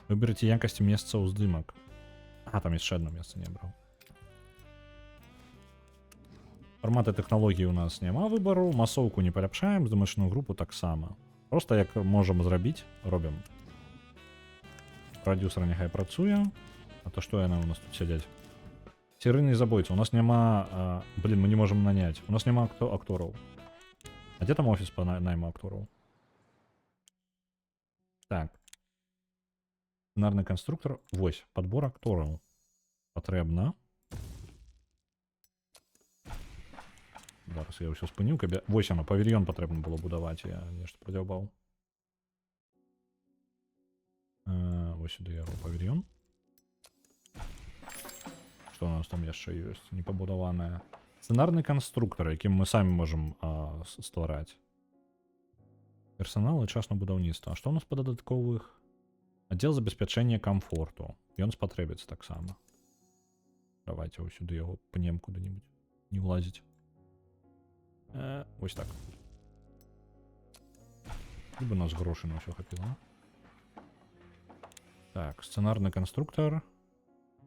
Выберце якасць месцаў здымак. Там яшчэ одно месца не браў. Фарматы тэхналогіі у нас няма выбару. Масоўку не паляпшаем, здымачную групу таксама. Просто як можам зрабіць, робім. Прадюсер няхай працуе. А то што яны у нас тут сядзяць? Серыйны забойца. У нас няма... мы не можам наняць. У нас няма актораў. А дзе там офіс па найму актораў? Так. Сцэнарны канструктор. Вось, падбор актораў. Патрэбна. Зараз я ўсё спыніў, каб... Вось яно, павільён патрэбна было будаваць. Я нешта прадзяўбаў. вось сюди яго павільён. Што у нас там яшчэ ёсць непабудаванае? Сцэнарны канструктар, якім мы самі можам ствараць. Персанал і час на будаўніцтва. А што ў нас па дадатковых? Аддзел забеспячэння камфорту. Ён спатрэбіцца таксама. Давайте вось сюды яго пнем куды-нибудь. Не ўлазіць. Вось так. Либо у нас грошай на ўсё хапіла. Так, сцэнарны канструктар.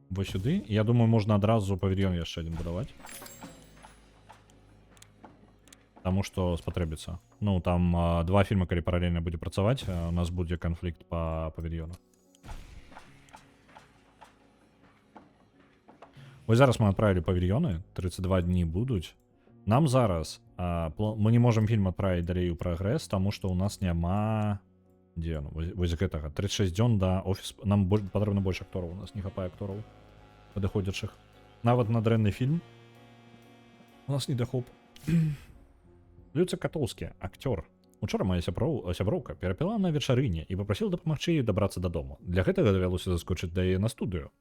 Вось сюды. Я думаю, можна адразу павільён яшчэ адзін будаваць. Таму што спатрэбіцца. Ну, там два фільма, калі паралельна будзе працаваць, у нас будзе канфлікт па павільёну. Вось зараз мы адправілі павільёны, 32 дні будуць. Нам зараз мы не можам фільм адправіць далей у прагрэс, таму што ў нас няма... Дзе ён? Вось гэтага. 36 дзён да офіс. Нам патрэбна больш актораў, у нас не хапае актораў падыходзячых. Нават на дрэнны фільм у нас недахоп. Люця Катоўскі, акцёр. Учора моя сяброўка перапіла на вечарыне і папрасіла дапамагчы ёй дабрацца дадому. Для гэтага давялося заскочыць да яе на студыю.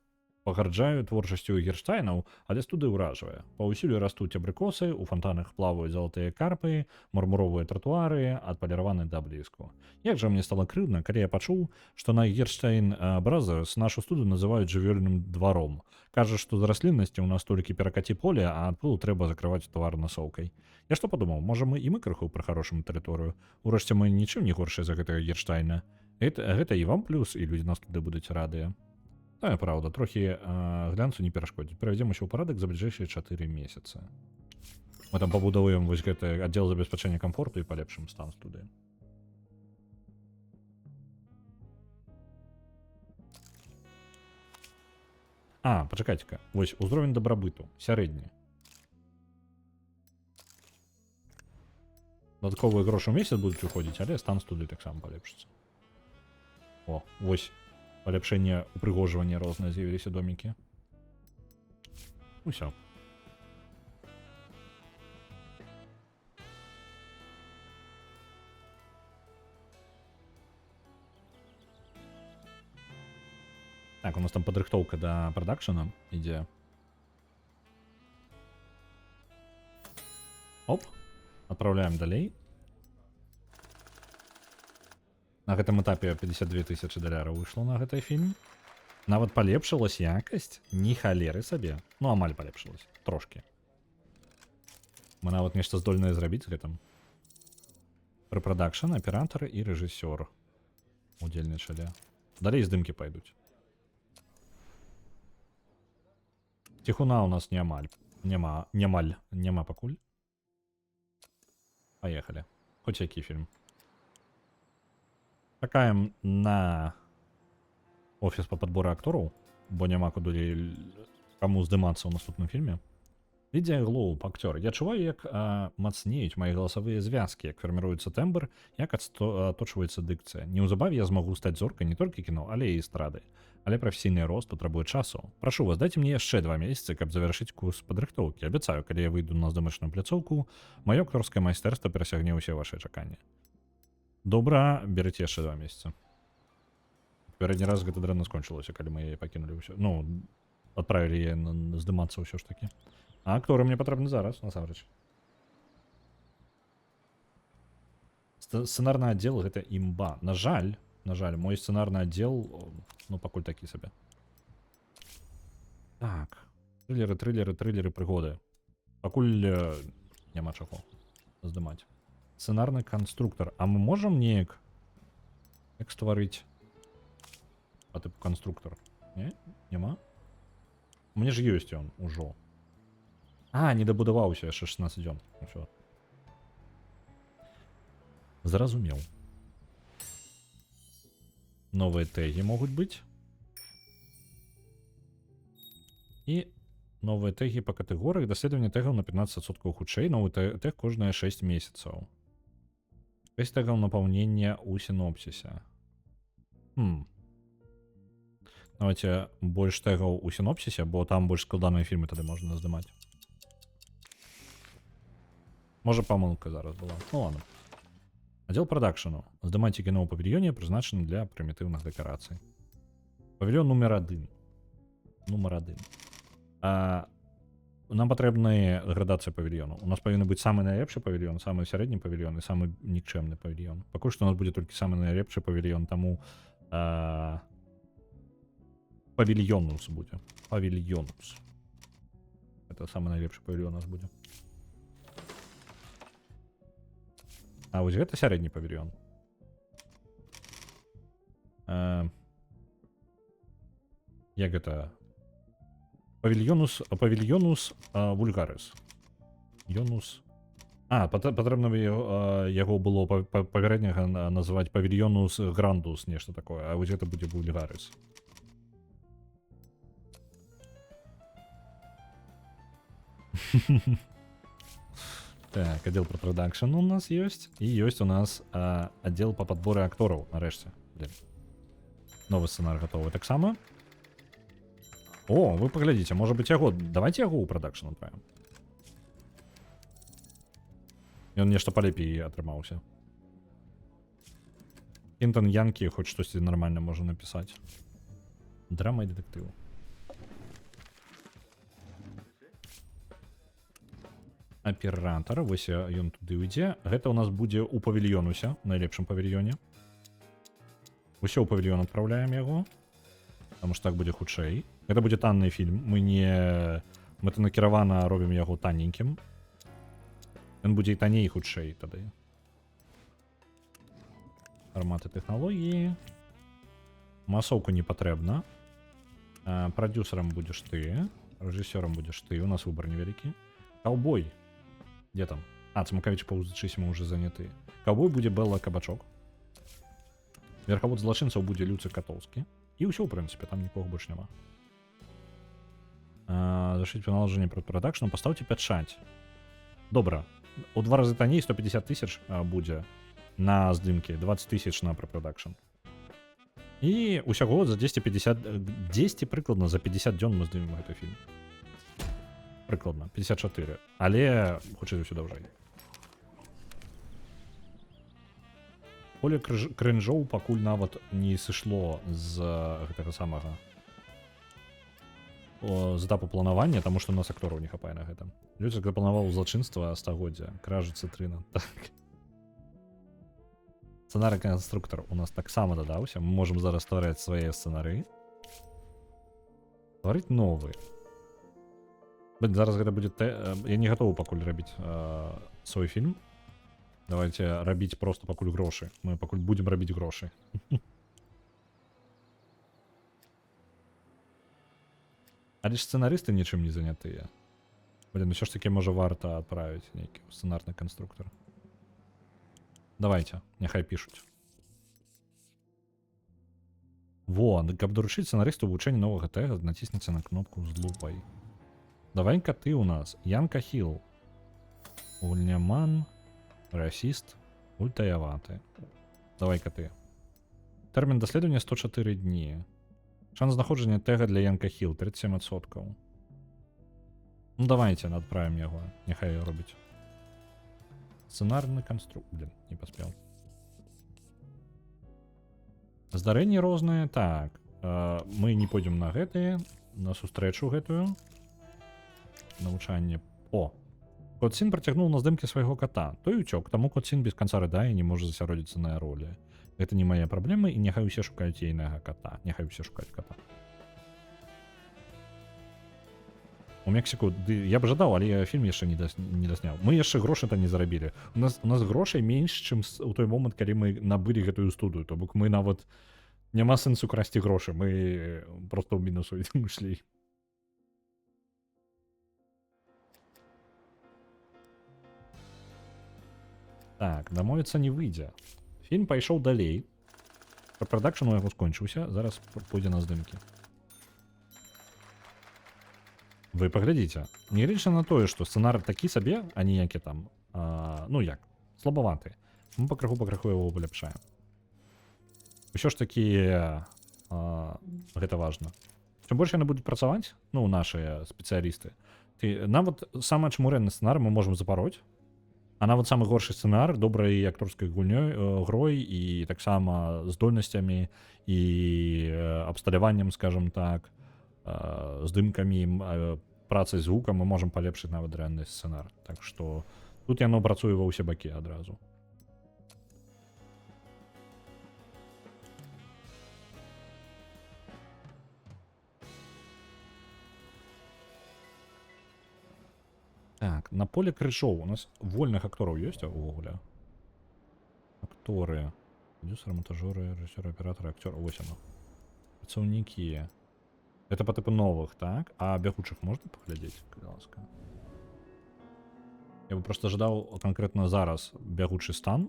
Пагарджаю творчасцю Герштайнаў, але студыя ўражвае. Паўсюль растуць абрыкосы, у фонтанах плаваюць залатыя карпы, мармуровыя тратуары, адпаліраваны да бліску. Як жа мне стала крыўдна, калі я пачуў, што на Герштайн Бразерс нашу студыю называюць жывёльным дваром. Кажа, што з расліннасці ў нас толькі перакаці поле, а ад пылу трэба закрываць твар насоўкай. Я што падумаў, можа мы і мы крыху пра хорошую тэрыторыю. Урэшце мы нічым не горшыя за гэтага Герштайна. Гэта і вам плюс, і людзі нас туды будуць радыя. Тая праўда, трохі глянцу не перашкодзіць. Правядзем усё ў парадак за бліжэйшыя 4 месяцы. Мы там пабудуем вось гэты аддзел забеспячэння камфорту і палепшым стан студыі. Пачакайце-ка. Вось узровень дабрабыту, сярэдні. Дадатковыя грошы ў месяц будуць уходзіць, але стан студыі таксама палепшыцца. О, вось. Палепшэнне, упрыгожванне розныя з'явіліся домікі. Усё. Так, у нас там падрыхтоўка да прадакшана ідзе. Оп. Адпраўляем далей. На гэтым этапе 52 тысячы даляраў выйшло на гэты фільм. Нават палепшылась якасць, ні халеры сабе. Ну, амаль палепшылась. Трошкі. Мы нават нешта здольнае зрабіць з гэтым. Прэпрадакшн, аператары і рэжысёр удзельнічалі. Далей здымкі пайдуць. Ціхуна у нас няма пакуль. Паехалі. Хоць які фільм. Чакаем на офіс па падборы актораў, бо няма куды каму здымацца ў наступным фільме. Лідзія Глоуп, акцёр. Я чуваю, як мацнеюць мае галасавыя звязкі, як фарміруецца тэмбр, як аточваецца дыкцыя. Неўзабаве я змагу стаць зоркай не толькі кіно, але і эстрады. Але прафесійны рост патрабуе часу. Прашу вас, дайце мне яшчэ 2 месяцы, каб завяршыць курс падрыхтоўкі. Абяцаю, калі я выйду на здымачную пляцоўку, маё акторскае майстэрства перасягне ўсе вашыя чаканні. Добра, берыце яшчэ 2 месяца. Пярэдні раз гэта дрэнна скончылася, калі мы яе пакінулі ўсё. Ну, адправілі яе здымацца ўсё ж такі. А акторы мне патрэбны зараз, насамрэч. Сцэнарны аддзел гэта імба. На жаль, мой сцэнарны аддзел, ну, пакуль такі сабе. Так. Трылеры, прыгоды. Пакуль няма чаго здымаць. Сцэнарны канструктар. А мы можам неяк стварыць па тыпу канструктар? Не? Няма? У мяне ж ёсць ён ужо. Не дабудаваўся яшчэ 16 дзён. Усё. Зразумеў. Новыя тэгі могуць быць. І новыя тэгі па катэгорыях. Даследаванне тэгаў на 15% хутчэй. Новы тэг кожныя 6 месяцаў. 6 тегаў напаўнення ў сінопсісе. Давайте больш тегаў у сінопсісе, бо там больш складаныя фільмы тады можна здымаць. Можа памылка зараз была. Ну ладно. Аддзел прадакшану. Здымайце кіно ў павільёне, прызначаны для прымітыўных дэкарацый. Павільён номер 1. Номер 1. Нам патрэбная градацыя павільёну. У нас павінны быць самы найлепшы павільён, самы сярэдні павільён і самы нікчэмны павільён. Пакуль што у нас будзе толькі самы найлепшы павільён, таму павільёнус будзе. Павільёнус. Это самы найлепшы павільён у нас будзе. А вось гэта сярэдні павільён. Як гэта? Павільёнус вульгарис. Йонус. Патрэбна яго было папярэдняга называць павільёнус грандус, нешта такое. А вось гэта будзе вульгарис. Так, отдел про продакшн у нас есть. И есть у нас отдел по подбору акторов, нарешті. Блин. Новый сценарий готовый. Так само. О, вы поглядите, может быть яго. Давайте яго у продакшн отправим. И он нечто полепей атрымаўся. Інтон Янкі хоть штось нормально можно написать. Драма и детектив. Аператор, вось ён туды ідзе. Гэта у нас будзе у павільёнусе, найлепшым павільёне. Усё ў павільён адпраўляем яго. Таму што так будзе хутчэй. Гэта будзе танны фільм. Мы мэтанакіравана робім яго танненькім. Ён будзе і танней хутчэй тады. Фарматы тэхналогіі. Масоўку не патрэбна. Прадюсерам будзеш ты. Рэжысёрам будзеш ты. У нас выбар невялікі. Каўбой. Где там? Цмакавіч паўзачыся, мы уже заняты. Каўбой будзе Белла Кабачок. Верхавод злачынцаў будзе Люцик Катоўскі. І ўсё, у прынцыпе, там нікога больш няма. Зашыць наложение про продакшн, поставьте пячаць. Добра. У 2 разы танней 150 тысяч будзе на здымкі, 20 тысяч на препродакшн. І усяго за 10 прыкладна за 50 дзён мы здымем гэты фільм. Прыкладна 54, але хутчэй за ўсё даўжэй. Поле крынжоў пакуль нават не сышло з гэтага самага з этапу планавання, таму што у нас актораў не хапае на гэта. Люцик запланаваў злачынства стагоддзя, кражу цытрына. Так. Сцэнарый-канструктар у нас таксама дадаўся. Мы можам зараз ствараць свае сцэнары. Стварыць новы. Зараз гэта будзе... Я не гатовы пакуль рабіць свой фільм. Давайте рабіць просто пакуль грошы. Мы пакуль будзем рабіць грошы. Але ж сцэнарысты нічым не занятыя. Блин, ўсё ж таки можа варта адправіць нейкі сцэнарны канструктар. Давайте, няхай пішуць. Во, каб даручыць сцэнарысту вывучэнне новага тэга, націсніце на кнопку з лупай. Давай-ка ты у нас. Янка Хилл. Гульняман. Расіст. Ультаяваты. Давай-ка ты. Тэрмін даследавання 104 дні. Шанс знаходжання тэга для Янка Хилл 37%. Ну давайте адправім яго. Няхай робіць. Сцэнарны канструктор. Блин, не паспеў. Здарэнні розныя. Так. Мы не пойдзем на гэтые. На сустрэчу гэтую. Навучанне. О! Кот-сін працягнуў на здымкі свайго кота. Той уцёк, таму Кот-сін без канца рыдае і не можа засяродзіцца на ролі. Гэта не мая праблема, і няхай усе шукаюць ейнага кота. Няхай усе шукаюць кота. У Мексіку, я б жадаў, але фільм яшчэ не дасняў. Мы яшчэ грошы-то не зарабілі. У нас грошай менш, чым у той момант, калі мы набылі гэтую студыю. То бок мы нават няма сэнсу красці грошы. Мы просто ў мінусу ішлі. Так, дамовіцца не выйдзе. Фільм пайшоў далей. Продакшн у яго скончыўся. Зараз пойдзе на здымкі. Вы паглядзіце. Нягледзячы на тое, што сцэнар такі сабе, а ніякі там, ну як, слабаваты. Мы пакрыху яго паляпшаем. Усё ж такі гэта важна. Чым больш яны будуць працаваць, ну, нашыя спецыялісты, нават самы чмурэнны сцэнар мы можам запароць. А нават самы горшы сцэнар добрай акторскай гульнёй грой і таксама здольнасцямі і абсталяваннем, скажем так, здымкамі, працай з гукам мы можам палепшыць нават дрэнны сцэнар. Так што тут яно працуе ва ўсе бакі адразу. Так, на поле крышоў у нас вольных актораў ёсць увогуле? Акторы. Продюсеры, монтажеры, рэжысёры, аператары, акцёры. Вось оно. Працаўнікі. Это по типу новых, так? А бягучых можна паглядзець, калі ласка? Я бы просто жадаў канкрэтна зараз бягучы стан.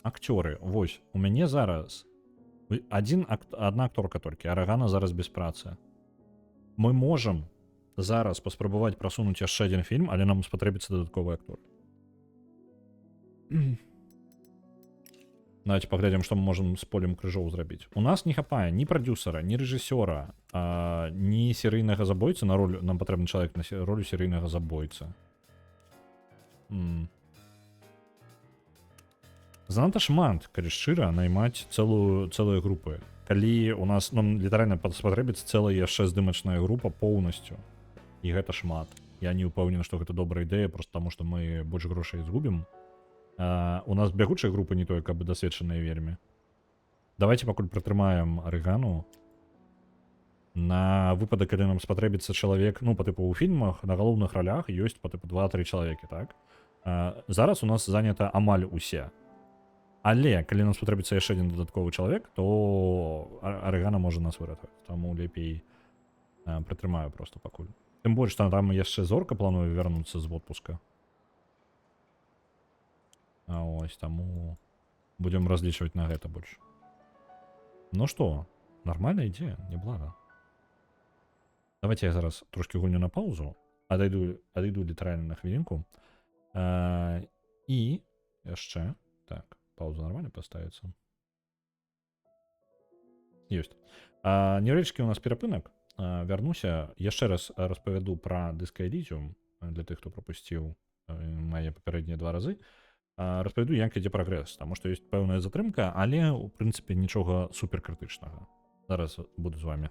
Акцёры. Вось, у мяне зараз одна акторка толькі, Арагана зараз без працы. Мы можам зараз паспрабаваць прасунуць яшчэ адзін фільм, але нам спатрэбіцца дадатковы актор. Давайте паглядзім, што мы можам з полем крыжоў зрабіць. У нас не хапае ні прадюсера, ні рэжысёра, ні серыйнага забойцы на роль. Нам патрэбны чалавек на ролю серыйнага забойцы. Занадта шмат, калі шчыра, наймаць цэлыя групы. Калі у нас літаральна спатрэбіцца цэлая яшчэ здымачная група поўнасцю. І гэта шмат. Я не ўпэўнены, што гэта добрая ідэя, просто таму, што мы больш грошай згубім. У нас бягучыя групы не тое, каб дасведчаныя вельмі. Давайте пакуль прытрымаем Арагану. На выпадак, калі нам спатрэбіцца чалавек, ну, па тыпу ў фільмах, на галоўных ролях ёсць па тыпу 2-3 чалавекі, так? Зараз у нас занята амаль усе. Але, калі нам спатрэбіцца яшчэ адзін дадатковы чалавек, то Арагана можа нас выратаваць. Таму лепей прытрымаю просто пакуль. Тым больш, што там яшчэ Зорка плануе вярнуцца з отпуска. А ось, таму будзем разлічваць на гэта больш. Ну што, нармальная ідзея, не блага. Давайте я зараз трошки гульню на паузу, адайду літаральна на хвілінку. І яшчэ, так, пауза нормально поставіцца. Ёсць. Невялічкі у нас перапынак. Вярнуся, яшчэ раз распавяду пра Disco Elysium для тых, хто прапусціў мае папярэднія 2 разы. Распавяду, як ідзе прагрэс, таму што ёсць пэўная затрымка, але, у прынцыпе, нічога суперкрытычнага. Зараз буду з вамі.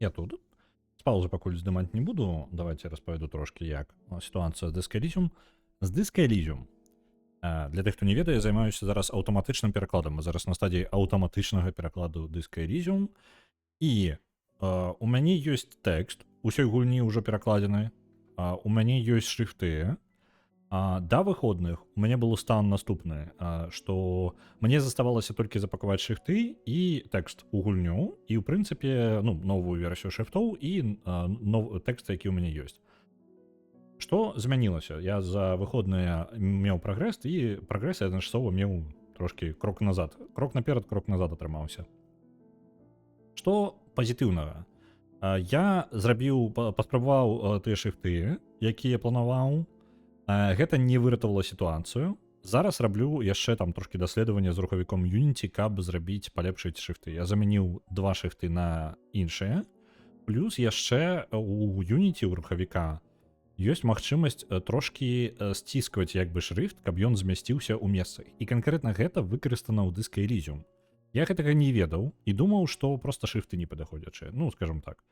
Я тут. З паузы пакуль здымаць не буду. Давайте распавяду трошки, як сітуацыя з Disco Elysium. З Disco Elysium Для тых, хто не ведае, займаюся зараз аўтаматычным перакладам. Мы зараз на стадіі аўтаматычнага перакладу дыска Elysium. І у мяне ёсць тэкст, усёй гульні ўжо перакладзены, у мяне ёсць шрифты. Да выходных у мяне был стан наступны, што мне заставалася толькі запакаваць шрифты і тэкст у гульню, і ў прынцыпе, ну, новую версію шрифтоў і тэкст, які ў мяне ёсць. Што змянілася? Я за выходныя меў прагрэс, і прагрэс я адначасова меў трошкі крок назад. Крок наперад, крок назад атрымаўся. Што пазітыўнага? Я паспрабаваў тыя шрифты, якія планаваў. Гэта не выратавала сітуацыю. Зараз раблю яшчэ там трошкі даследавання з рухавіком Unity, каб зрабіць палепшыць шрифты. Я замяніў 2 шрифты на іншыя. Плюс яшчэ у Unity, у рухавіка, ёсць магчымасць трошкі сціскваць як бы шрифт, каб ён змясціўся ў месцы. І канкрэтна гэта выкарыстана ў дыске Elysium. Я гэтага не ведаў і думаў, што проста шрифты не падаходзячыя. Ну, скажем так.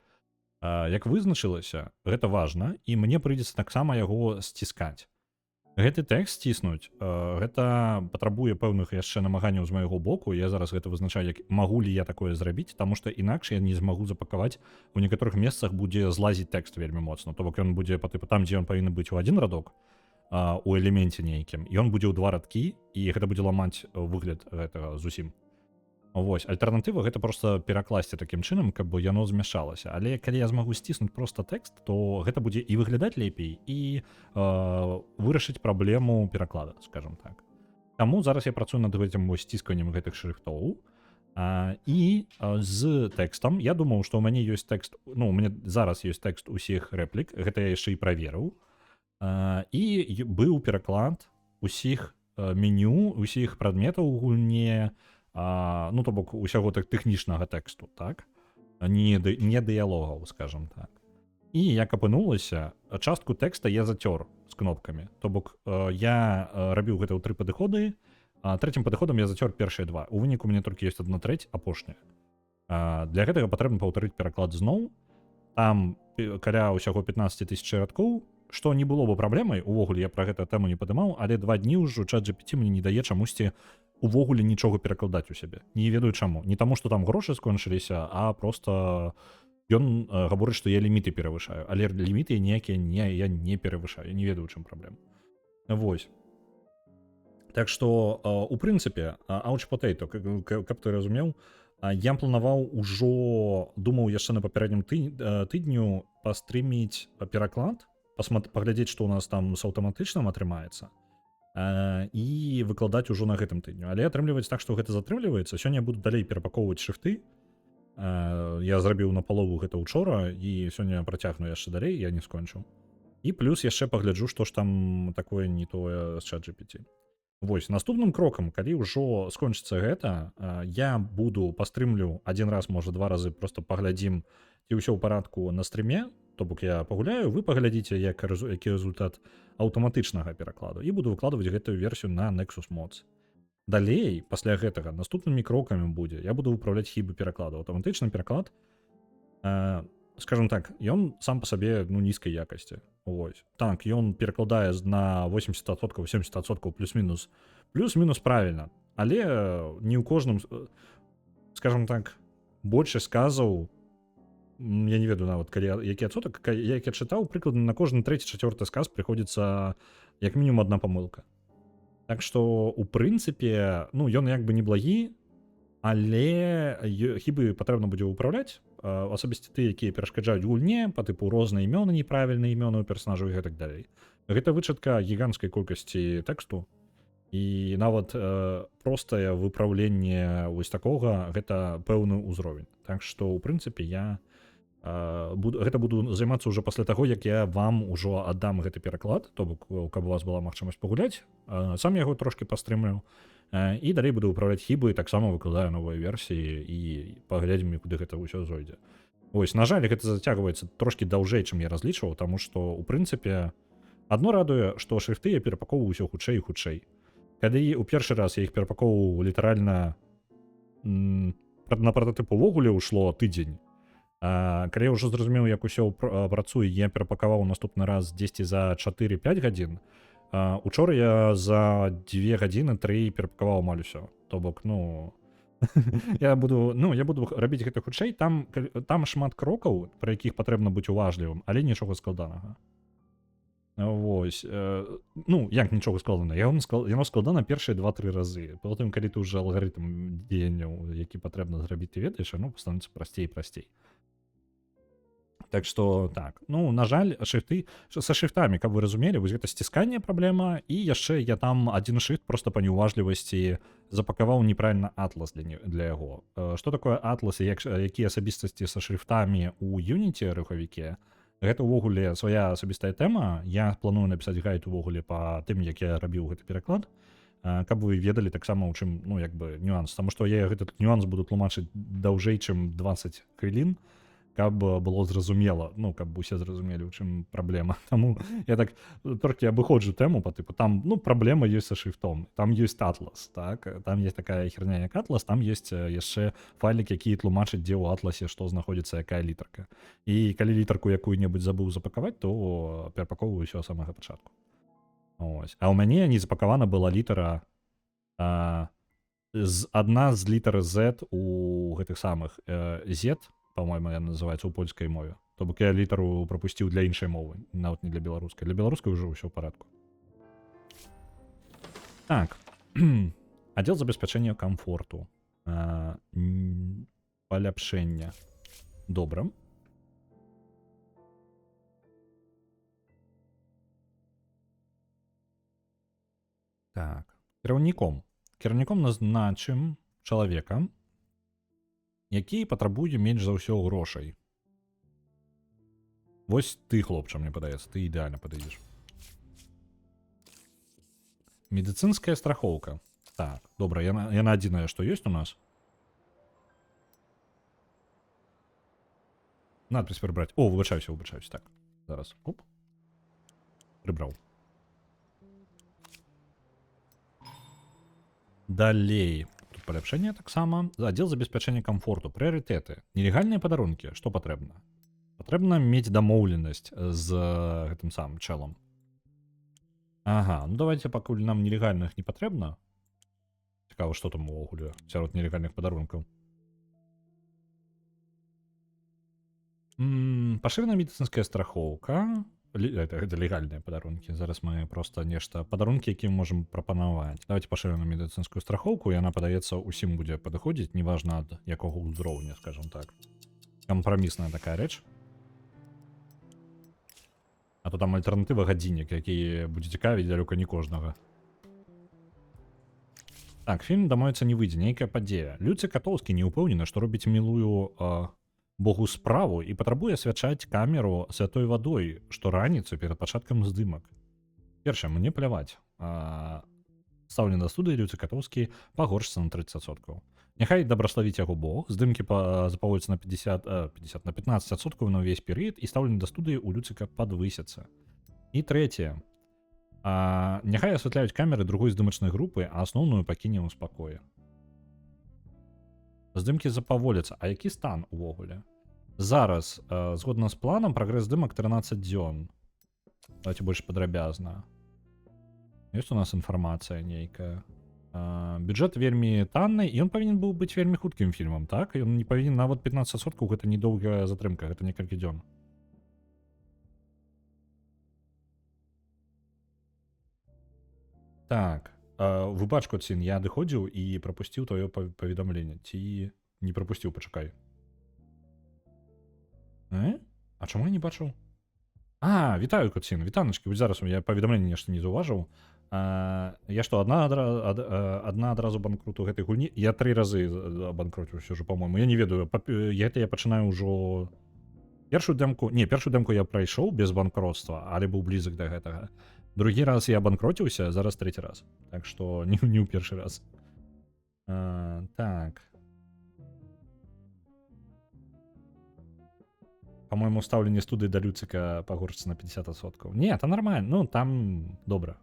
Як вызначылася, гэта важна, і мне прыйдзецца таксама яго сціскаць. Гэты тэкст сціснуць, гэта патрабуе пэўных яшчэ намаганняў з майго боку. Я зараз гэта вызначаю, як магу ли я такое зрабіць, таму што інакш я не змагу запакаваць. У некаторых месцах будзе злазіць тэкст вельмі моцна. То бок ён будзе там, дзе ён павінен быць у адзін радок, у элеменце нейкім, ён будзе ў 2 радкі, і гэта будзе ламаць выгляд гэтага зусім. Вось, альтэрнатыва гэта проста перакласці такім чынам, каб яно змяшалася. Але калі я змагу сціснуць проста тэкст, то гэта будзе і выглядаць лепей, і вырашыць праблему пераклада, скажем так. Таму зараз я працую над гэтым сцісканнем гэтых шрифтоў. І з тэкстам я думаў, што ў мяне ёсць тэкст, ну, у мяне зараз ёсць тэкст усіх рэплік, гэта я яшчэ і праверыў. І быў пераклад усіх меню, усіх прадметаў у гульне, ну, то бок усяго тэхнічнага тэксту, так? Не дыялогаў, скажем так. І як апынулася, частку тэкста я зацёр з кнопкамі. То бок я рабіў гэта ў 3 падыходы, трэцім падыходам я зацёр першыя 2. У выніку у мяне толькі ёсць 1/3 апошняя. Для гэтага патрэбна паўтарыць пераклад зноў. Там каля ўсяго 15 000 радкоў, што не было бы праблемай, увогуле я пра гэта тэму не падымаў, але 2 дні ўжо ChatGPT мне не дае чамусьці увогуле нічога перакладаць у сябе. Не ведаю чаму. Не таму, што там грошы скончыліся, а просто ён гаворыць, што я ліміты перавышаю. Але ліміты ніякія я не перавышаю. Я не ведаю, чым праблема. Вось. Так што, у прынцыпе, Ouch Potato, каб ты разумеў, я планаваў ужо, думаў яшчэ на папярэднім тыдню пастрыміць пераклад, паглядзець, што ў нас там з аўтаматычным атрымаецца, і выкладаць ужо на гэтым тыдню. Але атрымліваецца так, што гэта затрымліваецца. Сёння я буду далей перапакоўваць шрифты. Я зрабіў на палову гэта учора, і сёння працягну яшчэ далей, я не скончыў. І плюс яшчэ пагляджу, што ж там такое не тое з ChatGPT. Вось, наступным крокам, калі ўжо скончыцца гэта, я буду пастрымлю адзін раз, можа 2 разы, просто паглядзім, ці ўсё ў парадку на стрыме. То бок я пагуляю, вы паглядзіце, які результат аўтаматычнага перакладу, і буду выкладваць гэтую версію на Nexus Mods. Далей, пасля гэтага, наступнымі крокамі будзе, я буду выпраўляць хібы перакладу. Аўтаматычны пераклад, скажем так, ён сам па сабе, ну, нізкай якасці. Вось. Так, ён перакладае на 80%, 70% плюс-мінус правільна. Але не ў кожным, скажем так, большасць сказаў, я не ведаю нават, які адсотак, як я чытаў, прыкладна на кожны 3-4 сказ прыходзіцца як мінімум 1 памылка. Так што, у прынцыпе, ну, ён як бы не благі, але хібы патрэбна будзе выпраўляць, асабісці ты, якія перашкаджаюць гульне, па тыпу розныя імёны, неправільныя імёны ў персанажаў і гэтак далей. Гэта вычатка гіганцкай колькасці тэксту, і нават простае выпраўленне вось такога, гэта пэўны ўзровень. Так што, у прынцыпе, я гэта буду займацца ўжо пасля таго, як я вам ужо аддам гэты пераклад, то бок, каб у вас была магчымасць пагуляць, сам яго трошкі пастрымлю, і далей буду выпраўляць хібы, і таксама выкладаю новыя версіі, і паглядзім, куды гэта ўсё зойдзе. Вось, на жаль, гэта зацягваецца трошкі даўжэй, чым я разлічваў, таму што, у прынцыпе, адно радуе, што шрифты я перапакоўваю ўсё хутчэй і хутчэй. Калі ў першы раз я іх перапакоўваў літаральна на пратотып увогуле ўшло тыдзень, калі я ўжо зразумеў, як усё працуе, я перапакаваў наступны раз 10 за 4-5 гадзін, Учора я за 2 гадзіны 3 перапакаваў амаль усё. То бок, ну, я буду рабіць гэта хутчэй, там шмат крокаў, пра якіх патрэбна быць уважлівым, але нічога складанага. Вось, ну, як нічога складана, яно складана першыя 2-3 разы. Потым, калі ты ўжо алгарытм дзеянняў, які патрэбна зрабіць, ты ведаеш, яно становіцца прасцей і прасцей. Так што, так, ну, на жаль, са шрифтамі, каб вы разумелі, вось гэта сцісканне праблема, і яшчэ я там адзін шрифт проста па неуважлівасці запакаваў неправільна атлас для яго. Што такое атлас і якія асабістасці са шрифтамі ў Unity рухавіке? Гэта ўвогуле свая асабістая тэма. Я планую напісаць гайд увогуле па тым, як я рабіў гэты пераклад, каб вы ведалі таксама ў чым, ну, як бы нюанс, таму што я гэты нюанс буду тлумачыць даўжэй, чым 20 хвілін, каб было зразумела, ну, каб усе зразумелі, у чым праблема. Таму я так толькі абыходжу тэму па тыпу, там, ну, праблема ёсць са шрифтом, там ёсць атлас, так, там есть такая херня як атлас, там ёсць яшчэ файлік, які тлумачыць, дзе ў атласе што знаходзіцца якая літарка. І калі літарку якую-небудзь забыў запакаваць, то перапаковваю ўсё з самага пачатку. Ось. А ў мяне не запакавана была літара адна з літар Z у гэтых самых Z, по-моему, яна называецца ў польскай мове. То бок я літару прапусціў для іншай мовы, нават не для беларускай. Для беларускай ўжо ўсё ў парадку. Так. Аддзел забеспячэння камфорту. Паляпшэння. Добра. Так. Кіраўніком назначым чалавека, які патрабуе менш за ўсё грошай. Вось ты, хлопча, мне падаецца, ты ідэальна падыдзеш. Медыцынская страхоўка. Так, добра, яна адзіная, што ёсць у нас. Надпіс прыбраць. О, выбачаюся, так. Зараз. Оп. Прыбраў. Далей. Паляпшэнне таксама. Аддзел забеспячэння камфорту. Прыярытэты. Нелегальныя падарункі. Што патрэбна? Патрэбна мець дамоўленасць з гэтым самым чэлам. Ага, ну давайте, пакуль нам нелегальных не патрэбна. Цікава, што там увогуле сярод нелегальных падарункаў. Пашырана медыцынская страхоўка. Это легальныя падарункі. Зараз мы проста нешта падарункі, які можам прапанаваць. Давайте пашыраную медыцынскую страхоўку, і яна, падаецца, усім будзе падыходзіць, неважна ад якога ўзроўня, скажем так. Кампрамісная такая рэч. А то там альтэрнатыва гадзіннік, які будзе цікавіць далёка не кожнага. Так, фільм дамовіцца не выйдзе, нейкая падзея. Люцік Катоўскі не ўпэўнены, што робіць мілую Богу справу і патрабуе асвячаць камеру святой вадой штораніцу перад пачаткам здымак. Першае, мне пляваць. Стаўленне да студыі Люцік Катоўскі пагоршыцца на 30%. Няхай дабраславіць яго Бог, здымкі запаводзяцца на 15% на ўвесь перыяд, і стаўленне да студыі ў Люцыка падвысяцца. І трэцяе. Няхай асвятляюць камеры другой здымачнай групы, а асноўную пакінем у спакоі. Здымкі запаволяцца. А які стан увогуле? Зараз, згодна з планам, прагрэс здымак 13 дзён. Давайте больш падрабязна. Ёсць у нас інфармацыя нейкая. Бюджэт вельмі танны, і ён павінен быў быць вельмі хуткім фільмам, так? Ён не павінен нават 15%, гэта недоўгая затрымка, гэта некалькі дзён. Так. Выбач, Коцін, я адыходзіў і прапусціў твоё паведамленне. Ці не прапусціў, пачакай. А чаму я не бачыў? Вітаю, Коцін, вітаначкі. Вось зараз я паведамленне нешта не заўважыў. Я што, адна адразу банкруту гэтай гульні? Я 3 разы банкруціўся ўжо, па-мойму. Я не ведаю, гэта я пачынаю ўжо... Першую дэмку я прайшоў без банкротства, але быў блізак да гэтага. Другі раз я банкроціўся, зараз 3-й раз. Так што не ў першы раз. Так. По-моему, стаўленне студыі да Люцыка пагоршыцца на 50%. Не, это нормально. Ну, там добра.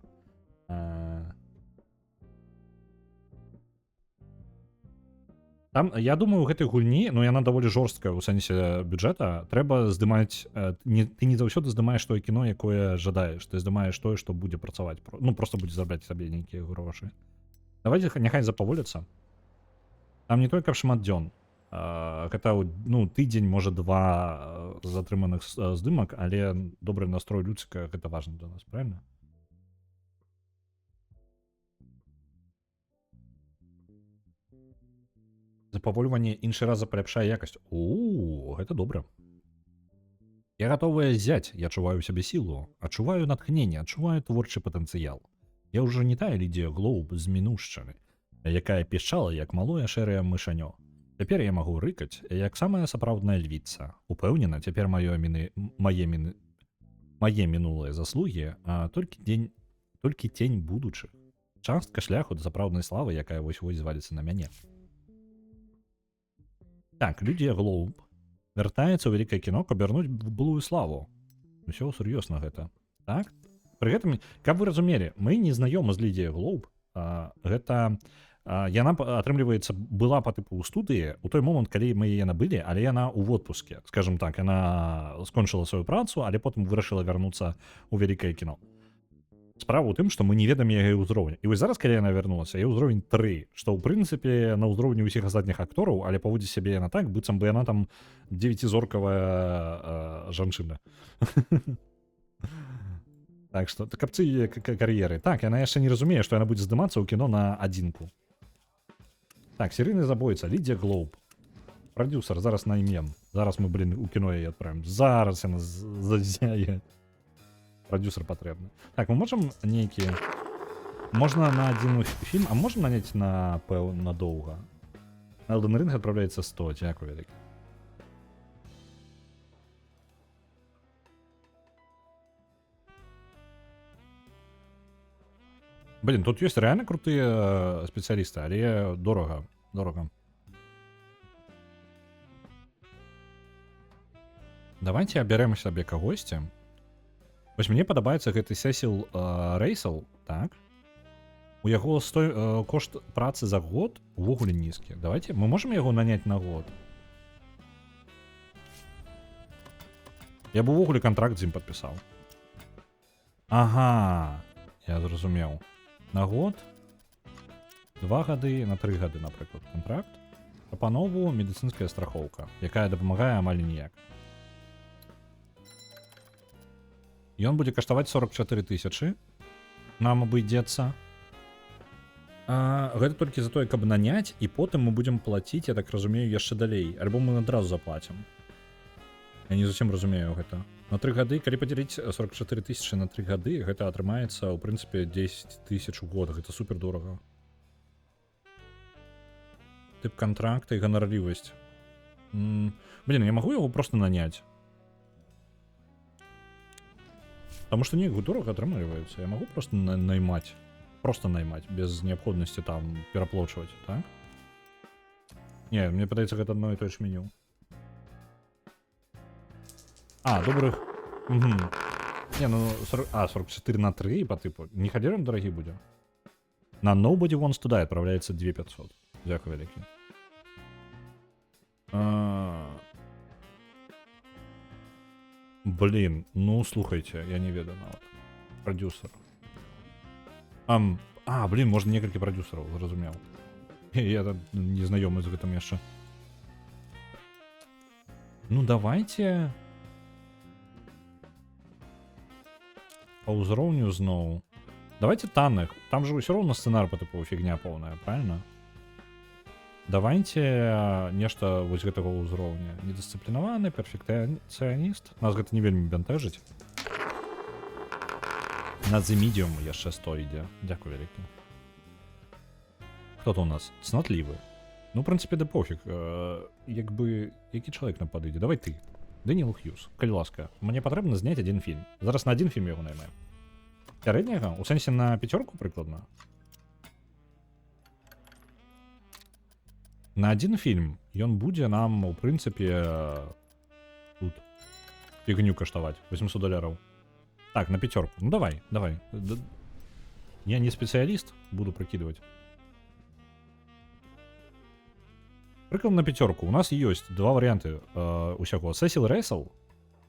Там, я думаю, у гэтай гульні, ну яна даволі жорсткая ў сэнсе бюджэта, трэба здымаць, ты не заўсёды здымаеш тое кіно, якое жадаеш, ты здымаеш тое, што будзе працаваць, ну просто будзе зарабляць сабе нейкія грошы. Давайте няхай запаволіцца. Там не толькі шмат дзён, гэта ну тыдзень, можа 2 затрыманых здымак, але добры настрой людзіка гэта важна для нас, правильно? Запавольванне іншы раз паляпшае якасць. Гэта добра. Я гатовая зяць, я адчуваю ў сябе сілу, адчуваю натхненне, адчуваю творчы патэнцыял. Я ўжо не тая Лідія Глоуб з мінушчыны, якая пішчала, як малое шэрае мышанё. Цяпер я магу рыкаць, як самая сапраўдная львіца. Упэўнена, цяпер мае мінулыя заслугі, а толькі тень будучых. Частка шляху да сапраўднай славы, якая вось-вось зваліцца на мяне. Так, Лідія Глоуб вяртаецца ў вялікае кіно, каб вярнуць былую славу. Усё сур'ёзна гэта. Так? Пры гэтым, каб вы разумелі, мы не знаёмы з Лідіяй Глоуб. Гэта яна, атрымліваецца, была па тыпу ў студыі ў той момант, калі мы яе набылі, але яна ў водпуске. Скажам так, яна скончыла сваю працу, але потым вырашыла вярнуцца ў вялікае кіно. Справа ў тым, што мы не ведаем яе ўзроўня. І вось зараз, калі яна вярнулася, яе ўзровень 3, што ў прынцыпе на ўзроўні ўсіх астатніх актораў, але паводзіць сябе яна так, быццам бы яна там 9-зоркавая жанчына. Так што, капцы яе кар'еры. Так, яна яшчэ не разумее, што яна будзе здымацца ў кіно на адзінку. Так, серыйны забойца, Лідія Глоуб. Прадюсер, зараз наймем. Зараз мы, у кіно яе адправім. Зараз яна зазяе. Продюсер патрэбны. Так, мы можам нейкі... Можна на адзін фільм, а можам наняць на надоўга? Elden Ring адпраўляецца 100, дзякую вялікі. Блин, тут ёсць рэальна крутыя спецыялісты, але дорага. Давайте абярэм сабе кагосьці. Вось мне падабаецца гэты Сесіл Рейсел, так? У яго кошт працы за год увогуле нізкі. Давайте, мы можам яго наняць на год? Я б увогуле кантракт з ім падпісаў. Ага, я зразумеў. На год, 2 гады, на 3 гады, напрыклад, кантракт. Прапанову медыцынская страхоўка, якая дапамагае амаль ніяк. Ён будзе каштаваць 44 000. Нам абыдзецца. Гэта толькі за тое, каб наняць, і потым мы будзем плаціць, я так разумею, яшчэ далей. Альбо мы адразу заплацім. Я не зусім разумею гэта. На 3 гады, калі падзяліць 44 000 на 3 гады, гэта атрымаецца, ў прынцыпе, 10 000 у год. Гэта супер дорага. Тып кантракта і ганарлівасць. Блин, я магу яго проста наняць? Потому что неяк дорого атрымліваецца. Я могу просто наймаць. Просто наймаць, без неабходнасці там пераплочваць, так? Не, мне падаецца, гэта одно і тое ж меню. Добрых. Угу. Не, ну 44 на 3 по типу. Не халерам дорогі будзе. На Nobody Wants to Die отправляется 2500. Дякую вялікі. Блин, ну слухайте, я не ведаю нават. Продюсер. Блин, можна некалькі продюсераў, зразумеў. Я не знаёмы з гэтым яшчэ. Ну давайте по ўзроўню зноў. Давайте танных. Там же ўсё роўна сцэнар по тыпу фігня поўная, правильно? Давайте нешта вось гэтага ўзроўня. Недысцыплінаваны, перфекцыяніст. Нас гэта не вельмі бянтэжыць. На The Medium яшчэ 100 ідзе. Дзякую вялікі. Хто-то у нас? Цнотлівы. Ну, в прынцыпе, да пофіг. Як бы, які чалавек нам падыдзе? Давай ты. Дэніел Хьюз. Калі ласка. Мне патрэбна зняць адзін фільм. Зараз на адзін фільм яго наймаем. Сярэдняга? У сэнсе на 5 прыкладна? На адзін фільм ён будзе нам, у прынцыпе, тут фігню каштаваць. $800. Так, на 5. Ну давай. Я не спецыяліст, буду прыкидывать. В Прыклад на пятерку. У нас ёсць два варыянты усяго. Сесіл Рэсел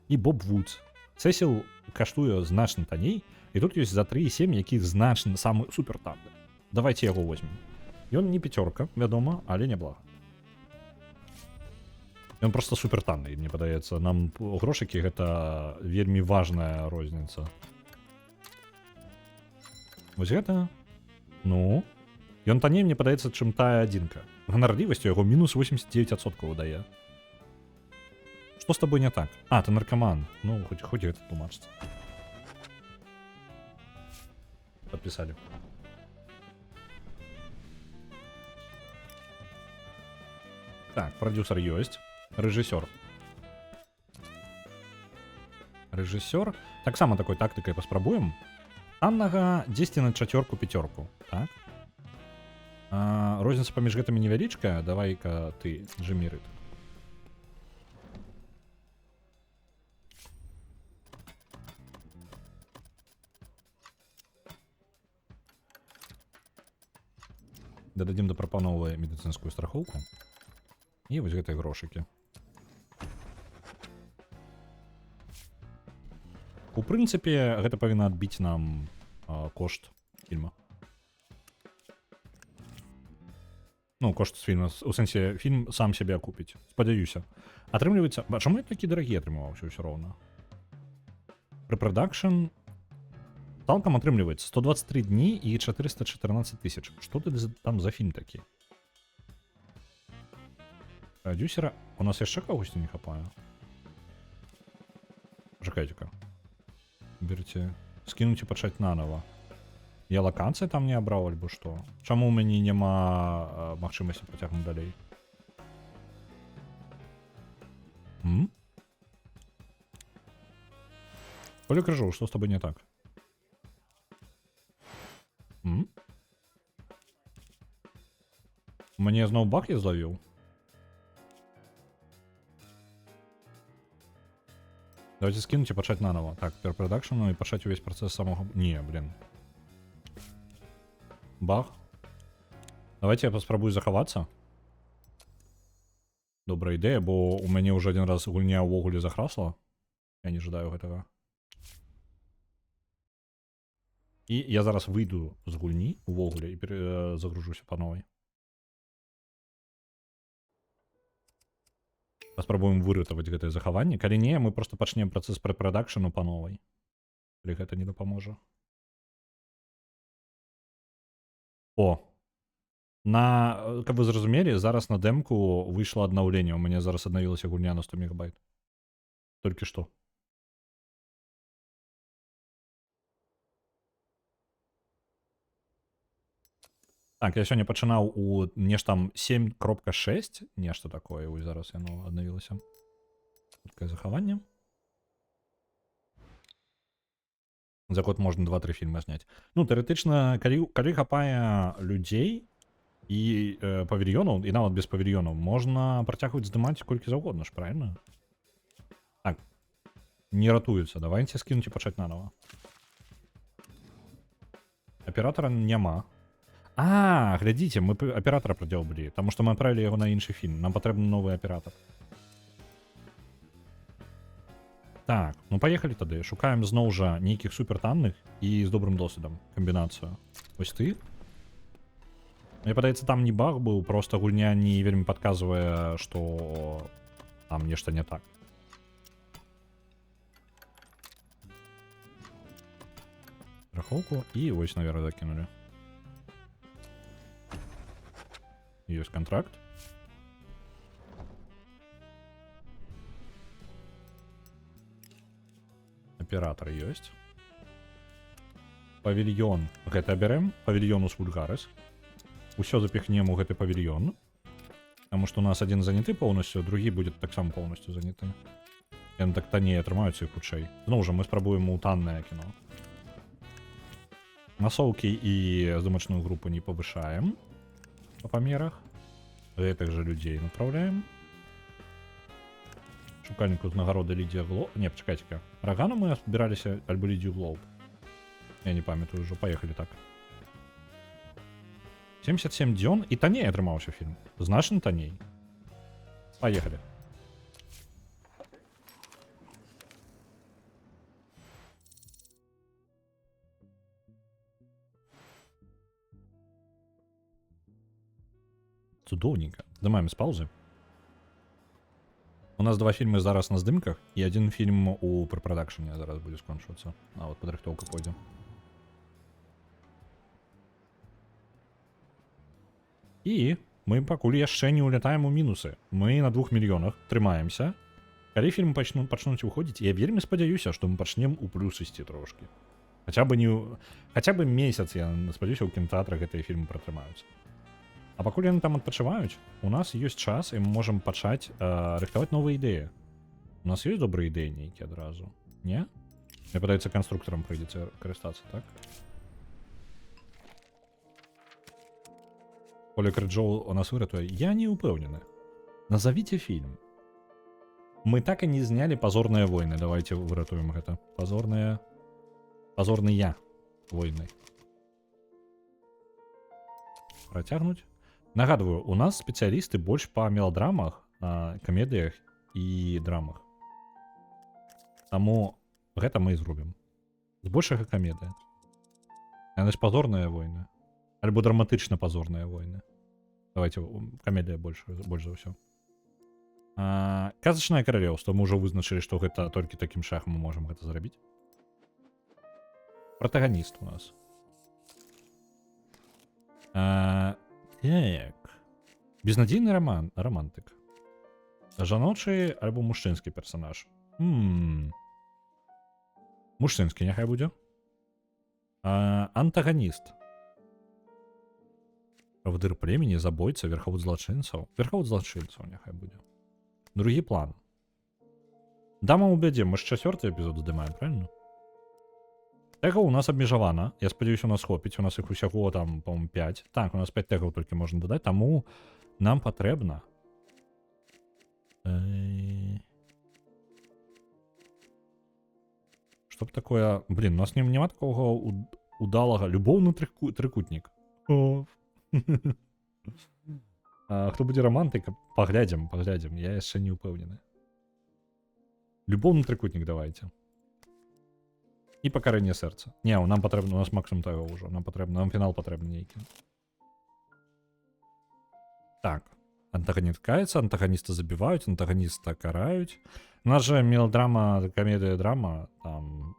і Боб Вудс. Сесіл каштуе значна танней, і тут ёсць за 3,7, які значна самы супер танны. Давайте яго возьмем. Ён не пятерка, вядома, але няблага. Ён просто супер танны, мне падаецца. Нам грошыкі гэта вельмі важная розніца. Вось гэта. Ну, ён танней, мне падаецца, чым тая адзінка. Ганарлівасцю яго мінус 89% дае. Што з табой не так? А, ты наркаман. Ну, хоць гэта тлумачыцца. Подписали. Так, продюсер ёсць. Рэжысёр. Рэжысёр. Таксама такой тактыкай паспрабуем. Таннага 10 на чацвёрку-пяцёрку. Так. Розніца паміж гэтымі невялічкая. Давай-ка ты, Джиммі Рид. Дададзім да прапановы медыцынскую страхоўку. І вось гэтыя грошыкі. У прынцыпе, гэта павінна адбіць нам кошт фільма. Ну, кошт фільма. У сэнсе, фільм сам сябе акупіць. Спадзяюся. Атрымліваецца... Чаму я такі дарагі атрымаваўся ўсё роўна? Прэпрадакшн... Цалкам атрымліваецца 123 дні і 414 тысяч. Што ты там за фільм такі? Продюсера... У нас яшчэ кагосьці не хапае? Чакайце-ка. Берце... Скінуць і пачаць нанова. Я лакацыі там не абраў, альбо што? Чаму ў мяне няма магчымасці працягнуць далей? Оля Крыжоў, што з табой не так? Мне зноў баг я злавіў? Давайте скинуть и пачаць нанова. Так, перпродакшену и пачаць увесь процесс самого... Не, блин. Баг. Давайте я паспрабую захавацца. Добрая ідэя, бо у мяне ўжо один раз гульня ўвогуле захрасла. Я не жадаю гэтага. І я зараз выйду з гульні увогуле і загружуся па новай. Паспрабуем выратаваць гэтае захаванне. Калі не, мы просто пачнем працэс прэпрадакшену па новай. Калі гэта не дапаможа. О! Каб вы зразумелі, зараз на дэмку выйшла аднаўленне. У мяне зараз аднавілася гульня на 100 мегабайт. Толькі што. Так, я сёння пачынаў у нешта там 7.6, нешта такое, вось зараз яно аднавілася. Хуткае захаванне. За год можна 2-3 фільмы зняць. Ну, тэарэтычна, калі хапае людзей і павільёнаў, і нават без павільёнаў, можна працягваць здымаць колькі заўгодна ж, правильно? Так, не ратуецца. Давайте скінуць і пачаць нанова. Аператара няма. А, глядзіце, мы аператора прадзёўбалі, таму што мы адправілі яго на іншы фільм. Нам патрэбны новы аператор. Так, ну паехалі тады. Шукаем зноў жа нейкіх супертанных і з добрым досведам камбінацыю. Вось ты. Мне падаецца, там не баг быў, проста гульня не вельмі падказвае, што там нешта не так. Страхоўку і вось наверх закінулі. Есть контракт. Оператор есть. Павільён. Гэта берем. Павільёнус вульгарис. Усё запихнем у гэты павільён. Потому что у нас один заняты полностью, другі будет таксама полностью заняты. Яны так танней атрымаюцца і хутчэй. Зноў жа мы спрабуем у таннае кіно. Масоўкі і здымачную групу не павышаем. По памерах. Гэтых же людей направляем. Шукальніку узнагароды Лідія Глоуб. Не, почекайте-ка. Рогану мы отбиралися, альбо Лідію Глоуб. Я не памятаю уже. Поехали так. 77 дзён. І танней атрымаўся фільм. Значна танней. Поехали. Цудоўненька. Здымаем з паўзы. У нас 2 фільмы зараз на здымках, і 1 фільм у прапрадакшане зараз будзе скончвацца. А вот падрыхтоўка пойдзе. І мы пакуль яшчэ не ўлятаем у мінусы. Мы на 2 мільёнах трымаемся. Калі фільм пачнуць выходзіць, я вельмі спадзяюся, што мы пачнем у плюс ісці трошкі. Хаця бы месяц, я спадзяюся, у кінотэатрах гэтыя фільмы пратрымаюцца. А пакуль яны там адпачываюць, у нас ёсць час, і мы можам пачаць рыхтаваць новыя ідэі. У нас ёсць добрыя ідэі нейкія адразу? Не? Мне падаецца, канструктарам прыйдзецца карыстацца, так? Оля Крыджоў у нас выратуе. Я не упэўнены. Назовите фильм. Мы так и не зняли «Позорные войны». Давайте выратуем гэта. Позорные войны. Працягнуць. Нагадываю, у нас спецыялісты больш па меладрамах, камедыях і драмах. Таму гэта мы і зробім. Збольшага камедыя. Яны ж «Позорные войны». Альбо драматычна «Позорные войны». Давайте, камедыя больш за ўсё. Казачнае каралеўства. Мы ўжо вызначылі, што гэта толькі такім шляхам мы можам гэта зрабіць. Протагоніст у нас. Так. Безнадзейны романтык. Жаночы альбо мужчынскі персанаж. Мужчынскі няхай будзе. Антаганіст. Правадыр племені, забойца, верхавод злачынцаў. Верхавод злачынцаў няхай будзе. Другі план. Дама ў бядзе. Мы ж 4-й эпізод здымаем, правильно? Тегаў у нас абмежавана. Я спадзяюся, у нас хопіць. У нас іх усяго там, по-моему, 5. Так, у нас 5 тегаў толькі можна дадаць. Таму нам патрэбна... Што б такое... Блин, у нас няма такога удалага. Любоўны трыкутнік. Хто будзе романтык? Паглядзім. Я яшчэ не ўпэўнены. Любоўны трыкутнік давайте. І пакаранне сэрца. Не, нам патрэбна, у нас максимум таго ўжо. Нам фінал патрэбны нейкі. Так. Антаганіст каецца, антаганіста забіваюць, антаганіста караюць. У нас же мелодрама, камедыя, драма. Там...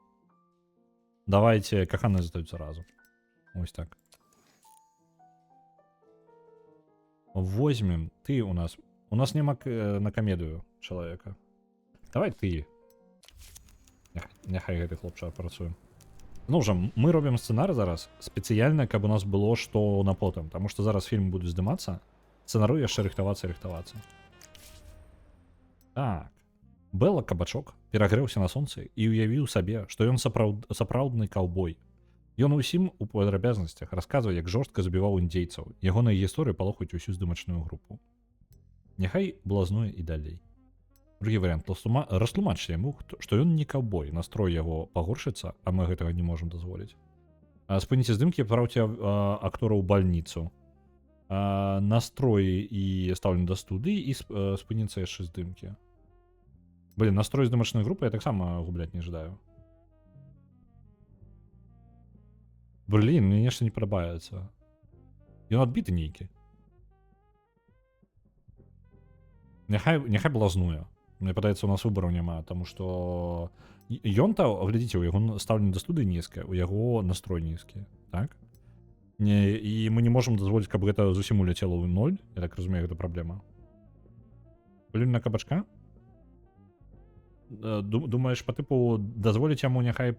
Давайте каханы задаюцца разу. Ось так. Возьмем. Ты у нас. У нас няма на камедыю чалавека. Давай ты. Няхай гэты хлопчак працуем. Ну ўжо, мы робім сцэнар зараз спецыяльна, каб у нас было што на потым. Таму што зараз фільм будуць здымацца. Сцэнару яшчэ рыхтавацца. Так. Бэлла Кабачок перагрэўся на сонцы і ўявіў сабе, што ён сапраўдны каўбой. Ён усім у падрабязнасцях расказвае, як жорстка забіваў індзейцаў. Ягоныя гісторыі палохаюць усю здымачную групу. Няхай блазнуе і далей. Другі варыянт. Растлумачце яму, што ён не каўбой. Настрой яго пагоршыцца, а мы гэтага не можам дазволіць. Спыніце здымкі, адпраўце актора ў бальніцу. Настроі і стаўлены да студыі і спыніцца яшчэ здымкі. Блин, настрой здымачной групы я таксама губляць не жадаю. Блин, мне нешта не падабаецца. Ён адбіты нейкі. Няхай блазнуе. Мне падаецца, у нас выбараў няма, таму што ён-то, глядзіце, у яго стаўленне да студыі нізкае, у яго настрой нізкі, так? І мы не можам дазволіць, каб гэта зусім уляцела ў 0, я так разумею, гэта праблема. Блин, на Кабачка? Думаеш, па тыпу дазволіць яму няхай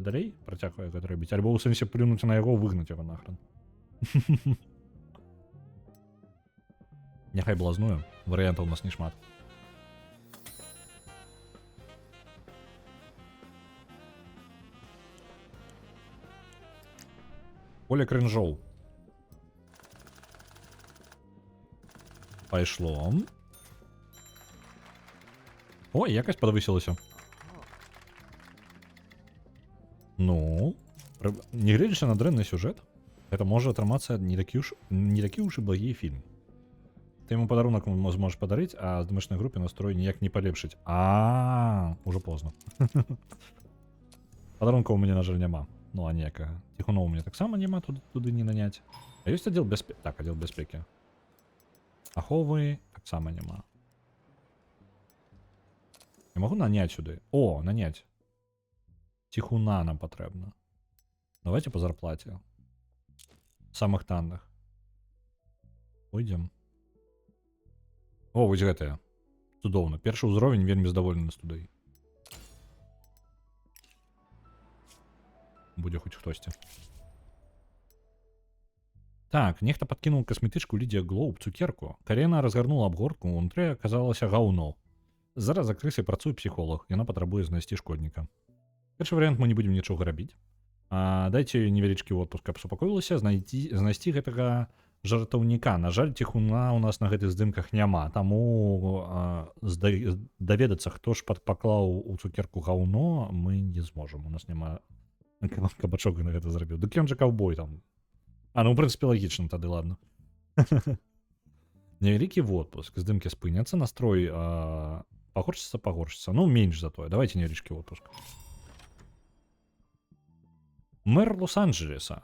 далей працягвае гэта рабіць, альбо ў сэнсе плюнуць на яго, выгнаць яго нахрен. Няхай блазнуе, варыянтаў у нас не шмат. Оля Крынжоў. Пайшло. О, якасць падвысілася. Ну, нягледзячы на дрэнны сюжэт, гэта можа атрымацца не такі ўж і благі фільм. Ты йому подарунок зможеш подарити, а з домашньої групи настрой ніяк не поліпшить. Уже поздно. Подарунка у мене, на жаль, нема. Ну, а ніякого. Тихонов у мене так само нема, туди не нанять. А є відділ безпеки. Так, відділ безпеки. Ахови так само нема. Я можу нанять сюди? О, нанять. Тихуна нам потрібно. Давайте по зарплаті. Самих танних. Пойдем. О, вось гэтае. Цудоўна. Першы ўзровень вельмі здаволены студыяй. Будзе хоць хтосьці. Так, нехта подкинул косметычку Лидия Глоуб цукерку. Карена разгарнула абгортку, унутры аказалася гаўно. Зараз за крысай працуе псіхолог, яна патрабуе знайсці шкодніка. Першы варыянт, мы не будзем нічога рабіць. Дайце невялічкі отпуск, каб супакоілася, знайсці гэтага жартаўніка. На жаль, Тихуна у нас на гэтых здымках няма, таму даведацца, хто ж паклаў у цукерку гаўно, мы не зможам. У нас няма кабачок на гэта зрабіў. Дык ён жа каўбой там. Ну, в прынцыпе, лагічна тады, ладно. Невялікі отпуск, здымкі спыняцца, настрой пагоршыцца. Ну, менш за тое. Давайте невялічкі отпуск. Мэр Лос-Анджелеса.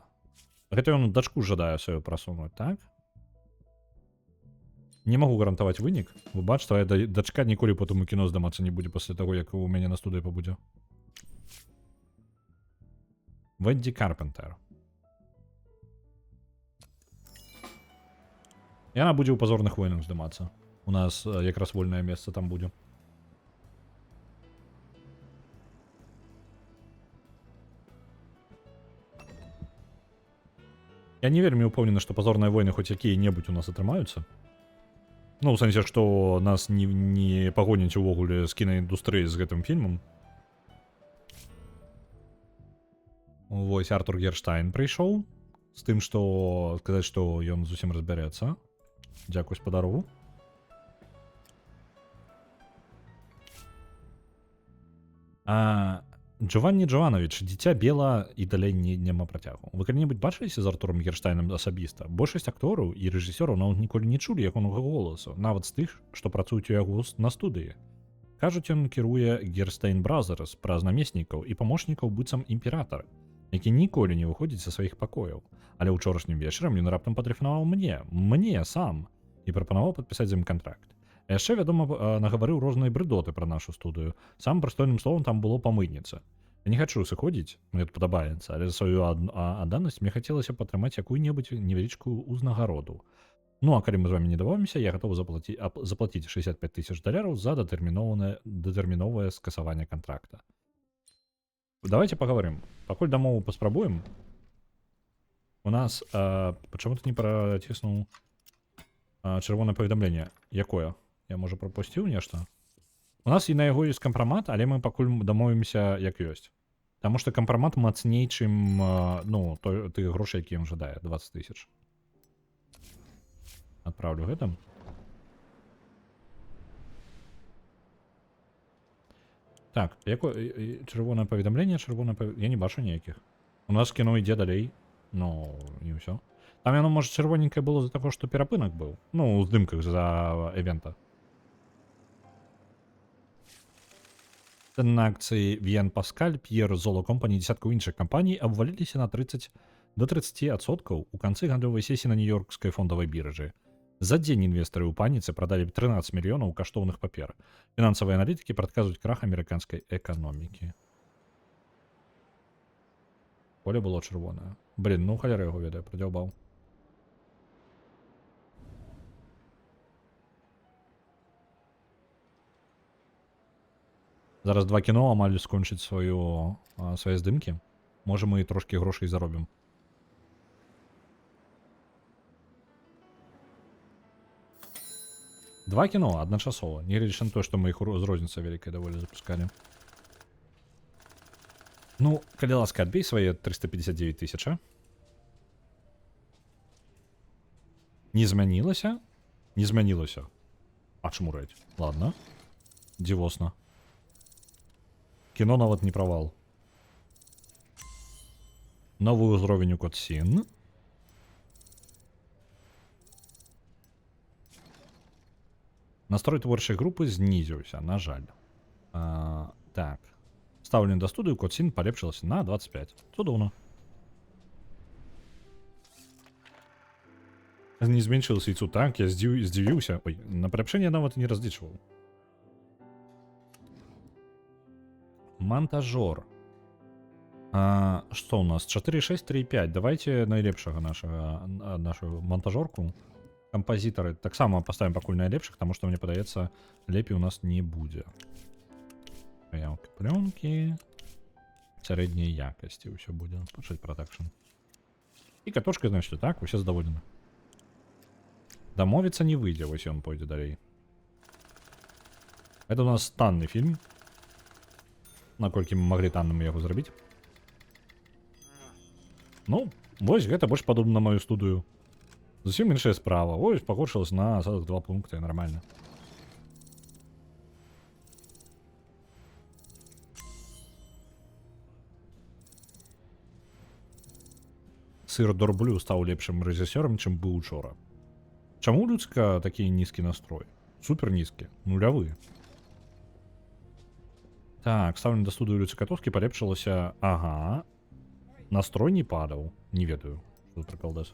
Гэта ён дачку жадае сваю прасунуць, так? Не магу гарантаваць вынік. Вы бачыце, твая дачка ніколі потым у кіно здымацца не будзе пасля таго, як у мяне на студыі пабудзе. Вэнді Карпентер. Яна будзе ў пазорных войнах здымацца. У нас якраз вольнае месца там будзе. Я не вельмі ўпэўнены, што пазорныя войны хоць якія-небудзь у нас атрымаюцца. Ну, у сэнсе, што нас не пагоняць увогуле з кінаіндустрыі з гэтым фільмам. Вось Артур Герштайн прыйшоў з тым, што сказаць, што ён зусім разбярэцца. Дзякуй спадару. Джованні Джованович, дзіця Бела і далей няма працягу. Вы калі-небудзь бачыліся з Артуром Герштайнам асабіста? Большасць актораў і рэжысёраў нават ніколі не чулі ягонага голасу, нават з тых, што працуюць у яго на студыі. Кажуць, ён кіруе Герштайн Бразерс праз намеснікаў і памочнікаў быццам імператар, які ніколі не выходзіць са сваіх пакояў. Але ўчорашнім вечарам ён раптам патэлефанаваў мне сам, і прапанаваў падпісаць з ім кантракт. А яшчэ, вядома, нагаварыў розныя брыдоты пра нашу студыю. Самым прыстойным словам там было памыйніца. Я не хачу сыходзіць, мне это падабаецца, але за сваю адданасць мне хацелася падтрымаць якую-небудзь невялічкую ўзнагароду. Ну, а калі мы з вами не давомся, я гатовы заплаціць $65 000 за датэрміновае скасаванне контракта. Давайте поговорим. Пакуль дамову паспрабуем. У нас почему ты не протиснул чырвонае паведамленне? Якое? Я, можа, пропусціў нешта? У нас і на яго ёсць кампрамат, але мы пакуль дамовімся як ёсць. Таму што кампрамат мацней, чым ну, тыя грошы, які ён жадае, 20 000. Адправлю гэтым. Так, чырвонае паведамленне, я не бачу ніякіх. У нас кіно ідзе далей, ну, і ўсё. Там яно, можа, чырвоненькае было за таго, што перапынак быў. Ну, у здымках за эвента. На акцыі Вен Паскаль, П'ер, Золо Компані і дзесяткаў іншых кампаній абваліліся на 30% у канцы гандлёвай сесіі на нью-йоркскай фондавай біржы. За дзень інвестары ў паніцы прадалі 13 мільёнаў каштоўных папер. Фінансавыя аналітыкі прадказваюць крах амерыканскай эканомікі. Поле было чырвонае. Блін, ну халяра яго ведае, прадзяўбаў. Зараз два кіно амаль скончыць свае здымкі. Можа, мы трошкі грошай заробім. Два кіно адначасова. Не глядзячы на тое, што мы іх з розніцай вялікай даволі запускалі. Ну, калі ласка, адбей свае 359 000. Не змянілася? Не змянілася. А чаму рэдь? Ладно. Дзівосна. Кіно нават не правал. Новы ўзровень у код Сін. Настрой творчай групы знізіўся, на жаль. Так. Стаўленне да студыю код-сін палепшылася на 25. Цудоўна. Не зменшылася яйцо, так, я здзівіўся. Ой, на паляпшэнне я нават і не разлічваў. Монтажер. Что у нас? 4.6, 3.5. Давайте найлепшага нашу монтажерку. Композиторы так само поставим пакуль найлепшых, потому что мне падаецца, лепей у нас не будзе. Заявка пленки. Сярэдняй якасці ўсё будзе. Пачаць продакшн. І катошка, значит, так, усе задаволены. Дамовіцца не выйдзе, вось ён пойдзе далей. Это у нас танны фільм. Наколькі мы маглі танным яго зрабіць. Ну, вось гэта больш падобна на мою студыю. Зусім іншая справа. Ось, пагоршылась на 2 пункты, нормально. Сыр Дорблю стаў лепшым рэжысёрам, чым быў учора. Чаму людска такі нізкі настрой? Супер нізкі, нулявы. Так, ставлю да студыю Люцы Катовскі палепшылася. Ага. Настрой не падаў. Не ведаю, што прыкалдас.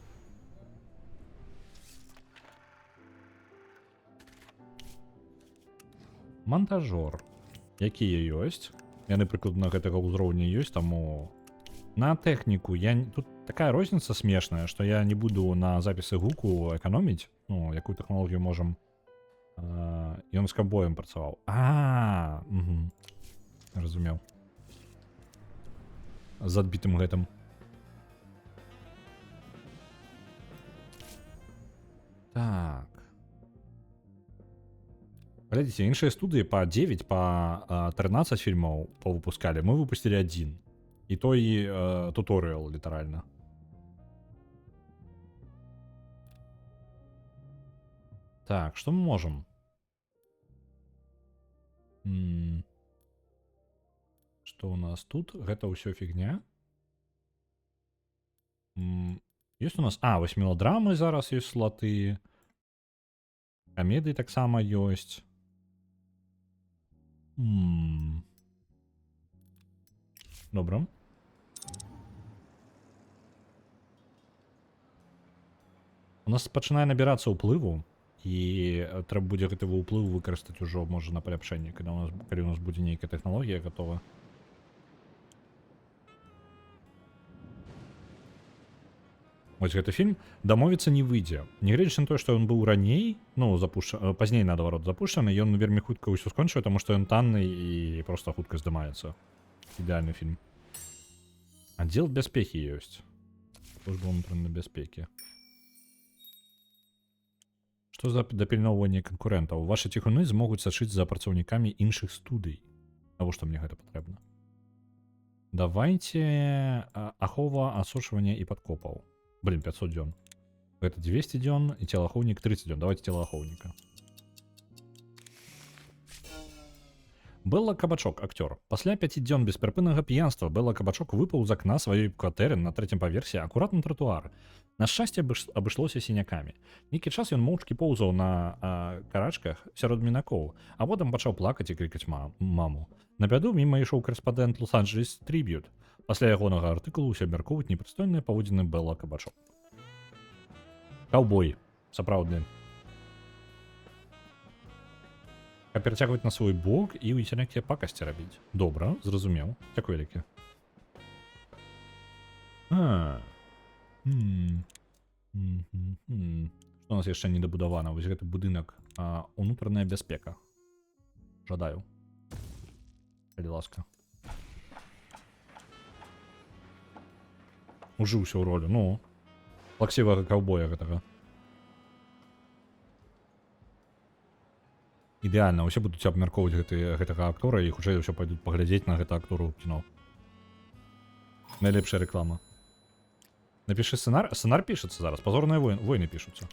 Монтажер. Якія ёсць? Яны прыкладна гэтага ўзроўня ёсць, таму на тэхніку тут такая розніца смешная, што я не буду на запісы гуку эканоміць. Ну, якую тэхналогію можам. Ён з кабоем працаваў. Угу. Разумеў. З адбітым гэтым. Так. Глядзіце, іншыя студыі па 9, па 13 фільмаў павыпускалі. Мы выпусцілі 1. І той туторыял, літаральна. Так, што мы можам? Што у нас тут? Гэта ўсё фігня. Ёсць у нас... вось меладрамы зараз ёсць слоты. Камедыі таксама ёсць. Добра. У нас пачынае набірацца ўплыву. І трэба будзе гэты ўплыў выкарыстаць ужо, можа, на паляпшэнне, калі у нас будзе нейкая тэхналогія гатова. Вось гэты фільм дамовіцца не выйдзе. Нягледзячы на тое, што ён быў раней, ну, пазней, наадварот, запушчаны, ён вельмі хутка ўсё скончыў, таму што ён танны і проста хутка здымаецца. Ідэальны фільм. Аддзел бяспекі ёсць. Служба ўнутранай бяспекі. Што за дапільноўванне канкурэнтаў? Вашы ціхуны змогуць сачыць за працаўнікамі іншых студый. Навошта мне гэта патрэбна? Давайце ахова, асушванне і падкопаў. Блин, 500 дзён. Гэта 200 дзён і целаахоўнік 30 дзён. Давайте целаахоўніка. Белла Кабачок, актёр. Пасля 5 дзён бесперапыннага п'янства Белла Кабачок выпаў з акна сваёй кватэры на 3-м паверсе акурат на тратуар. На шчасце абышлося сінякамі. Нейкі час ён моўчкі поўзаў на карачках сярод мінакоў, а потым пачаў плакаць і крыкаць маму. На бяду міма ішоў корэспандэнт Лос-Анджелес Трибьют. Пасля ягонага артыкулу ўсе абмяркоўваюць непрыстойныя паводзіны Белла Кабачок. Каўбой. Сапраўдны. А перацягваць на свой бок і ў нейкія пакасці рабіць. Добра, зразумеў. Дзякуй вялікі. Што у нас яшчэ не дабудавана? Вось гэты будынак. Унутраная бяспека. Жадаю. Калі ласка. Ужыўся ў ролю, ну. Плаксівага каўбоя гэтага. Ідэальна, усе будуць абмяркоўваць гэтага актора і хутчэй ўсё пойдуць паглядзець на гэта актору ў кіно. Найлепшая рэклама. Напиши сценар. Сценар пишется зараз. Позорные войны пишутся.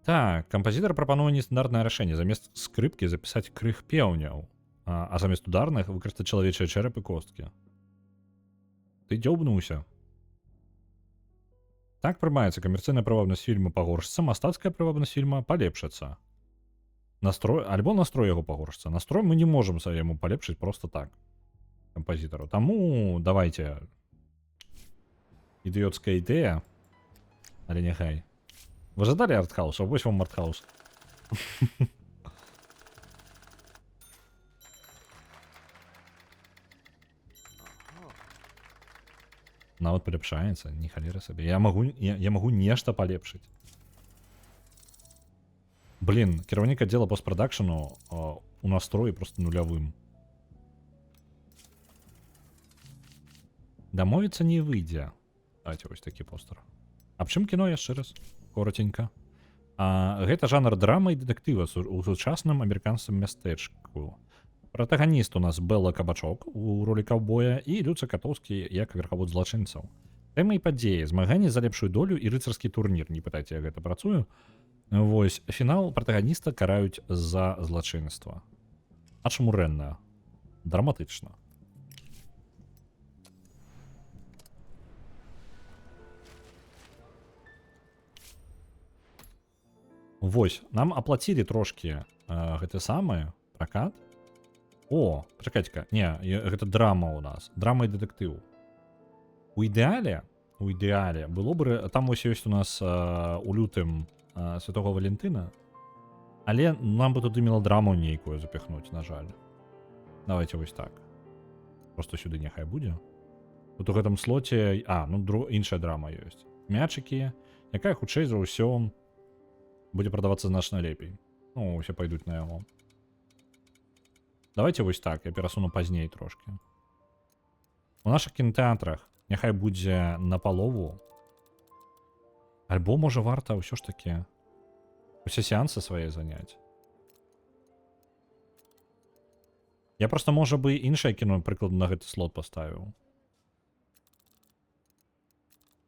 Так, композитор прапануе нестандартнае рашэнне. Замест скрыпкі запісаць крых пеўняў, а замест ударных выкарыстаць чалавечыя чэрап і косткі. Ты дзёбнуўся. Так прымаецца камерцыйная прывабнасць фільма пагоршыцца, мастацкая прывабнасць фільма палепшыцца. настрой, альбо настрой яго пагоршыцца. Настрой мы не можам яму палепшыць просто так кампазітару. Таму давайте ідыёцкая ідэя, але няхай. Вы жадалі артхаус, а вось вам артхаус. Нават паляпшаецца, не халера сабе. Я магу нешта палепшыць. Блин, кіраўнік аддзела постпрадакшану у настроі просто нулявым. Дамовіцца не выйдзе. Давайте вось такі постер. Аб чым кіно яшчэ раз? Коротенька. Гэта жанр драмы і дэтэктыва у сучасным амерыканскім мястэчку. Протагоніст у нас Белла Кабачок у ролі каўбоя і Люця Катоўскі як верхавод злачынцаў. Тэмы і падзеі, змаганне за лепшую долю і рыцарскі турнір. Не пытайце, я гэта працую. Вось, фінал протагоніста караюць за злачынства. Ачмурэнна. Драматычна. Вось, нам аплацілі трошкі гэты самы пракат. О, пачакайце-ка. Не, гэта драма ў нас. Драма і дэтэктыў. У ідэале было бы... Там вось ёсць у нас у лютым Святого Валентына. Але нам бы туды меладраму нейкую запихнуць, на жаль. Давайте вось так. Просто сюды няхай будзе. Тут у гэтым слоце... іншая драма ёсць. Мячыкі, якая хутчэй за ўсё будзе прадавацца значна лепей. Ну, усе пайдуць на яго. Давайте вось так, я перасуну пазней трошки. У наших кінотэатрах няхай будзе напалову. Альбо, можа, варта ўсё ж такі усе сеансы свае заняць. Я просто, можа бы, іншае кіно, прыкладна, на гэты слот паставіў.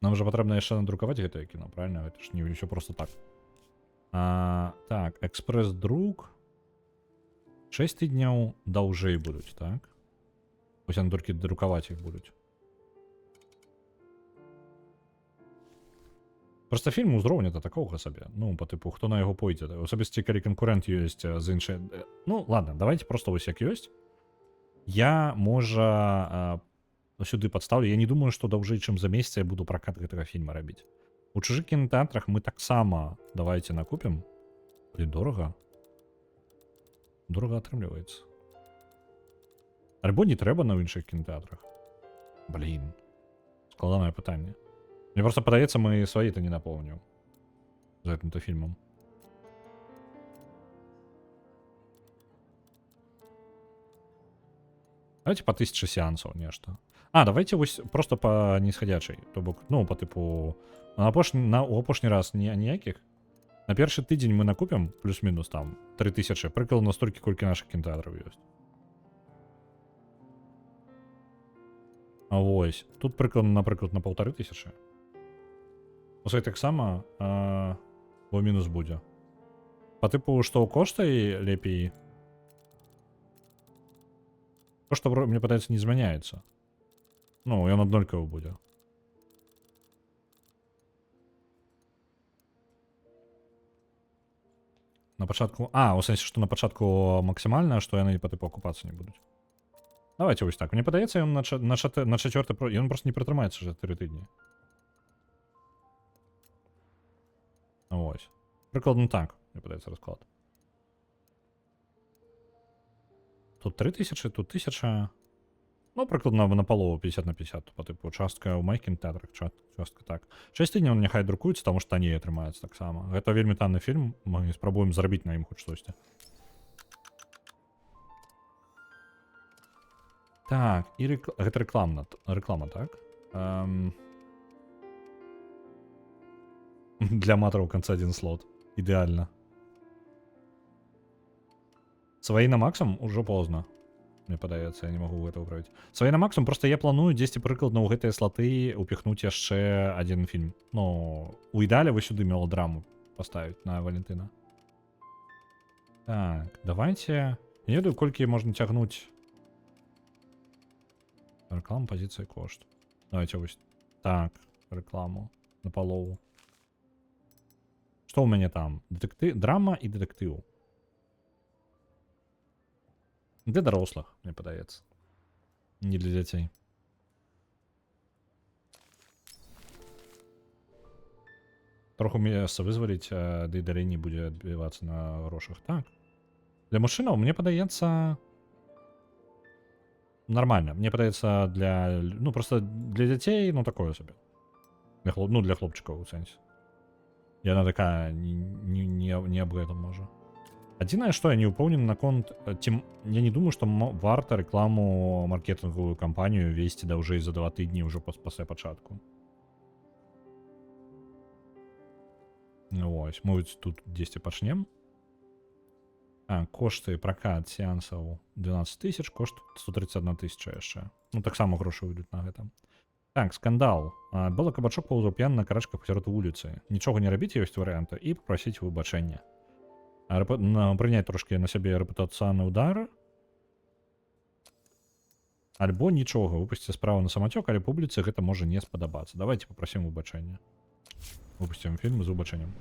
Нам жа патрэбна яшчэ надрукаваць гэтае кіно, правильно? Гэта ж не ўсё просто так. Так, экспрэс-друк. 6 тыдняў даўжэй будуць, так? Вось яны толькі друкаваць іх будуць. Просто фільм узроўня-то такога сабе. Ну, по тыпу, хто на яго пойдзе. Асабісці, калі канкурэнт ёсць з іншай... Ну, ладно, давайте просто вось як ёсць. Я, можа, сюды падставлю. Я не думаю, што даўжэй, чым за месяц я буду пракат гэтага фільма рабіць. У чужых кінотэатрах мы таксама давайте накупім. Блин, дорага. Дорага атрымліваецца. Альбо не трэба на іншых кінотэатрах. Блин. Складанае пытанне. Мне просто падаецца, мы свае-то не напоўню. За гэтым-то фільмам. Давайте по 1000 сеансаў нешта. Давайте вось просто по нисходячай. То бок, ну, по тыпу... У апошні раз ніякіх. На першы тыдзень мы накупім плюс-мінус там 3000, прыкладна столькі, колькі нашых кінотэатраў ёсць. Вось. Тут прыкладна, напрыклад, на 1500. Усё таксама бо мінус будзе. Па тыпу, што коштай лепей. Кошта, мне падаецца, не змяняецца. Ну, ён аднолькавы будзе. На пачатку... у сэнсе, што на пачатку максімальна, што яны па тыпу акупацыі не будуць. Давайте вось так. Мне падаецца, ён на чацвёрты... Ён просто не пратрымаецца за 4 тыдні. Вось. Прыкладна так, мне падаецца, расклад. Тут 3000, тут 1000. Ну, прыкладна на палову 50 на 50. Па тыпу, частка ў маіх кінотэатрах, частка так. 6 тыдняў няхай друкуецца, таму што танней атрымаецца таксама. Гэта вельмі танны фільм, мы спрабуем зарабіць на ім хоць штосьці. Так, і гэта рэклама, так? Для аматараў канца адзін слот. Ідэальна. Сваі на максам ужо позна. Мне падаецца, я не магу гэта ўправіць. Сваі на максимум, просто я планую дзесьці прыкладна ў гэтыя слоты ўпіхнуць яшчэ адзін фільм. Ну, у ідэале вы сюды меладраму паставіць на Валентына. Так, давайте... Я не ведаю, колькі можна цягнуць... Рэклама, пазіцыя, кошт. Давайте вось так, рэкламу на палову. Што ў мяне там? Драма і дэтэктыў. Для дорослых, мне падаецца. Не для дзяцей. Троху месца вызваліць, ды далей не будзе адбівацца на грошах. Так. Для мужчынаў, мне падаецца, нормально. Мне падаецца для... Ну, просто для дзяцей, ну, такое сабе. Ну, для хлопчыкаў, у сэнсе. Яна такая не аб гэтым можа. Адзінае, што я не ўпэўнены наконт... Я не думаю, што варта рэкламу маркетынгавую кампанію весці даўжэй за 2 тыдні ўжо пасля пачатку. Вось, мы тут дзесьці пачнем. Кошты пракат сеансаў 12 000, кошт 131 000 яшчэ. Ну, таксама грошы выйдуць на гэта. Так, скандал. Бэла Кабачок паўзаў п'яны на карачках посярод вуліцы. Нічога не рабіць, ёсць варыянты, і папрасіць выбачэння. Прыняць трошкі на сябе рэпутацыйны удар. Альбо нічога, выпусціць справу на самацёк, але публіцы гэта можа не спадабацца. Давайте папрасім выбачэння. Выпусцім фільм з выбачэннем.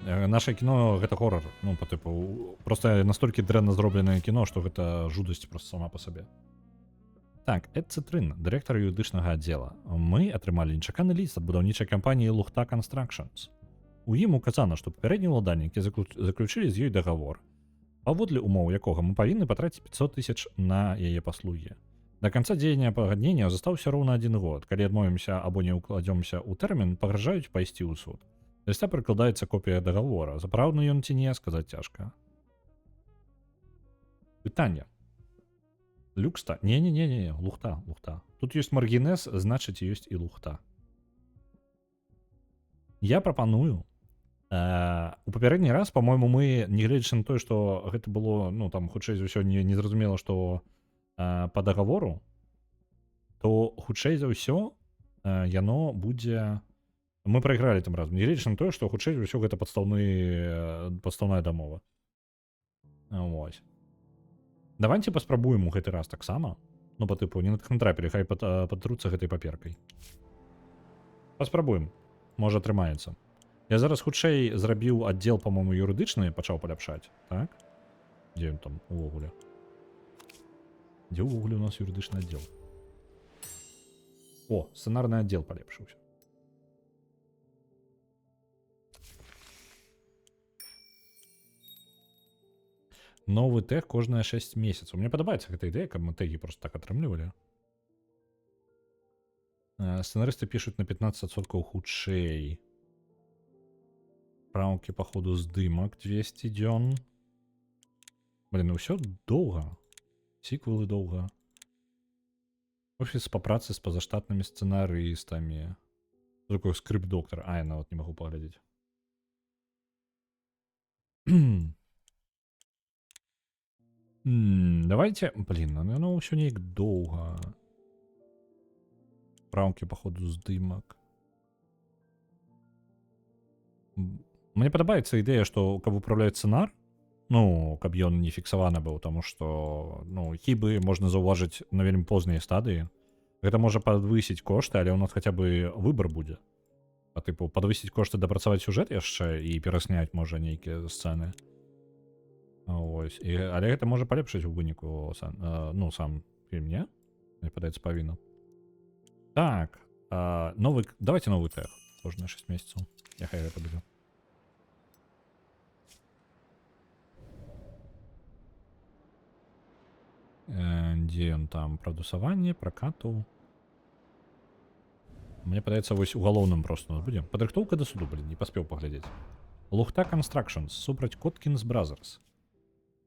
Наше кіно гэта хорар, ну, по тыпу, просто настолькі дрэнна зробленае кіно, што гэта жудасць просто сама па сабе. Так, Эд Цитрин, дырэктар юрыдычнага аддзела. Мы атрымалі нечаканы ліст ад будаўнічай кампаніі Лухта Constructions. У ім указана, што папярэднія ўладальнікі заключылі з ёй дагавор, паводле умоў якога мы павінны патраціць 500 000 на яе паслугі. Да канца дзеяння пагаднення застаўся роўна 1 год. Калі адмовімся або не ўкладзёмся ў тэрмін, пагражаюць пайсці ў суд. Да ліста прыкладаецца копія дагавора. Запраўдны ён ці не, сказаць цяжка. Пытанне. Люкста? Не, Лухта. Тут ёсць маргінез, значыць ёсць і Лухта. Я прапаную. У папярэдні раз, па-мойму, мы, нягледзячы на тое, што гэта было, ну, там, хутчэй за ўсё, незразумела, што па дагавору, то хутчэй за ўсё яно будзе... Мы прайгралі там разам. Нягледзячы на тое, што хутчэй за ўсё гэта падстаўная дамова. Вось. Давайте паспрабуем у гэты раз таксама. Ну, па тыпу, не на тых натрапілі, хай падтруцца гэтай паперкай. Паспрабуем. Можа, атрымаецца. Я зараз хутчэй зрабіў аддзел, па-мойму, юрыдычны, пачаў паляпшаць, так? Дзе ён там увогуле? Дзе ўвогуле у нас юрыдычны аддзел? О, сцэнарны аддзел палепшыўся. Новы тег кожныя 6 месяцаў. Мне падабаецца гэта ідэя, каб мы тэгі просто так атрымлівалі. Сцэнарысты пішуць на 15% хутчэй. Праўкі па ходу здымак 200 дзён. Блін, ну ўсё доўга. Сіквелы доўга. Офіс па працы з пазаштатнымі сцэнарыстамі. Такой скрипт-доктор. Я нават не магу паглядзець. Давайте... Блін, ну ўсё неяк доўга. Праўкі па ходу здымак. Мне падабаецца ідэя, што каб управляць сцэнар, ну, каб ён не фіксаваны быў, таму што, ну, хібы можна заўважыць на вельмі позныя стадыі. Гэта можа падвысіць кошты, але ў нас хаця бы выбар будзе. Па тыпу, падвысіць кошты, дапрацаваць сюжэт яшчэ і перасняць можа нейкія сцэны. Ось. Але гэта можа палепшыць у выніку сам фільм, не? Мне падаецца, павінна. Так, давайте новый тег. Кожныя 6 месяцаў. Няхай гэта будзе. Дзе ён там? Прадусаванне, пракату. Мне падаецца, вось у галоўным просто у нас будзе. Падрыхтоўка да суду, блин, не паспеў паглядзець. Лухта Constructions супраць Коткінс Brothers.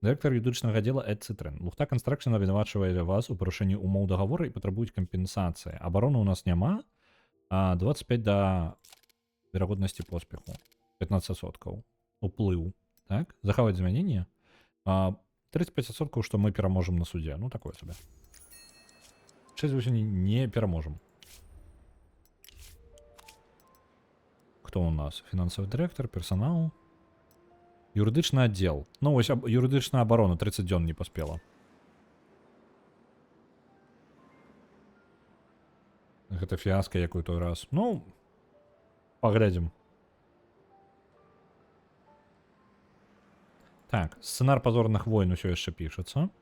Дырэктар юрыдычнага аддзела Эд Цитрин. Лухта Construction абвінавачвае вас у парушэнні умоў дагавора і патрабуюць кампенсацыі. Абароны ў нас няма, 25 да верагоднасці поспеху. 15%. Уплыў. Так? Захаваць змяненне. 35%, што мы пераможам на судзе. Ну, такое сабе. 6 не пераможам. Хто у нас? Фінансавы дырэктар, персанал. Юрыдычны аддзел. Ну, вось юрыдычная абарона 30 дзён не паспела. Гэта фіаска, як у той раз. Ну, паглядзім. Так, сценар «Позорных войн» усё яшчэ пішацца.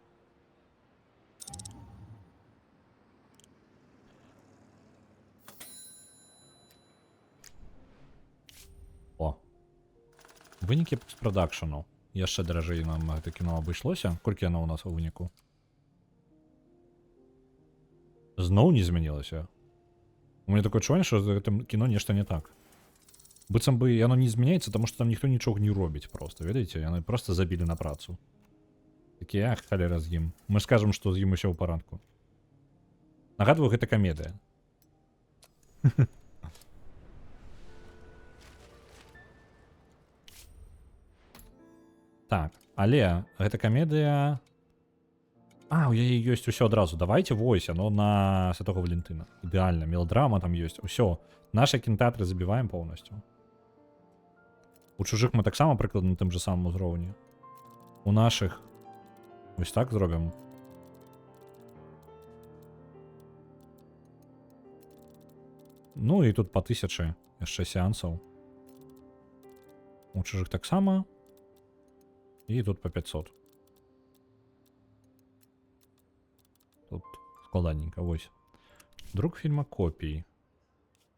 О. Вынікі постпрадакшану. Яшчэ даражэй нам гэта кіно абышлося. Колькі яно ў нас у выніку? Зноў не змянілася. У мяне такое адчуванне, што з гэтым кіно нешта не так. Быццам бы яно не змяняецца, таму што там ніхто нічога не робіць проста, ведаеце? Яны проста забілі на працу. Такі, ах, халера з ім. Мы скажам, што з ім усё ў парадку. Нагадваю, гэта камедыя. Так, але гэта камедыя... А, у яе ёсць усё адразу. Давайте вось, оно на Святого Валентына. Ідэальна, мелодрама там ёсць. Усё. Наши кінотэатры забіваем поўнасцю. У чужых мы таксама прыкладна на тым же самым узроўні. У нашых вось так зробім. Ну і тут па 1000 яшчэ сеансаў. У чужых таксама. І тут по 500. Тут складаненько, вось. Друк фільма копій.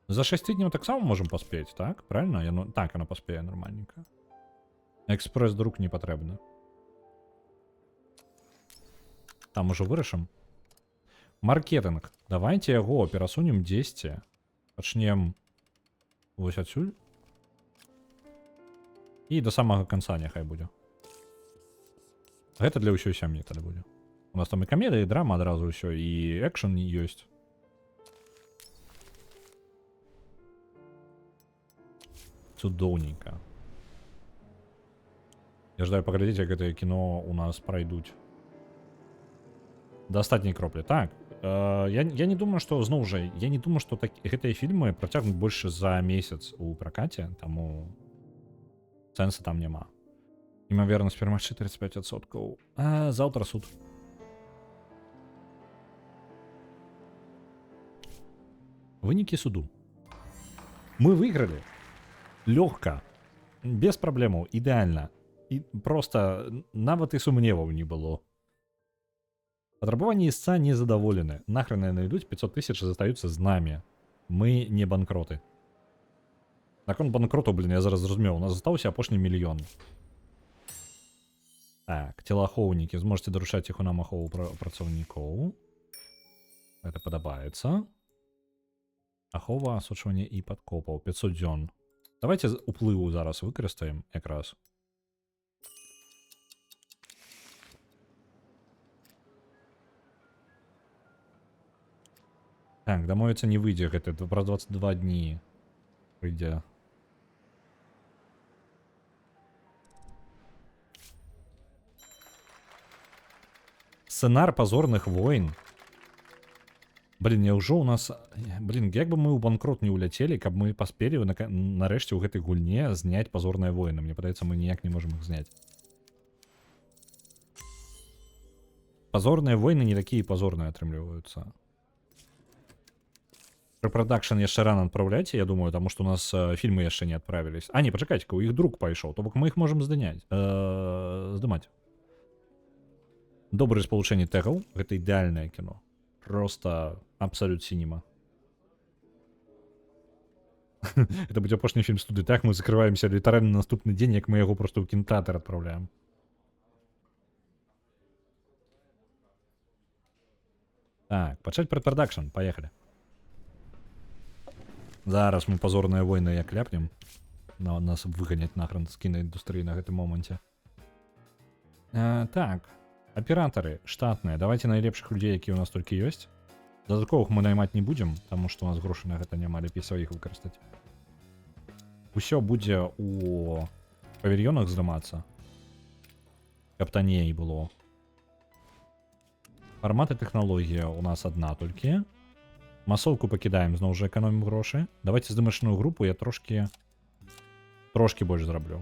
За 6 тыдняў таксама можем паспець, так? Правильно? Яно... Так, яно паспее нормальненько. Экспрэс-друк не патрэбны. Там ужо вырашым. Маркетинг. Давайте яго перасунем 10. Пачнем вось адсюль. І до самага канца няхай будзе. Гэта для ўсёй сям'і тады будзе. У нас там і камедыя, і драма адразу ўсё, і экшн ёсць. Цудоўненька. Я жадаю паглядзець, як гэтае кіно у нас прайдуць. Да астатняй кроплі. Так. Я не думаю, што зноў жа, я не думаю, што гэтыя фільмы працягнуць больш за месяц у пракаце, таму сэнса там няма. Імавернасць перамагчы 35%. А заўтра суд. Вынікі суду. Мы выйгралі. Лёгка. Без праблемаў. Ідэальна. І проста нават і сумневаў не было. Патрабаванні істца не задаволены. Нахрен яны ідуць, 500 000 застаюцца з намі. Мы не банкроты. Наконт банкроту, блин, я зараз зразумеў. У нас застаўся апошні мільён. Так, телаахоўнікі. Зможаце дарушаць іх у нам ахову працаўнікоў. Гэта падабаецца. Ахова, асочванне і падкопаў. 500 дзён. Давайте уплыву зараз выкарыстаем якраз. Так, дамовіцца не выйдзе гэта. Праз 22 дні прыйдзе. Сценар «Позорных войн». Блин, няўжо у нас... Блин, як бы мы ў банкрот не уляцелі, каб мы паспелі нарэшце ў гэтай гульне зняць «Позорныя войны». Мне падаецца, мы ніяк не можам іх зняць. «Позорныя войны» не такія позорныя атрымліваюцца. Препродакшн яшчэ рано адпраўляйце, я думаю, таму што у нас фільмы яшчэ не адправілись. А, не, пачакайце-ка, у іх друк пайшоў, то бок мы іх можам здымаць. Добрае спалучэнне тэгаў, гэта ідэальнае кіно. Просто абсолют синема. Это будзе апошні фільм студыі. Так, мы закрываемся літаральна на наступны дзень, як мы яго просто ў кінотэатр адпраўляем. Так, пачаць предпродакшн, поехали. Зараз мы «Позорныя войны» як ляпнем. Нас выганяць нахрен з кінаіндустрыі на гэтым моманце. Так. Аператары штатныя. Давайте найлепшых людзей, якія ў нас толькі ёсць. Дадатковых мы наймаць не будзем, таму што у нас грошы на гэта няма, лепей сваіх выкарыстаць. Усё будзе у павільёнах здымацца. Каб танней было. Фармат і тэхналогія у нас адна толькі. Масоўку пакідаем, зноў жа эканомім грошы. Давайте здымачную групу я трошкі больш зраблю.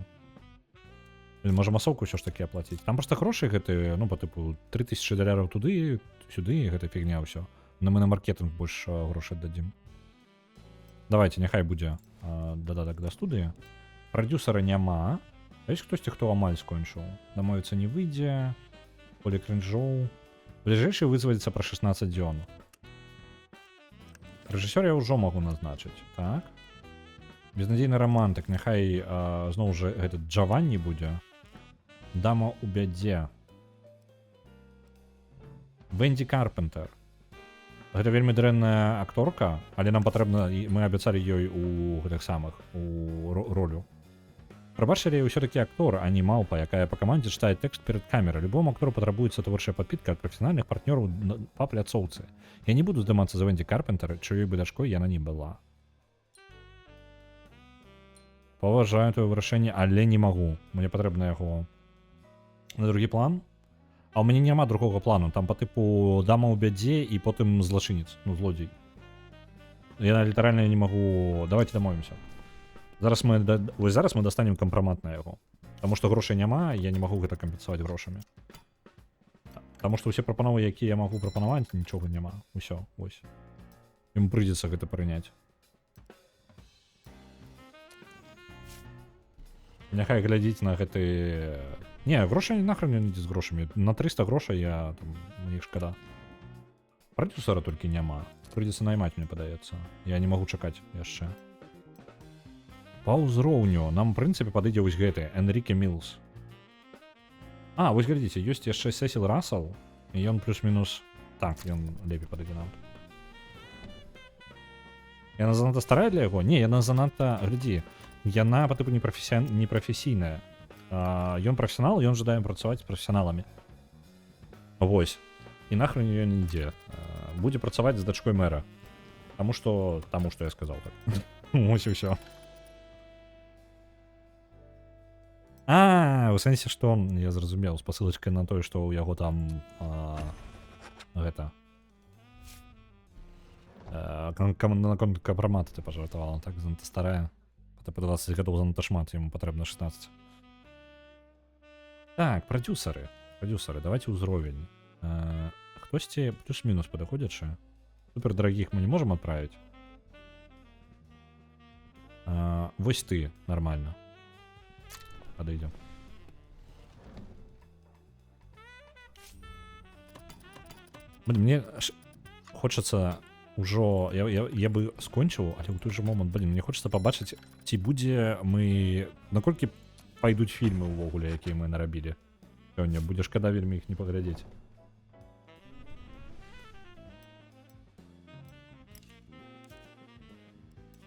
Можа масоўку ўсё ж такі аплаціць. Там проста грошы гэтыя, ну, па тыпу $3000 туды, сюды, гэта фігня ўсё. Но мы на маркетинг больш грошай дадзім. Давайте, няхай будзе дадатак да студыі. Прадюсера няма. Есть хтосьці, хто амаль скончыў? Дамовіцца не выйдзе. Поле кринжоў. Бліжэйшы вызваліцца пра 16 дзён. Рэжысёр я ўжо магу назначыць. Так. Безнадзейны романтык. Няхай зноў жа этот Джаванні будзе. Дама ў бядзе. Венді Карпентер. Гэта вельмі дрэнная акторка, але нам патрэбна, мы абяцалі ёй у гэтых самых у ролю. Прабачылі, ўсё-такі актор, а не малпа, якая па камандзе чытае тэкст перад камерай. Любому актору патрабуецца творчая падпітка ад прафесіянальных партнёраў па пляцоўцы. Я не буду здымацца за Венді Карпентер, чыёй бы дачкой яна не была. Паважаю твоё вырашэнне, але не магу. Мне патрэбна яго на другі план. А ў мяне няма другога плану. Там па тыпу дама ў бядзе і потым злачынец, ну злодзей. Я літаральна не магу. Давайте дамовімся. Зараз мы дастанем кампрамат на яго. Таму што грошай няма, я не магу гэта кампенсаваць грошамі. Таму што ўсе прапановы, якія я магу прапанаваць, нічога няма. Усё, вось. Ім прыйдзецца гэта прыняць. Няхай глядзіць на гэты... Не, грошай нахрен не ідзе з грошамі. На 300 грошай я там, мне іх шкада. Прадюсера толькі няма. Прыйдзецца наймаць, мне падаецца. Я не магу чакаць яшчэ. Па ўзроўню нам, у прынцыпе, падыдзе вось гэты Энріке Мілс. А, вось глядзіце, ёсць яшчэ Сесіл Расел, і ён плюс-мінус... Так, ён лепей падыдзе нам. Яна занадта старая для яго? Не, яна занадта... Глядзі, яна па тыпу непрафесійная. Ён прафесіянал, ён жадае працаваць з прафесіяналамі. Вось. І нахрен ён не ідзе. Будзе працаваць з дачкой мэра. Таму што я сказаў так. Вось і ўсё. У сэнсе, што я зразумеў, з пасылачкай на тое, што ў яго там гэта наконт кампрамата ты пажартавала, так занадта старая. Па 20 гадоў занадта шмат, яму патрэбна 16. Так, продюсеры, давайте ўзровень. Хтосьці плюс-мінус падаходзячы. Супер дарагіх мы не можам адправіць. Вось ты, нормально. Падыдзем. Мне хочацца ўжо... Я бы скончыў, але ў той жа момант, мне хочацца пабачыць, ці будзе мы... Наколькі пайдуць фільмы ўвогуле, якія мы нарабілі. Сёння будзе шкада вельмі іх не паглядзець.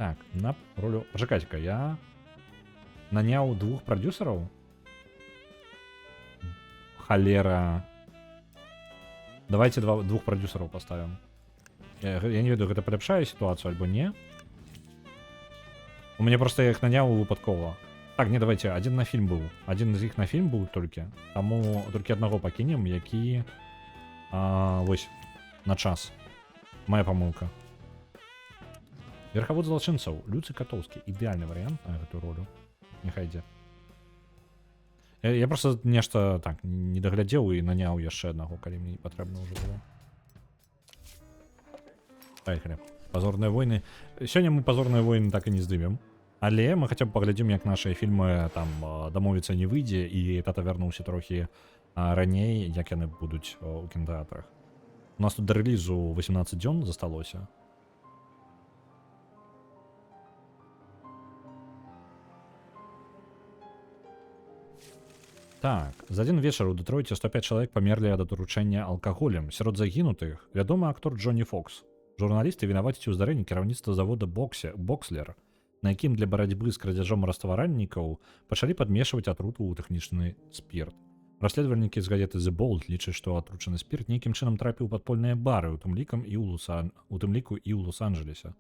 Так, на ролю... Пачакайце-ка, я наняў 2 прадюсераў. Халера. Давайте 2 прадюсераў паставім. Я не ведаю, гэта паляпшае сітуацыю альбо не. У мяне проста я іх наняў выпадкова. Так, не, давайте, один на фільм быў. Один з іх на фільм быў толькі. Таму толькі аднаго пакінем, які... Вось, на час. Моя памылка. Верхавод злачынцаў. Люцый Катоўскі. Ідэальны варыянт на гэтую ролю. Няхай ідзе. Я просто нешта так не даглядзеў і наняў яшчэ аднаго, калі мне патрэбна ўжо было. Поехали. Пазорныя войны. Сёння мы пазорныя войны так і не здымем. Але мы хаця б паглядзім, як нашыя фільмы там дамовіцца не выйдзе, і тата вярнуўся трохі раней, як яны будуць у кінотэатрах. У нас тут да рэлізу 18 дзён засталося. Так, за адзін вечар у Дэтройце 105 чалавек памерлі ад атручэння алкаголем. Сярод загінутых вядомы актор Джонні Фокс. Журналісты вінаваціць у здарэнні кіраўніцтва завода Бокслер, на якім для барацьбы з крадзяжом растваральнікаў пачалі падмешваць атруту ў тэхнічны спірт. Расследавальнікі з газеты The Bolt лічаць, што атручаны спірт нейкім чынам трапіў у падпольныя бары, у тым ліку і ў Лос-Анджелесе.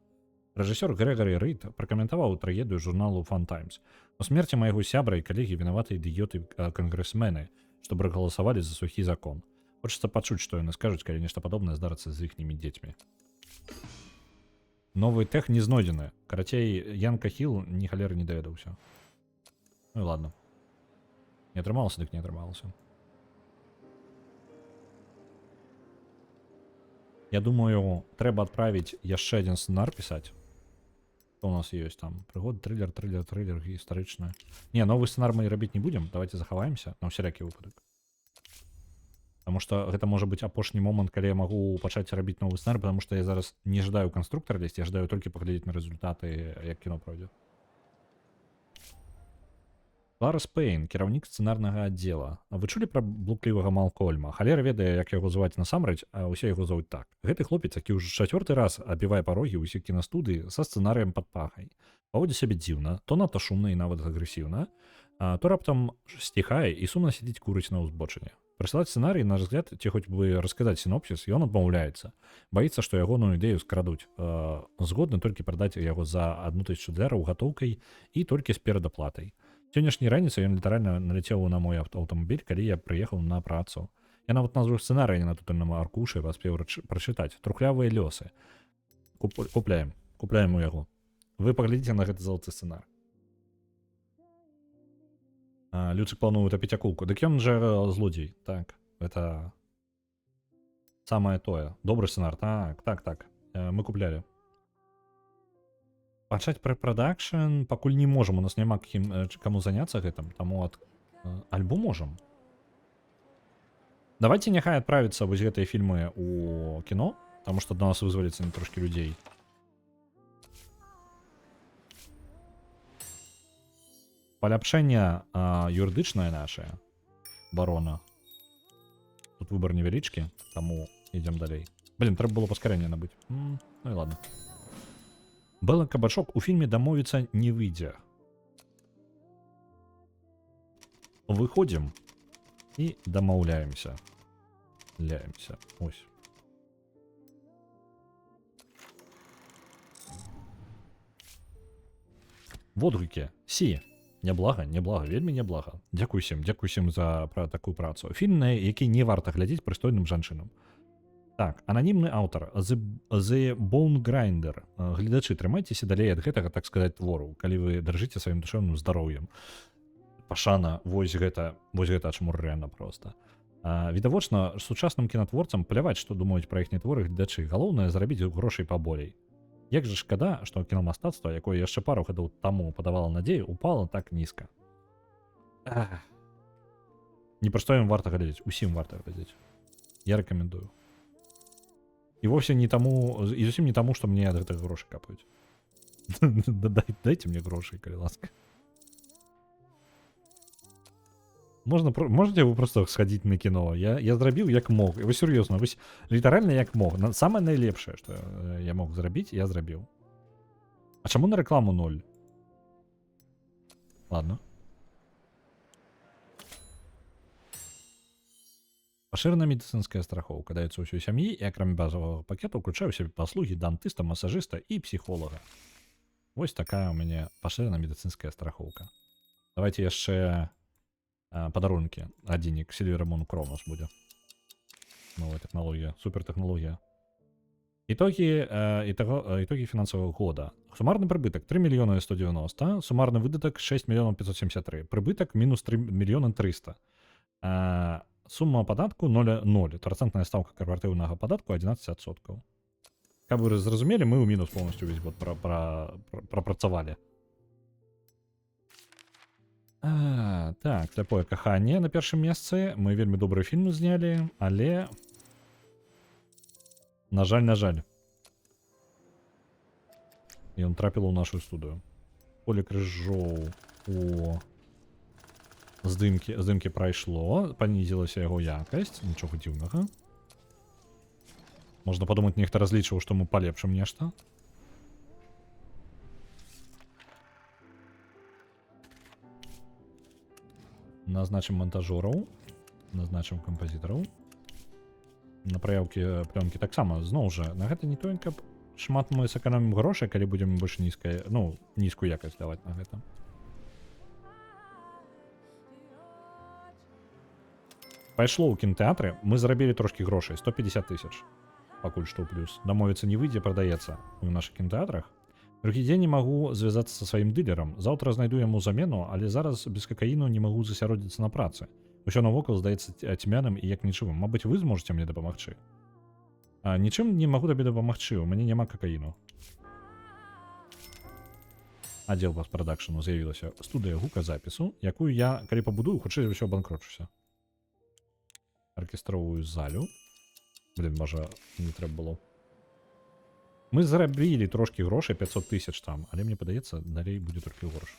Рэжысёр Грэгары Рид пракаментаваў трагедыю журналу Fun Times. У смерці майго сябра і калегі вінаваты ідыёты кангрэсмены, што прагаласавалі за сухі закон. Хочацца пачуць, што яны скажуць, калі нешта падобнае здарыцца з іхнімі дзецьмі. Новый тех не знойдзены. Карацей, Янка Хилл ні халеры не даведаўся. Ну і ладно. Не атрымалася, дык не атрымалася. Я думаю, трэба адправіць яшчэ адзін сцэнар пісаць. Что у нас есть там? Пригод, триллер гістарычны. Не, новый сценар мы рабіць не будем. Давайте захаваемся на ўсялякі выпадак. Потому что гэта можа быць апошні момант, калі я магу пачаць рабіць новый сценар, потому что я зараз не жадаю канструктора лезть, я жадаю толькі паглядзець на результаты, як кіно пройдзе. Ларес Пейн, кіраўнік сцэнарнага аддзела. Вы чулі пра блуклівага Малкольма? Халера ведае, як яго зваць насамрэч, а ўсе яго зовуць так. Гэты хлопец, які ўжо чацвёрты раз абівае парогі ўсіх кінастудыі са сцэнарыем пад пахай. Паводзіць сябе дзіўна, то надта шумна і нават агрэсіўна, то раптам сціхае і сумна сядзіць курыць на ўзбочыне. Прысылаць сцэнарый, на взгляд, ці хоць бы расказаць сінопсіс, ён адмаўляецца. Баіцца, што ягоную ідэю скрадуць. Згодны толькі прадаць яго за $1000 гатоўкай і толькі з перадаплатай. Сённяшняй раніцай ён літаральна наляцеў на мой аўтамабіль, калі я прыехаў на працу. Я нават назву сцэнарый не на тутальным аркушы паспеў прачытаць. Трухлявыя лёсы. Купляем у яго. Вы паглядзіце на гэты залаты сцэнар. Люцик плануе тапіць акулку. Дык ён жа злодзей. Так, это самае тое. Добры сцэнар. Так. Мы куплялі. Пачаць прэпрадакшн пакуль не можам, у нас няма каму заняцца гэтым, таму альбо можам. Давайте няхай адправіцца вось гэтыя фільмы у кіно, таму што да нас вызваліцца не трошкі людзей. Паляпшэнне юрыдычнае нашае, барона. Тут выбар невялічкі, таму ідзем далей. Блин, трэба было паскарэнне набыць. Ну і ладно. Бэлла Кабачок у фільме дамовіцца не выйдзе. Выходзім і дамаўляемся. Ось. Водгукі. Сі. Няблага, вельмі няблага. Дзякуй за такую працу. Фільм, на які не варта глядзець прыстойным жанчынам. Так, ананімны аўтар The Bone Grinder. Гледачы, трымайцеся далей ад гэтага, так сказаць, твору, калі вы даржыце сваім душэўным здароўем. Пашана, вось гэта ачмуррэна проста. Відавочна, сучасным кінатворцам пляваць, што думаюць пра іхнія творы гледачы. Галоўнае зрабіць грошай паболей. Як жа шкада, што кінамастацтва, якое яшчэ пару гадоў таму падавала надзею, упала так нізка. Не пра што ім варта глядзець, усім варта глядзець. Я рэкамендую. І вовсе не таму, і зусім не таму, што мне ад гэтых грошай капаюць. Дайце мне грошай, калі ласка. Можете вы просто схадзіць на кіно? Я зрабіў як мог. Вы сур'ёзна, вось літаральна як мог. Самае найлепшае, што я мог зрабіць, я зрабіў. А чаму на рэкламу 0? Ладно. Пашыраная медыцынская страхоўка даецца ўсёй сям'і і акрамя базавага пакета ўключае ў сябе паслугі дантыста, масажыста і псіхолага. Вось такая ў мяне пашыраная медыцынская страхоўка. Давайте яшчэ падарункі. Адзінік Сильвермон Кронос будзе. Новая тэхналогія, супертэхналогія. Итоги фінансавага года. Сумарны прыбытак 3 мільёны 190, сумарны выдатак 6 мільёнаў 573, прыбытак мінус 3 мільёны 300. Сума падатку 0,0, працэнтная стаўка карпаратыўнага падатку 11%. Каб вы зразумелі, мы ў мінус полностью увесь год прапрацавалі. Так, сляпое каханне на першым месцы. Мы вельмі добрыя фільмы знялі, але на жаль. Ён трапіла ў нашу студыю. Поле крыжоў у здымкі прайшло, панізілася яго якасць, нічога дзіўнага. Можна падумаць, нехта разлічваў, што мы палепшым нешта. Назначым монтажёраў, назначым кампазітараў. На праяўкі плёнкі таксама, зноў жа, на гэта не тое, каб шмат мы сэканомім грошай, калі будзем больш нізкую якасць даваць на гэта. Пайшло ў кінотэатры, мы зарабілі трошкі грошай, 150 000. Пакуль што ў плюс. Дамовіцца не выйдзе, прадаецца ў нашых кінотэатрах. Другі дзень не магу звязацца са сваім дылерам. Заўтра знайду яму замену, але зараз без какаіну не магу засяродзіцца на працы. Усё навокал здаецца цьмяным і як нічым. Мабыць, вы зможаце мне дапамагчы. Нічым не магу табе дапамагчы, у мяне няма какаіну. аддзел постпрадакшну з'явілася студыя гуказапісу, якую я, калі пабудую, хутчэй за ўсё абанкрочуся. Аркестровую залю. Блин, можа, не трэба было. Мы зарабілі трошкі грошай, 500 тысяч там, але мне падаецца, далей будзе толькі горш.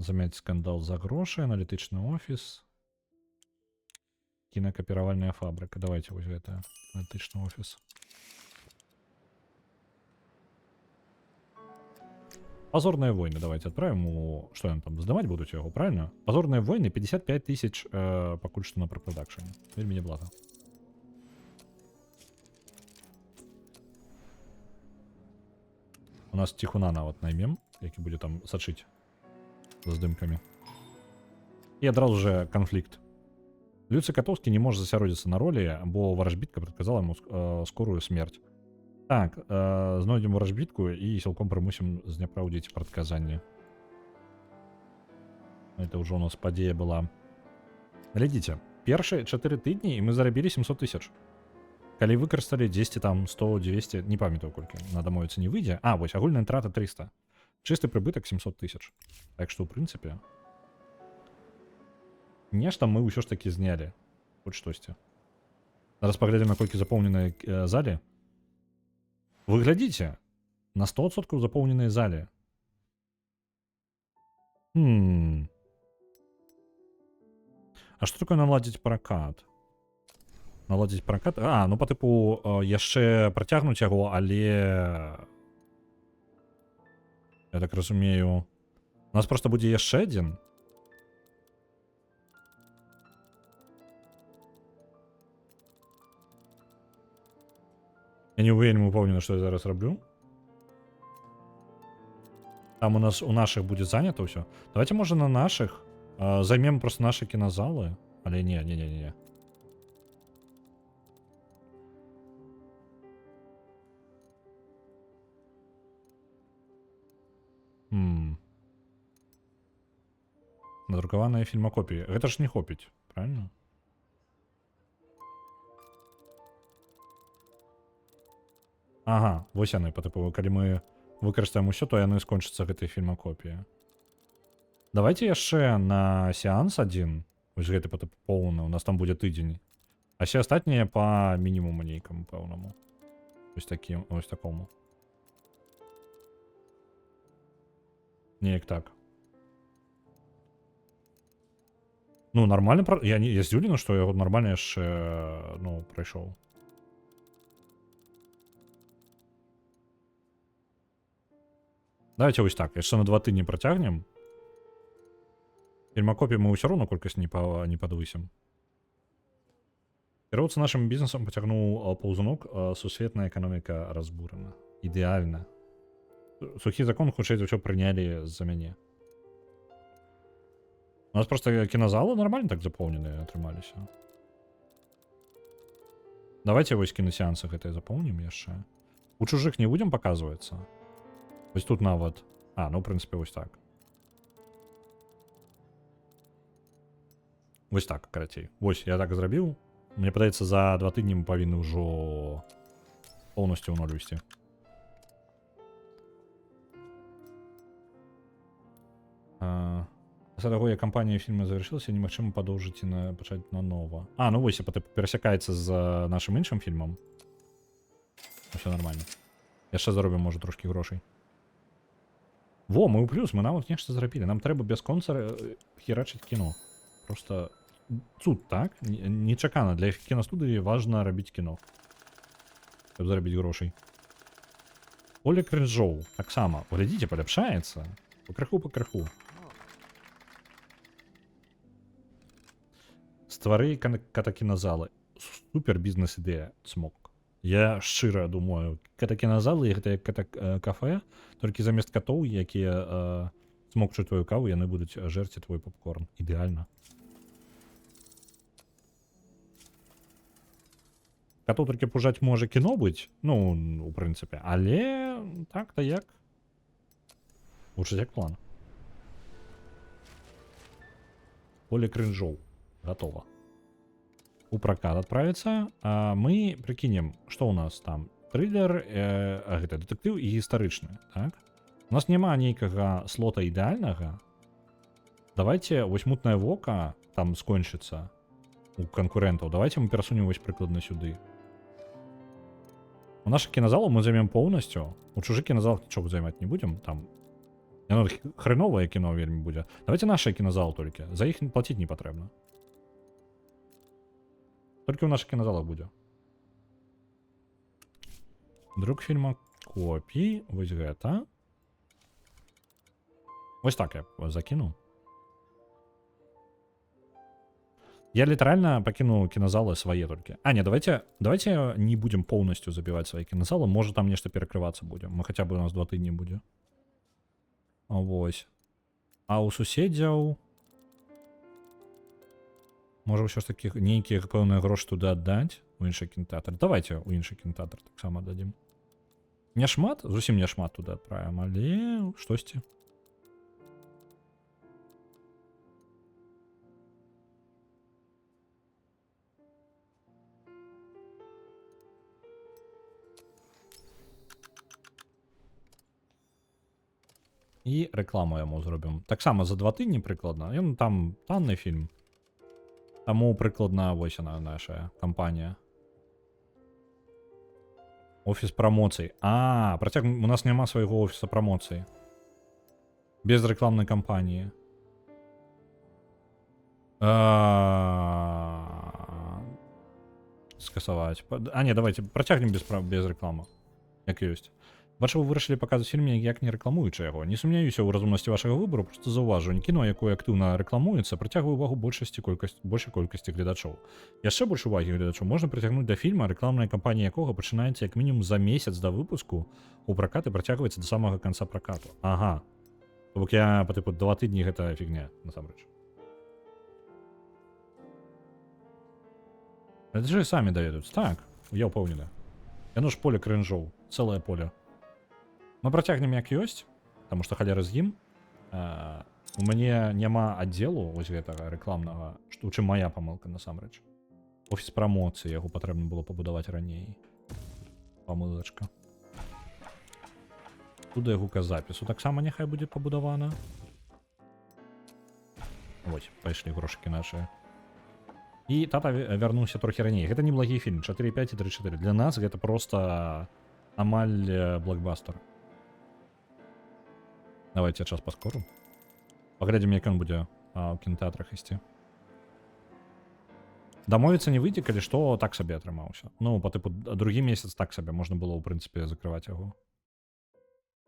Замяць скандал за грошы, аналітычны офіс. Кінакапіравальная фабрика. Давайте вось гэта. Аналітычны офіс. Позорные войны давайте отправим у... Что они там, сдавать будут его, правильно? Позорные войны, 55 тысяч покуль что на пропродакшене. Вельми неблага. У нас Тихуна нават наймем, який буде там сачить за здымками. І одразу же конфликт. Люци Котовский не може засяродзіцца на ролі, бо варажбітка предказала ему скорую смерть. Так, знойдем варажбітку і сілком прымусім зняпраўдзіць прадказанне. Это уже у нас падзея была. Глядзіце, першыя 4 тыдні і мы зарабілі 700 тысяч. Калі выкарысталі 10, там, 100, 200, не памятаю колькі, на дамовіцца не выйдзе. А, вось, агульная трата 300. Чысты прыбытак 700 тысяч. Так што, ў прынцыпе, нешта мы ўсё ж такі знялі. Хоць штосьці. Зараз паглядзім, наколькі запоўненыя залі. Вы глядзіце, на 100% запоўненыя залі. А што такое наладзіць пракат? Наладзіць пракат? А, ну па тыпу яшчэ працягнуць яго, але... Я так разумею... У нас проста будзе яшчэ адзін. Я не вельмі упэўнены, што я зараз раблю. Там у нас у наших будет занято все. Давайте, может, на наших займем просто наши кинозалы. Але не. Надрукаваныя фільмакопіі. Гэта ж не хопіць, правильно? Ага, вось яны, па тыпу, калі мы выкарыстаем усё, то яны скончацца гэтай фільмакопіі. Давайте яшчэ на сеанс адзін. Вось гэты па тыпу поўны, у нас там будзе тыдзень. А все астатнія па мінімуму нейкаму пэўнаму. Вось такім, вось такому. Неяк так. Ну, нормально, я здзіўлены, што яго нормально яшчэ, ну, прайшоў. Давайте вось так, яшчэ на 2 тыдні працягнем. Фільмакопіі мы ўсё роўна колькасць не падвысім. Кіроўца нашым бізнесам пацягнуў паўзунок, сусветная эканоміка разбурана. Ідэальна. Сухі закон хутчэй за ўсё прынялі з-за мяне. У нас просто кінозалы нормально так запоўненыя атрымаліся. Давайте вось кіносеансы гэтыя запоўнім яшчэ. У чужых не будзем паказвацца. Вось тут нават... А, ну, в прынцыпе, вось так. Вось так, карацей. Вось, я так зрабіў. Мне падаецца, за 2 тыдні мы павінны ўжо поўнасцю ў ноль весці. Пасля таго, як кампанія фільма завяршылася, немагчыма падоўжыць і пачаць нанова. А, ну вось, перасякаецца з нашым іншым фільмам. Усё нормально. Яшчэ заробім, можа, трошкі грошай. Во, мы ў плюс, мы нават нешта зрабілі. Нам трэба без конца херачыць кіно. Просто цуд, так? Нечакана. Для кінастудыі важна рабіць кіно. Каб зарабіць грошай. Поле крыжоў. Таксама. Глядзіце, паляпшаецца. Пакрыху. Ствары катакіназалы. Супер бізнес-ідэя, Цмок. Я шчыра думаю, катакіназалы, гэта як кафе, толькі замест катоў, якія смокчуць твою каву, яны будуць жэрці твой попкорн. Ідэальна. Катоў толькі пужаць можа кіно быць, ну, у прынцыпе, але так-то як. Лучше як план. Поле крынжоў. Готово. У прокат отправиться. А мы прикинем, что у нас там. трылер, гэта дэтэктыў і гістарычны, так? У нас няма нейкага слота ідэальнага. Давайте вось мутнае вока там скончыцца у канкурэнтаў. Давайте мы перасунем вось прыкладна сюды. У нашых кіназалаў мы займем поўнасцю. У чужых кіназалах нічога займаць не будзем. Там яно хреновае кіно вельмі будзе. Давайте нашыя кіназалы толькі. За іх плаціць не патрэбна. Толькі ў нашых кіназалах будзе. Друк фільма копій. Вось гэта. Вось так я закіну. Я літаральна пакіну кіназалы свае толькі. А, не, давайте не будзем поўнасцю забіваць свае кіназалы. Можа там нешта перакрывацца будзе. Мы хаця бы у нас 2 тыдні будзе. Вось. А ў суседзяў... Можа ўсё ж такі нейкія пэўныя грошы туды аддаць у іншы кінотэатр. Давайте у іншы кінотэатр таксама дадзім. Не шмат, зусім не шмат туды адправім, але штосьці. І рэкламу яму зробім. Таксама за 2 тыдні прыкладна. Ён там танны фільм. Таму прыкладна вось яна наша кампанія. Офіс прамоцый. А, працяг у нас няма свайго офіса прамоцыі. Без рэкламнай кампаніі. Скасаваць. А не, давайте працягнем без рэкламы. Як ёсць. Бачу, вы вырашылі паказваць фільм, як не рэкламуючы яго. Не сумняюся ў разумнасці вашага выбару, проста заўважу, кіно, якое актыўна рэкламуецца, прыцягвае ўвагу большай колькасці гледачоў. Яшчэ больш увагі гледачоў можна прыцягнуць да фільма, рэкламная кампанія якога пачынаецца як мінімум за месяц да выпуску у пракат і працягваецца да самага канца пракату. Ага. То бок я па тыпу 2 тыдні гэта фігня, насамрэч. Это же самі даведаюцца. Так, я ўпэўнены. Яно ж поле крынжоў, цэлае поле. Мы працягнем як ёсць, таму што халера з ім. У мяне няма аддзелу вось гэтага рэкламнага, што ў чым моя памылка насамрэч. Офіс прамоцыі, яго патрэбна было пабудаваць раней. Памылачка. Туды гуказапісу таксама няхай будзе пабудавана. Вось, пайшлі грошыкі нашыя. І тата вярнуўся трохі раней. Гэта неблагі фільм, 4,5 і 3,4. Для нас гэта проста амаль блокбастер. Давайте час паскору. Паглядзім, як ён будзе ў кінотэатрах ісці. Дамовіцца не выйдзе, калі што, так сабе атрымаўся. Ну, па тыпу, другі месяц так сабе можна было, ў прынцыпе, закрываць яго.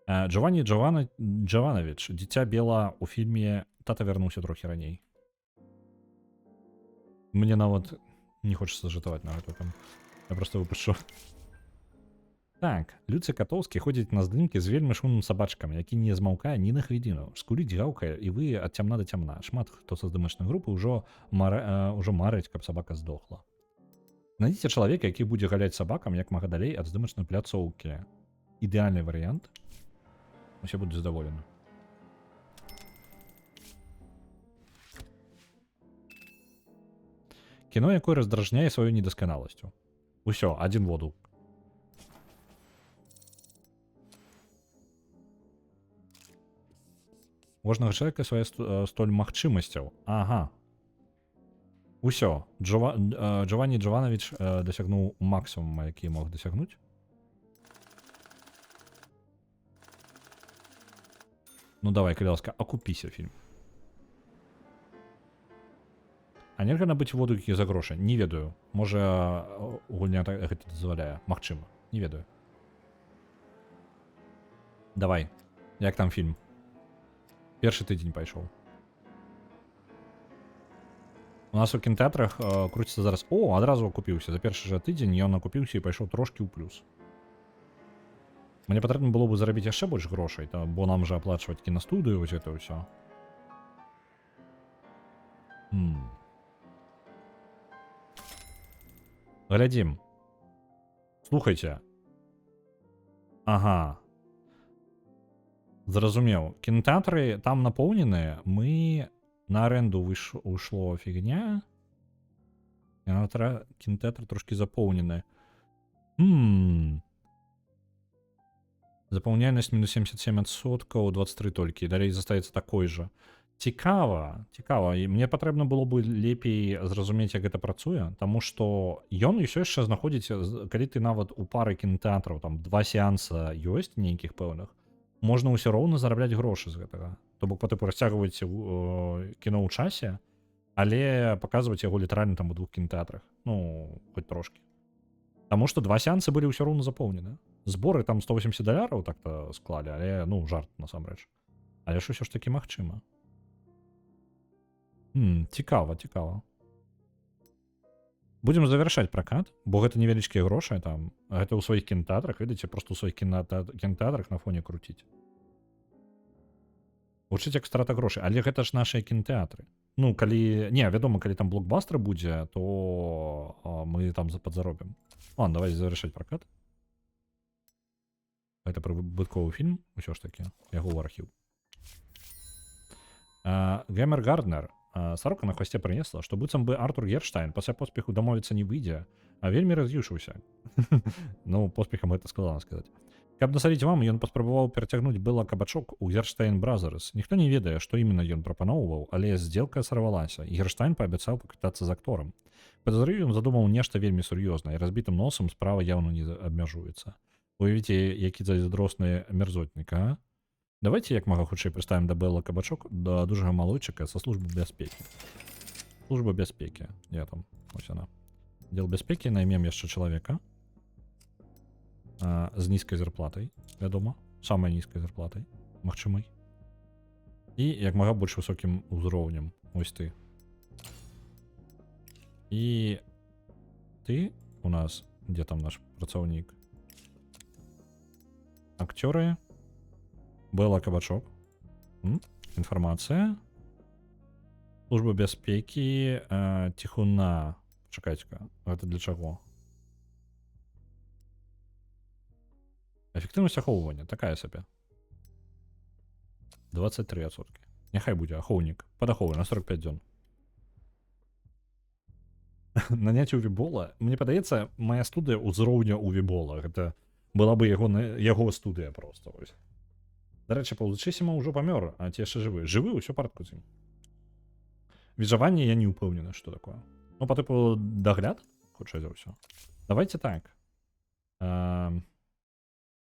Джованні Джаванович, дзіця Бела ў фільме «Тата вярнуўся трохі раней». Мне нават не хочацца жартаваць на гэту тэму. Я проста выпушу. Так, Люця Катоўскі ходзіць на здымкі з вельмі шумным сабачкам, які не змаўкае ні на хвіліну. Скуліць гаўкае, і вы ад цямна да цямна. Шмат хто са здымачнай групы ўжо марыць, каб сабака здохла. Найдзіце чалавека, які будзе галяць сабакам як мага далей ад здымачнай пляцоўкі. Ідэальны варыянт. Усе будуць задаволены. Кіно, якое раздражняе сваёй недасканаласцю. Усё, адзін водгук. Кожнага чалавека свая столь магчымасцяў. Ага. Усё. Джованні Джаванович дасягнуў максімума, які мог дасягнуць. Ну давай, калі ласка, акупіся фільм. А нельга набыць водгукі за грошы? Не ведаю. Можа, гульня гэта дазваляе. Магчыма. Не ведаю. Давай. Як там фільм? Першы тыдзень пайшоў. У нас у кінотэатрах круціцца зараз... О, адразу акупіўся. За першы жа тыдзень ён акупіўся і пайшоў трошкі ў плюс. Мне патрэбна было бы зарабіць яшчэ больш грошай, бо нам жа аплачваць кінастудыю, вось гэта ўсё. Глядзім. Слухайце. Ага. Зразумеў. Кінотэатры там напоўненыя. Мы на аренду ушло фігня. Кінотэатр трошкі запоўнены. Запаўняльнасць мінус 77%, 23 толькі, далей застаецца такой жа. Цікава, і мне патрэбна было бы лепей зразумець, як гэта працуе, таму што ён усё яшчэ знаходзіць, калі ты нават у пары кінотэатраў, там 2 сеанса ёсць нейкіх пэўных, можна ўсё роўна зарабляць грошы з гэтага. То бок, па тыпу расцягваць кіно ў часе, але паказваць яго літаральна там у 2 кінотэатрах. Ну, хоць трошкі. Таму што 2 сеансы былі ўсё роўна запоўнены. Зборы там $180 так-то склалі, але, ну, жарт насамрэч. Але ж усё ж такі магчыма. Цікава. Будзем завяршаць пракат, бо гэта невялічкія грошы там. Гэта ў сваіх кінотэатрах, ведаеце, проста ў сваіх кінотэатрах на фоне круціць. Гучыць як страта грошай, але гэта ж нашыя кінотэатры. Ну, калі... Не, вядома, калі там блокбастер будзе, то мы там падзаробім. Ладно, давайте завяршаць пракат. Гэта прыбытковы фільм, усё ж такі, яго ў архіў. Гэмер Гарднер. Сарока на хвасце прынесла, што быццам бы Артур Герштайн пасля поспеху дамовіцца не выйдзе, а вельмі раз'юшыўся. Ну, поспехам гэта складана сказаць. Каб насаліць вам, ён паспрабаваў перацягнуць Белла Кабачок у Герштайн Бразерс. Ніхто не ведае, што іменно ён прапаноўваў, але здзелка сарвалася, і Герштайн паабяцаў паквітацца з акторам. Падазраю, ён задумаў нешта вельмі сур'ёзнае, і разбітым носам справа яўна не абмяжуецца. Уявіце, які зайздросны мерзотнік, а? Давайте як мага хутчэй прыставім да Белла Кабачок, да дужага малойчыка са службы бяспекі. Служба бяспекі. Я там, ось яна. Дел бяспекі, наймем яшчэ чалавека. З нізкай зарплатай, вядома. Самай нізкай зарплатай, магчымай. І як мага больш высокім узроўнем. Ось ты. І ты у нас, дзе там наш працаўнік? Акцёры. Белла Кабачок. Інфармацыя. Служба бяспекі. Ціхуна. Чакайце-ка, гэта для чаго? Эфектыўнасць ахоўвання, такая сабе. 23%. Няхай будзе ахоўнік. Падахоўвай на 45 дзён. Наняць у Вібола? Мне падаецца, моя студыя ўзроўня ў Вібола. Гэта была бы яго студыя проста. Ось. Дарэчы, Паўлучысіма ўжо памёр, а ці яшчэ жывы. Жывы, ўсё парадку з ім. Віжаванне я не ўпэўнены, што такое. Ну, па тыпу дагляд, хутчэй за ўсё. Давайте так.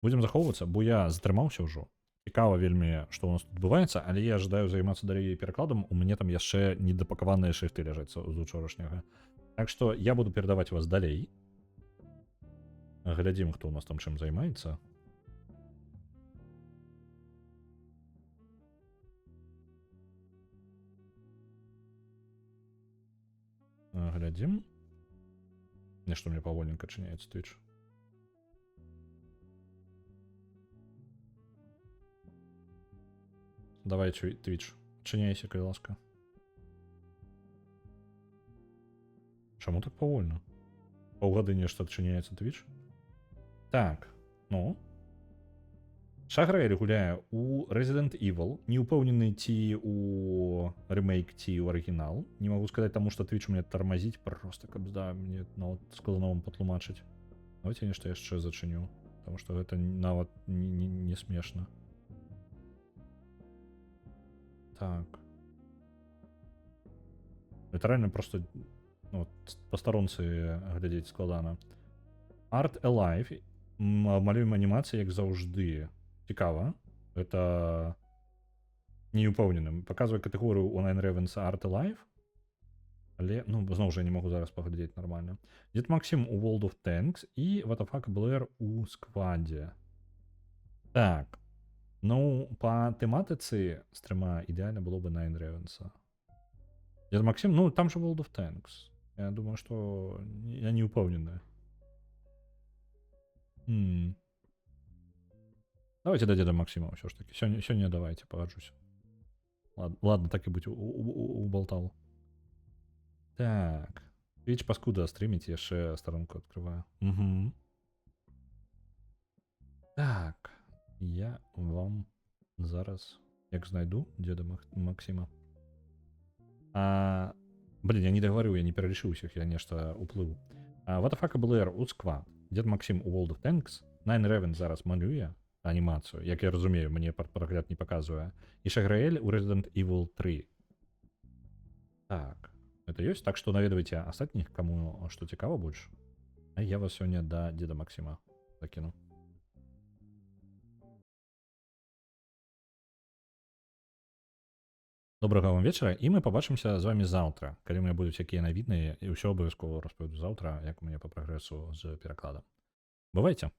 Будзем захоўвацца, бо я затрымаўся ўжо. Цікава вельмі, што ў нас тут адбываецца, але я жадаю займацца далей перакладам. У мяне там яшчэ недапакаваныя шрыфты ляжаць з учорашняга. Так што я буду перадаваць вас далей. Глядзім, хто ў нас там чым займаецца. Глядзім. Нешта мне павольненька адчыняецца Twitch. Давай, Twitch, адчыняйся, калі ласка. Чаму так павольна? Паўгады нешта адчыняецца Twitch? Так, ну. Шаграэль гуляе у Resident Evil, не ўпэўнены ці у ремейк, ці ў арыгінал. Не магу сказаць, таму што Twitch мне тармазіць проста, каб мне нават складана вам патлумачыць. Давайте нешта яшчэ зачыню, таму што гэта нават не смешна. Так. Літаральна проста па старонцы глядзець складана. Art Alive. Малюем анімацыі, як заўжды. Цікава. Гэта не ўпэўненым. Паказвае катэгорыю у Nine Ravens Art Alive. Але, ну, зноў жа, я не магу зараз паглядзець нармальна. Дед Максим у World of Tanks і What the fuck Blair у сквадзе. Так. Ну, па тэматыцы стрыма ідэальна было бы Nine Ravens. Дед Максим, ну, там же World of Tanks. Я думаю, што я не ўпэўнены. Давайте до Деда Максима ўсё ж таки. Сёння давайте, пагаджуся. Ладно, так і будь убалтал. Так. Twitch паскуда стріміць, яшчэ старонку адкрываю. Угу. Так. Я вам зараз як знайду Деда Максима. Блин, я не договорил, я не перелічыў усіх, я нешта уплыў. What the fuck Blair у Squad. Дед Максим у World of Tanks. Nine Ravens зараз малюе. анімацію. Як я розумію, мені прогляд не показує. І Шаграель у Resident Evil 3. Так, это есть. Так что наведывайте остальных, кому что цікаво больше. А я вас сегодня до Деда Максима закину. Доброго вам вечора, і ми побачимося з вами завтра, коли у мене будуть всякі новини, і все обов'язково розповіду завтра, як у мене по прогресу з перекладом. Бувайте!